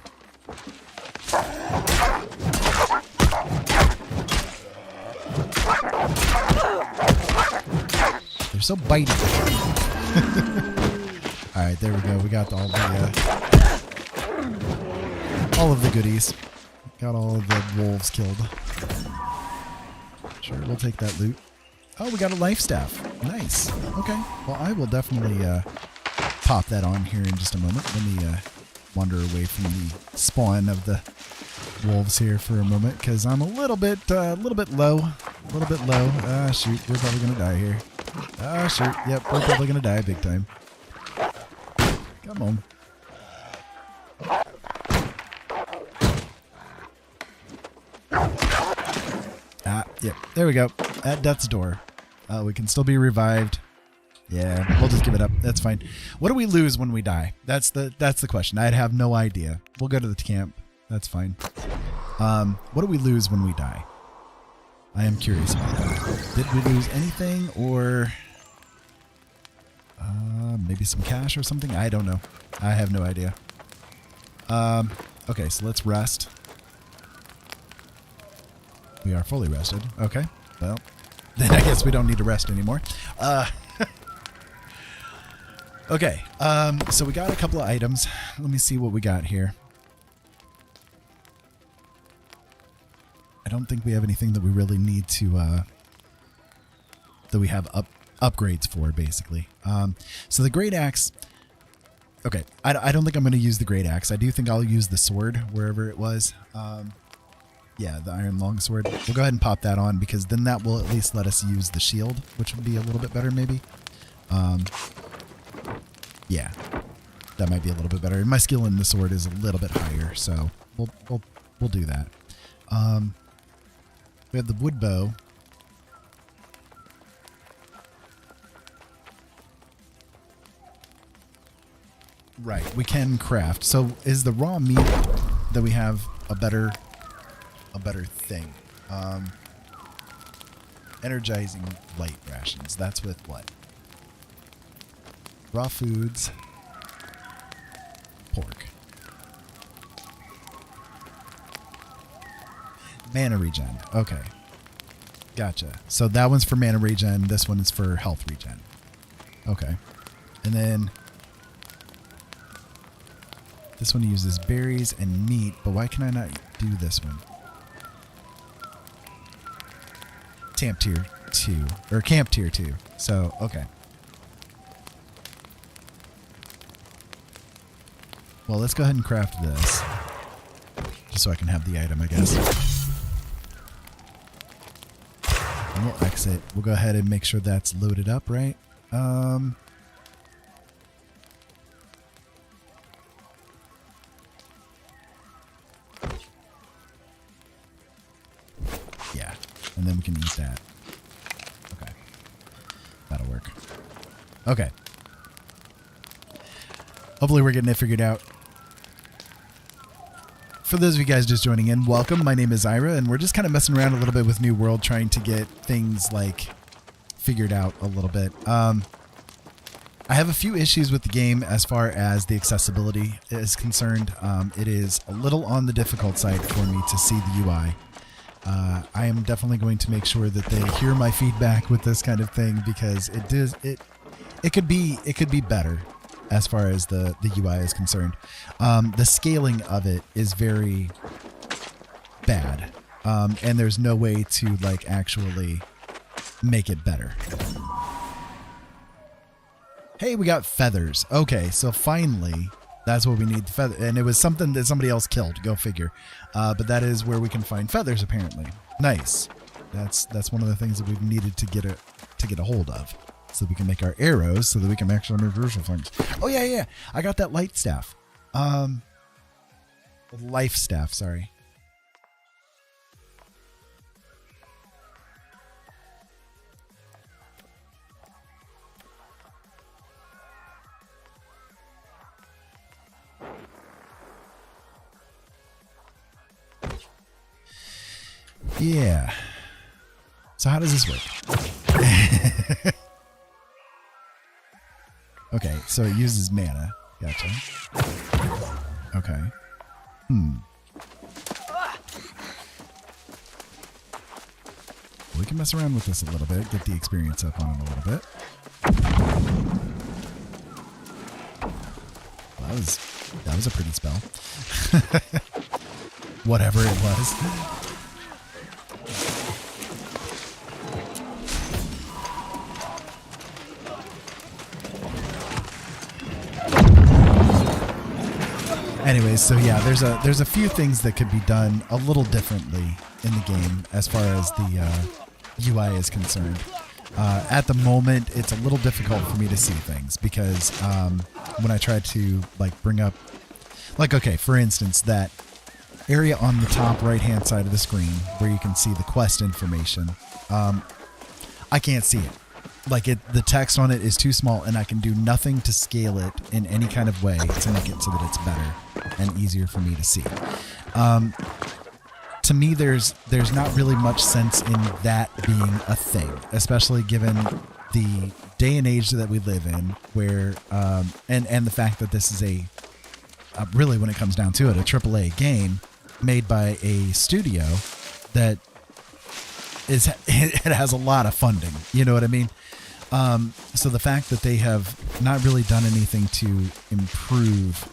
They're so bitey. Alright, there we go. We got all of the goodies. Got all of the wolves killed. Sure, we'll take that loot. Oh, we got a life staff. Nice. Okay. Well, I will definitely pop that on here in just a moment. Let me wander away from the spawn of the wolves here for a moment, because I'm a little bit low. A little bit low. Ah, shoot. We're probably going to die here. Ah, shoot. Yep, we're probably going to die big time. Come on. Ah, yep. There we go. At death's door. We can still be revived. Yeah, we'll just give it up. That's fine. What do we lose when we die? That's the question. I'd have no idea. We'll go to the camp. That's fine. What do we lose when we die? I am curious about that. Did we lose anything, or maybe some cash or something? I don't know. I have no idea. Okay, so let's rest. We are fully rested. Okay, well, then I guess we don't need to rest anymore. Okay, so we got a couple of items. Let me see what we got here. I don't think we have anything that we really need to, that we have upgrades for, basically. So the great axe, okay, I don't think I'm going to use the great axe. I do think I'll use the sword, wherever it was. Yeah, the iron longsword. We'll go ahead and pop that on, because then that will at least let us use the shield, which would be a little bit better, maybe. Yeah, that might be a little bit better. My skill in the sword is a little bit higher, so we'll do that. We have the wood bow. Right, we can craft. So is the raw meat that we have a better thing? Energizing light rations. That's with what? Raw foods. Pork. Mana regen. Okay. Gotcha. So that one's for mana regen. This one is for health regen. Okay. And then this one uses berries and meat, but why can I not do this one? Camp tier 2. Or camp tier 2. So, okay. Well, let's go ahead and craft this. Just so I can have the item, I guess. And we'll exit. We'll go ahead and make sure that's loaded up, right? Yeah. And then we can eat that. Okay. That'll work. Okay. Hopefully we're getting it figured out. For those of you guys just joining in, welcome. My name is Ira, and we're just kind of messing around a little bit with New World, trying to get things like figured out a little bit. I have a few issues with the game as far as the accessibility is concerned. It is a little on the difficult side for me to see the UI. I am definitely going to make sure that they hear my feedback with this kind of thing, because it could be better as far as the UI is concerned. The scaling of it is very bad, and there's no way to like actually make it better. Hey, we got feathers. Okay, so finally, that's what we need. Feather, and it was something that somebody else killed. Go figure. But that is where we can find feathers, apparently. Nice. That's one of the things that we've needed to get a hold of, so that we can make our arrows, so that we can actually make crucial things. Oh yeah. I got that light staff. Life staff. Sorry. Yeah. So how does this work? Okay, so it uses mana. Gotcha. Okay. We can mess around with this a little bit, get the experience up on it a little bit. Well, that was a pretty spell. Whatever it was. Anyways, so yeah, there's a few things that could be done a little differently in the game as far as the UI is concerned. At the moment, it's a little difficult for me to see things, because when I try to like bring up, like, okay, for instance, that area on the top right hand side of the screen where you can see the quest information, I can't see it. Like, the text on it is too small, and I can do nothing to scale it in any kind of way to make it so that it's better and easier for me to see. To me, there's not really much sense in that being a thing, especially given the day and age that we live in, where and the fact that this is a really, when it comes down to it, a AAA game made by a studio that it has a lot of funding. You know what I mean? So the fact that they have not really done anything to improve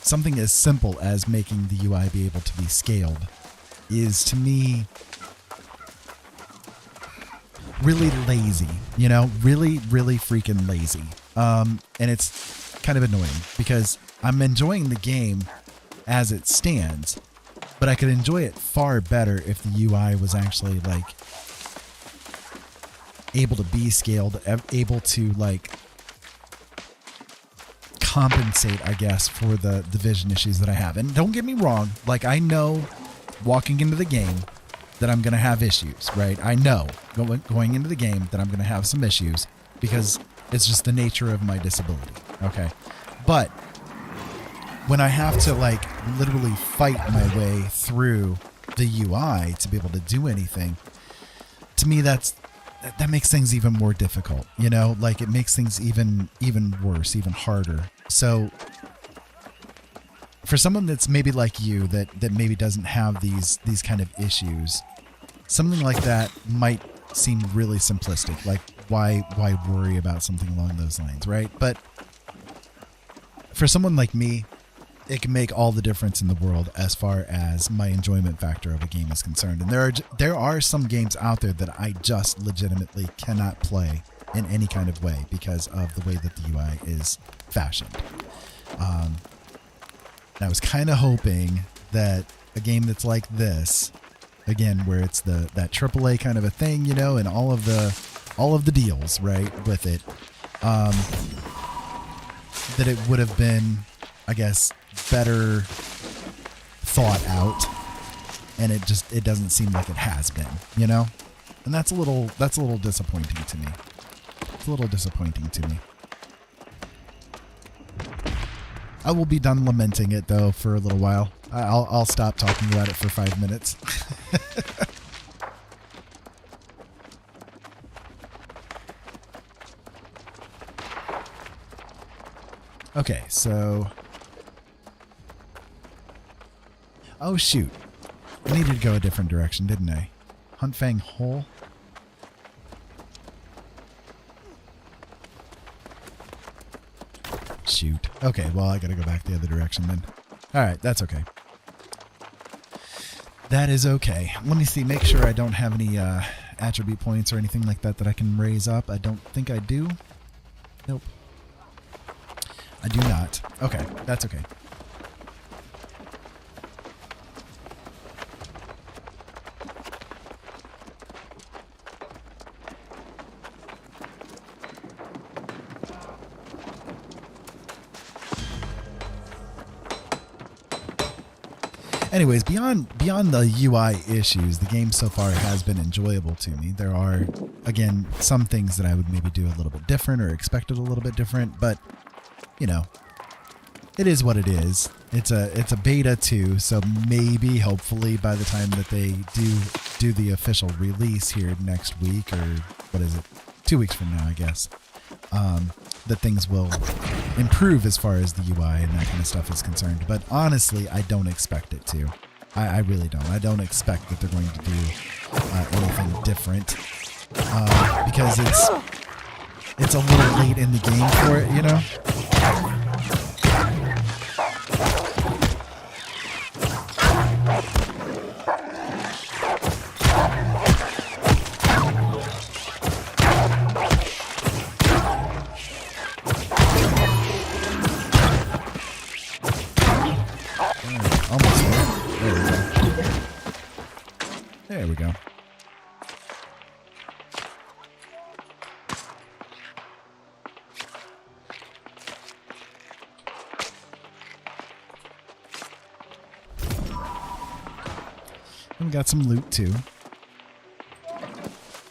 something as simple as making the UI be able to be scaled is, to me, really lazy. You know, really freaking lazy. And it's kind of annoying, because I'm enjoying the game as it stands, but I could enjoy it far better if the UI was actually like able to be scaled, able to like compensate, I guess, for the vision issues that I have. And don't get me wrong, like, I know walking into the game that I'm going to have issues, right? I know going into the game that I'm going to have some issues, because it's just the nature of my disability. Okay. But when I have to like literally fight my way through the UI to be able to do anything, to me, that makes things even more difficult, you know, like it makes things even worse, even harder. So for someone that's maybe like you, that maybe doesn't have these kind of issues, something like that might seem really simplistic. Like, why worry about something along those lines, right? But for someone like me, it can make all the difference in the world as far as my enjoyment factor of a game is concerned. And there are some games out there that I just legitimately cannot play in any kind of way because of the way that the UI is fashioned. I was kind of hoping that a game that's like this, again, where it's that AAA kind of a thing, you know, and all of the deals, right, with it, that it would have been, I guess, better thought out, and it doesn't seem like it has been, you know, and that's a little disappointing to me. It's a little disappointing to me. I will be done lamenting it though for a little while. I'll stop talking about it for 5 minutes. Okay, so... Oh, shoot. I needed to go a different direction, didn't I? Huntfang Hole? Shoot. Okay, well, I gotta go back the other direction then. Alright, that's okay. That is okay. Let me see, make sure I don't have any attribute points or anything like that I can raise up. I don't think I do. Nope. I do not. Okay, that's okay. Anyways, beyond the UI issues, the game so far has been enjoyable to me. There are, again, some things that I would maybe do a little bit different or expected a little bit different, but, you know, it is what it is. It's a beta too, so maybe, hopefully, by the time that they do the official release here next week, or what is it, 2 weeks from now, I guess, that things will improve as far as the UI and that kind of stuff is concerned. But honestly, I don't expect it to. I really don't. I don't expect that they're going to do anything different because it's a little late in the game for it, you know? There we go. And we got some loot too.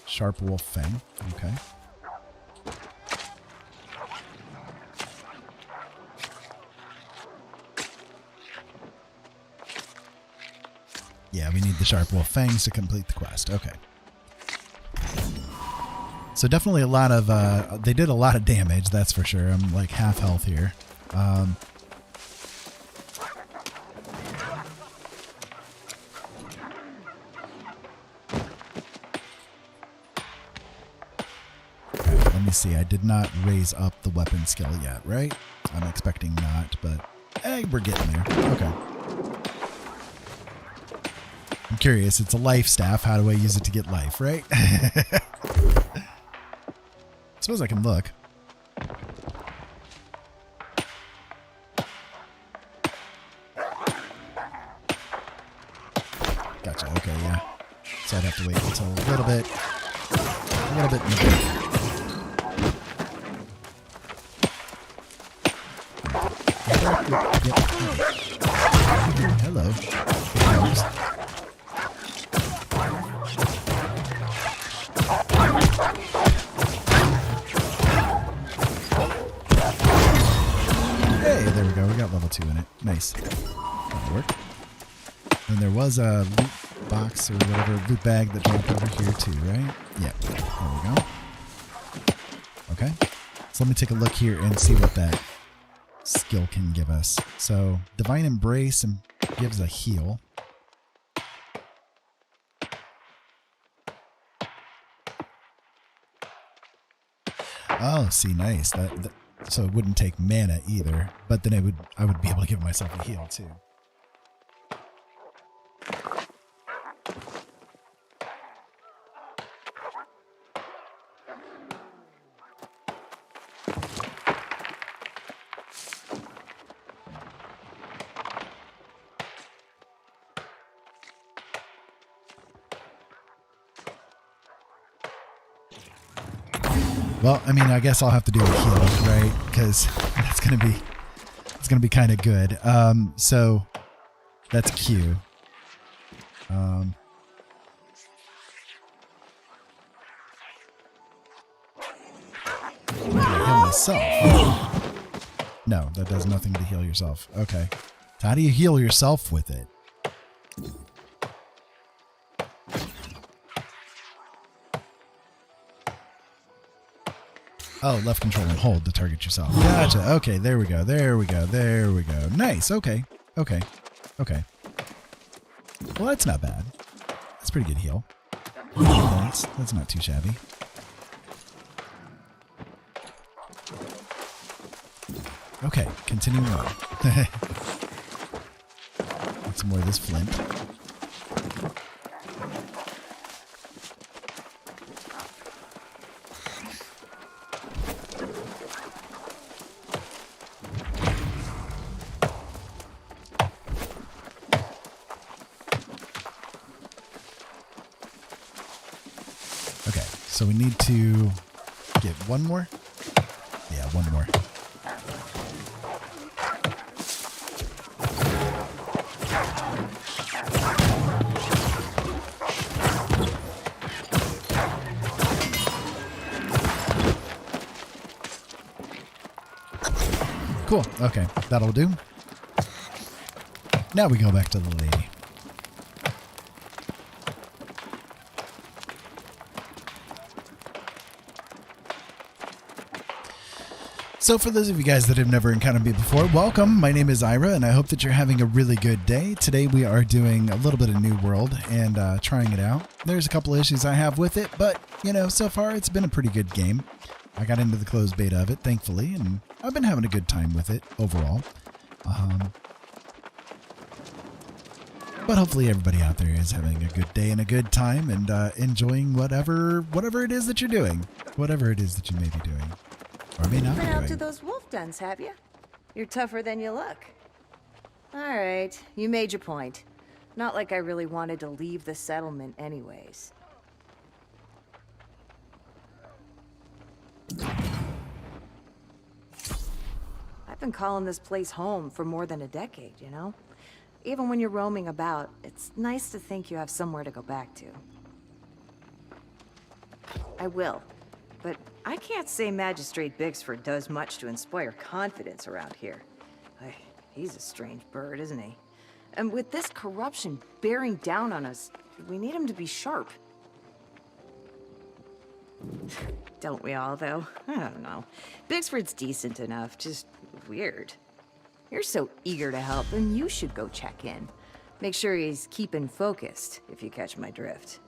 Sharp wolf fang. Okay. Yeah, we need the sharp wolf fangs to complete the quest. Okay. So definitely a lot of, they did a lot of damage, that's for sure. I'm like half health here. Okay, let me see. I did not raise up the weapon skill yet, right? I'm expecting not, but we're getting there. Okay. I'm curious, it's a life staff. How do I use it to get life, right? I suppose I can look. Gotcha, okay, yeah. So I'd have to wait until a little bit in the break. Yep. Hello. Hey, there we go. We got level 2 in it. Nice. That'll work. And there was a loot box or whatever, loot bag that dropped over here too, right? Yep. There we go. Okay. So let me take a look here and see what that skill can give us. So Divine Embrace gives a heal. Oh, see, nice. So it wouldn't take mana either, but then I would be able to give myself a heal too. Well, I mean, I guess I'll have to do a heal, right? Because it's gonna be kind of good. So that's Q. I'm gonna heal myself. No, that does nothing to heal yourself. Okay. So how do you heal yourself with it? Oh, left control and hold to target yourself. Gotcha. Okay, there we go. There we go. There we go. Nice. Okay. Okay. Okay. Well, that's not bad. That's pretty good heal. That's not too shabby. Okay, continuing on. Get some more of this flint. Okay, so we need to get one more? Yeah, one more. Cool. Okay, that'll do. Now we go back to the lady. So for those of you guys that have never encountered me before, welcome. My name is Ira, and I hope that you're having a really good day. Today we are doing a little bit of New World and trying it out. There's a couple of issues I have with it, but, you know, so far it's been a pretty good game. I got into the closed beta of it, thankfully, and I've been having a good time with it overall. But hopefully everybody out there is having a good day and a good time and enjoying whatever it is that you're doing. Whatever it is that you may be doing. Or may not be Been out to doing. those wolf dens, have you? You're tougher than you look. All right, you made your point. Not like I really wanted to leave the settlement anyways. I've been calling this place home for more than a decade, you know? Even when you're roaming about, it's nice to think you have somewhere to go back to. I will. But I can't say Magistrate Bixford does much to inspire confidence around here. He's a strange bird, isn't he? And with this corruption bearing down on us, we need him to be sharp. Don't we all, though? I don't know. Bixford's decent enough, just weird. You're so eager to help, and you should go check in. Make sure he's keeping focused, if you catch my drift.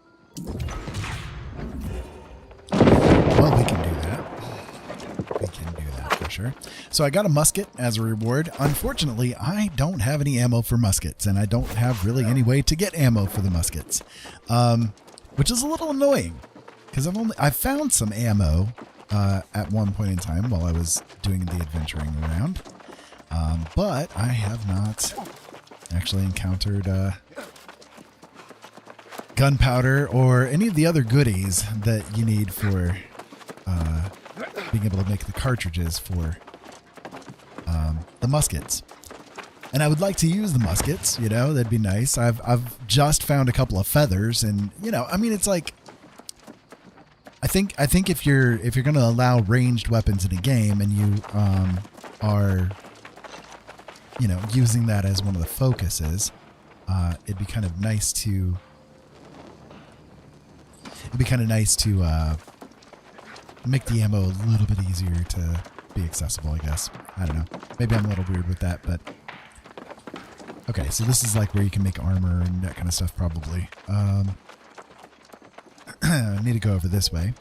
Well, we can do that. We can do that for sure. So I got a musket as a reward. Unfortunately, I don't have any ammo for muskets, and I don't have really any way to get ammo for the muskets, which is a little annoying because I've found some ammo at one point in time while I was doing the adventuring around, but I have not actually encountered gunpowder or any of the other goodies that you need for being able to make the cartridges for the muskets. And I would like to use the muskets, you know, that'd be nice. I've just found a couple of feathers, and you know, I mean, it's like I think if you're going to allow ranged weapons in a game and you are, you know, using that as one of the focuses, it'd be kind of nice to make the ammo a little bit easier to be accessible, I guess. I don't know. Maybe I'm a little weird with that, but okay, so this is like where you can make armor and that kind of stuff probably. I need to go over this way.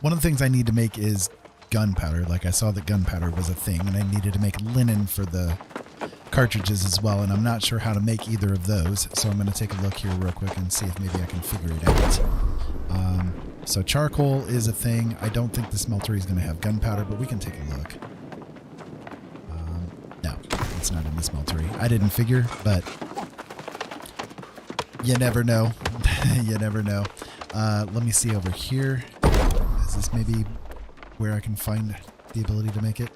one of the things I need to make is gunpowder. Like I saw that gunpowder was a thing, and I needed to make linen for the cartridges as well, and I'm not sure how to make either of those, so I'm going to take a look here real quick and see if maybe I can figure it out. So charcoal is a thing. I don't think the smeltery is going to have gunpowder, but we can take a look. No, it's not in the smeltery. I didn't figure, but you never know. You never know. Let me see over here. Is this maybe where I can find the ability to make it?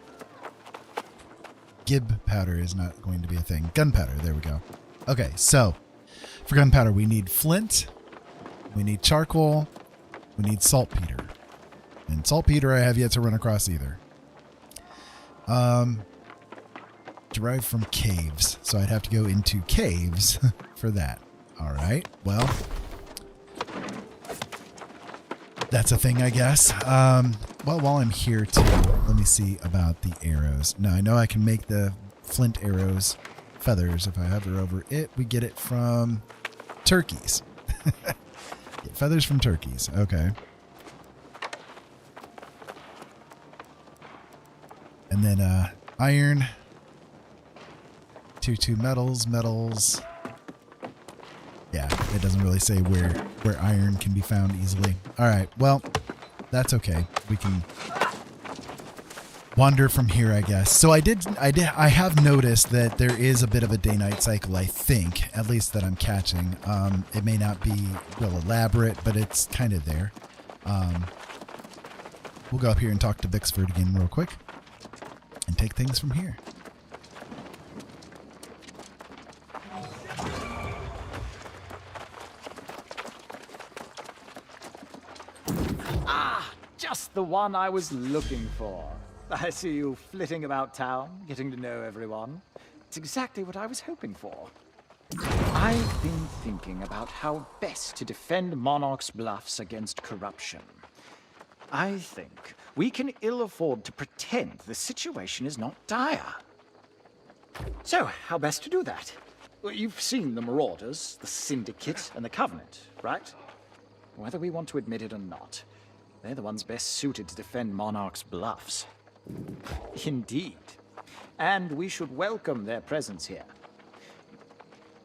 Gib powder is not going to be a thing. Gunpowder, there we go. Okay, so for gunpowder, we need flint, we need charcoal, we need saltpeter. And saltpeter I have yet to run across either. Derived from caves, so I'd have to go into caves for that. All right, well, that's a thing, I guess. Well, while I'm here too, let me see about the arrows. Now, I know I can make the flint arrows, feathers. If I hover over it, we get it from turkeys. Get feathers from turkeys. Okay. And then iron. 2 metals. Yeah, it doesn't really say where iron can be found easily. All right, well, that's okay. We can wander from here, I guess. So I have noticed that there is a bit of a day-night cycle, I think, at least that I'm catching. It may not be real elaborate, but it's kind of there. We'll go up here and talk to Bixford again real quick and take things from here. Just the one I was looking for. I see you flitting about town, getting to know everyone. It's exactly what I was hoping for. I've been thinking about how best to defend Monarch's Bluffs against corruption. I think we can ill afford to pretend the situation is not dire. So, how best to do that? Well, you've seen the Marauders, the Syndicate, and the Covenant, right? Whether we want to admit it or not, they're the ones best suited to defend Monarch's Bluffs. Indeed. And we should welcome their presence here.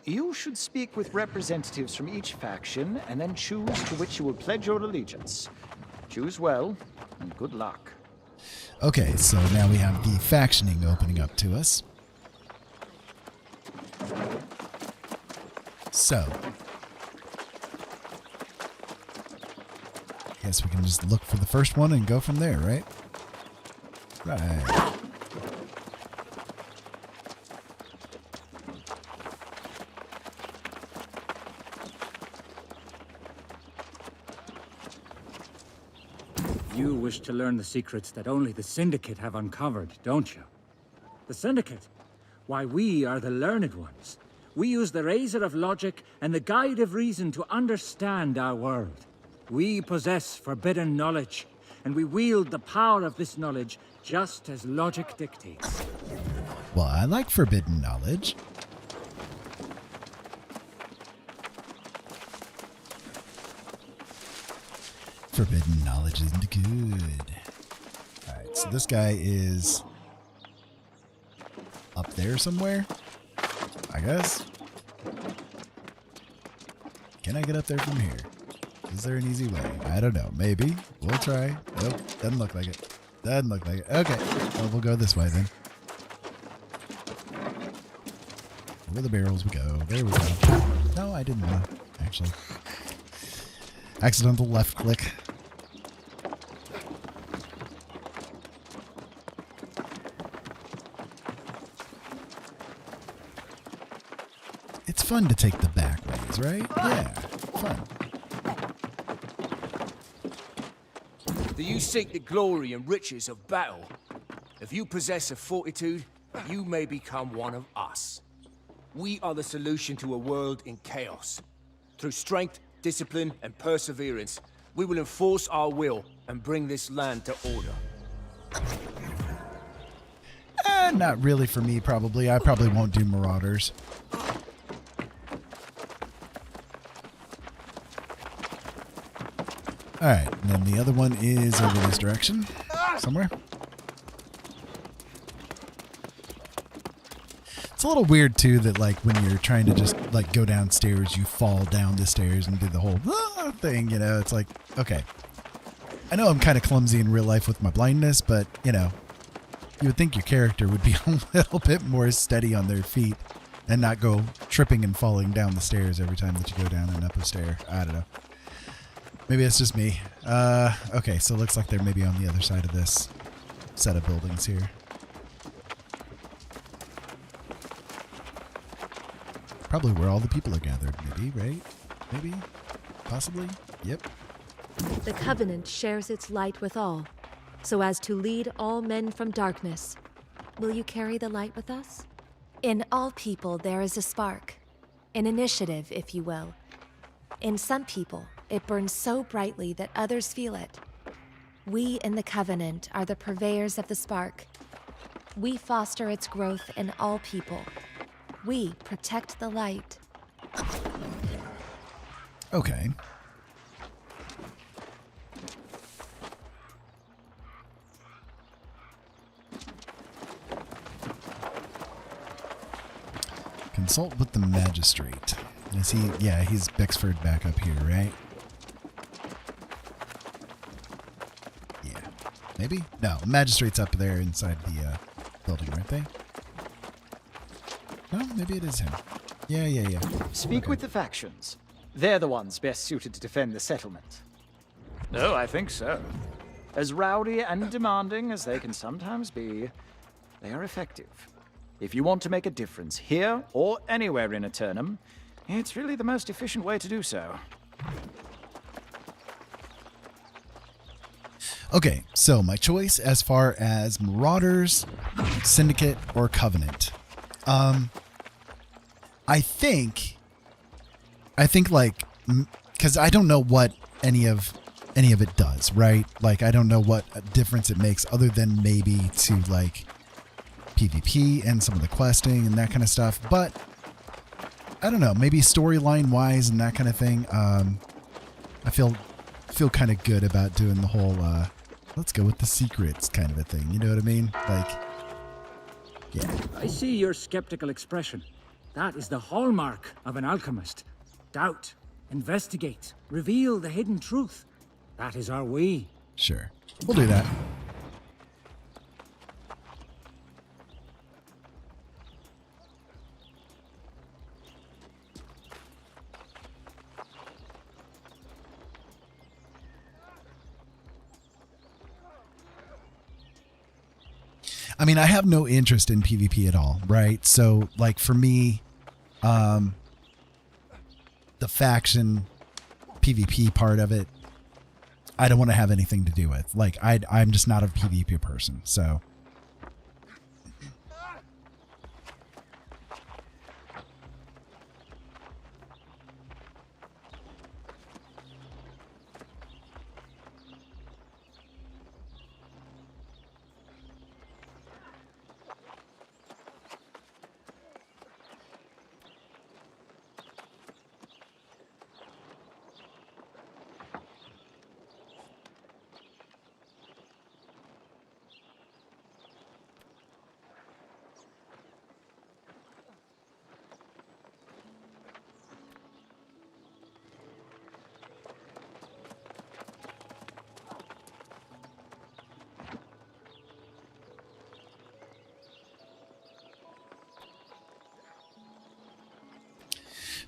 You should speak with representatives from each faction and then choose to which you will pledge your allegiance. Choose well, and good luck. Okay, so now we have the factioning opening up to us. So, I guess we can just look for the first one and go from there, right? Right. You wish to learn the secrets that only the Syndicate have uncovered, don't you? The Syndicate? Why, we are the learned ones. We use the razor of logic and the guide of reason to understand our world. We possess forbidden knowledge, and we wield the power of this knowledge just as logic dictates. Well, I like forbidden knowledge. Forbidden knowledge isn't good. Alright, so this guy is up there somewhere, I guess. Can I get up there from here? Is there an easy way? I don't know. Maybe. We'll try. Nope. Doesn't look like it. Doesn't look like it. Okay. Well, we'll go this way then. Over the barrels we go. There we go. No, I didn't want to, actually. Accidental left click. It's fun to take the back ways, right? Yeah. Fun. Do you seek the glory and riches of battle? If you possess a fortitude, you may become one of us. We are the solution to a world in chaos. Through strength, discipline, and perseverance, we will enforce our will and bring this land to order. Not really for me, probably. I probably won't do Marauders. All right, and then the other one is over this direction, somewhere. It's a little weird too that like when you're trying to just like go downstairs, you fall down the stairs and do the whole thing. You know, it's like, okay. I know I'm kind of clumsy in real life with my blindness, but you know, you would think your character would be a little bit more steady on their feet and not go tripping and falling down the stairs every time that you go down and up a stair. I don't know. Maybe it's just me. Okay, so it looks like they're maybe on the other side of this set of buildings here. Probably where all the people are gathered, maybe, right? Maybe? Possibly? Yep. The Covenant shares its light with all, so as to lead all men from darkness. Will you carry the light with us? In all people there is a spark, an initiative, if you will. In some people, it burns so brightly that others feel it. We in the Covenant are the purveyors of the spark. We foster its growth in all people. We protect the light. Okay. Consult with the magistrate. Is he? Yeah, he's Bexford back up here, right? Yeah. Maybe? No, magistrate's up there inside the building, aren't they? No, maybe it is him. Yeah. Speak Okay. with the factions. They're the ones best suited to defend the settlement. Oh, I think so. As rowdy and demanding as they can sometimes be, they are effective. If you want to make a difference here or anywhere in Eternum, it's really the most efficient way to do so. Okay, so my choice as far as Marauders, Syndicate, or Covenant. I think like, because I don't know what any of it does, right? Like, I don't know what difference it makes other than maybe to like PvP and some of the questing and that kind of stuff. But I don't know, maybe storyline wise and that kind of thing. I feel kind of good about doing the whole let's go with the secrets kind of a thing. You know what I mean? Like, yeah. I see your skeptical expression. That is the hallmark of an alchemist. Doubt, investigate, reveal the hidden truth. That is our way. Sure. We'll do that. I mean, I have no interest in PvP at all, right? So, like, for me, the faction PvP part of it, I don't want to have anything to do with. Like, I'm just not a PvP person, so...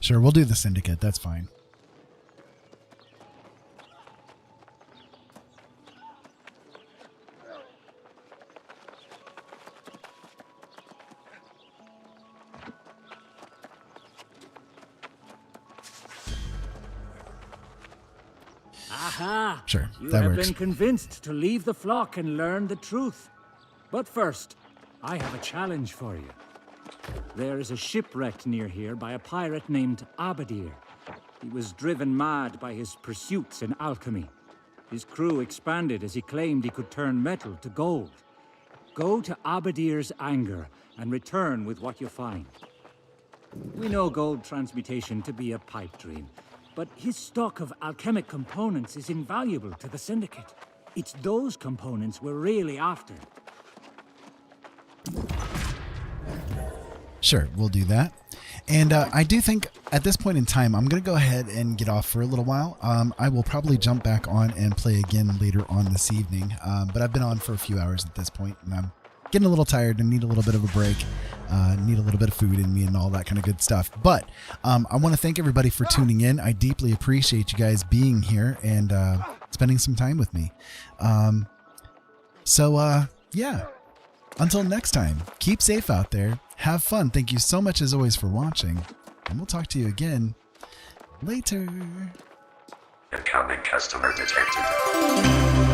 Sure, we'll do the Syndicate. That's fine. Aha! Sure, You that have works. been convinced to leave the flock and learn the truth. But first, I have a challenge for you. There is a shipwreck near here by a pirate named Abadir. He was driven mad by his pursuits in alchemy. His crew expanded as he claimed he could turn metal to gold. Go to Abadir's anger and return with what you find. We know gold transmutation to be a pipe dream, but his stock of alchemic components is invaluable to the Syndicate. It's those components we're really after. Sure, we'll do that. And I do think at this point in time, I'm going to go ahead and get off for a little while. I will probably jump back on and play again later on this evening. But I've been on for a few hours at this point, and I'm getting a little tired and need a little bit of a break. Need a little bit of food in me and all that kind of good stuff. But I want to thank everybody for tuning in. I deeply appreciate you guys being here and spending some time with me. Yeah. Until next time, keep safe out there. Have fun. Thank you so much as always for watching. And we'll talk to you again later. Incoming customer detected.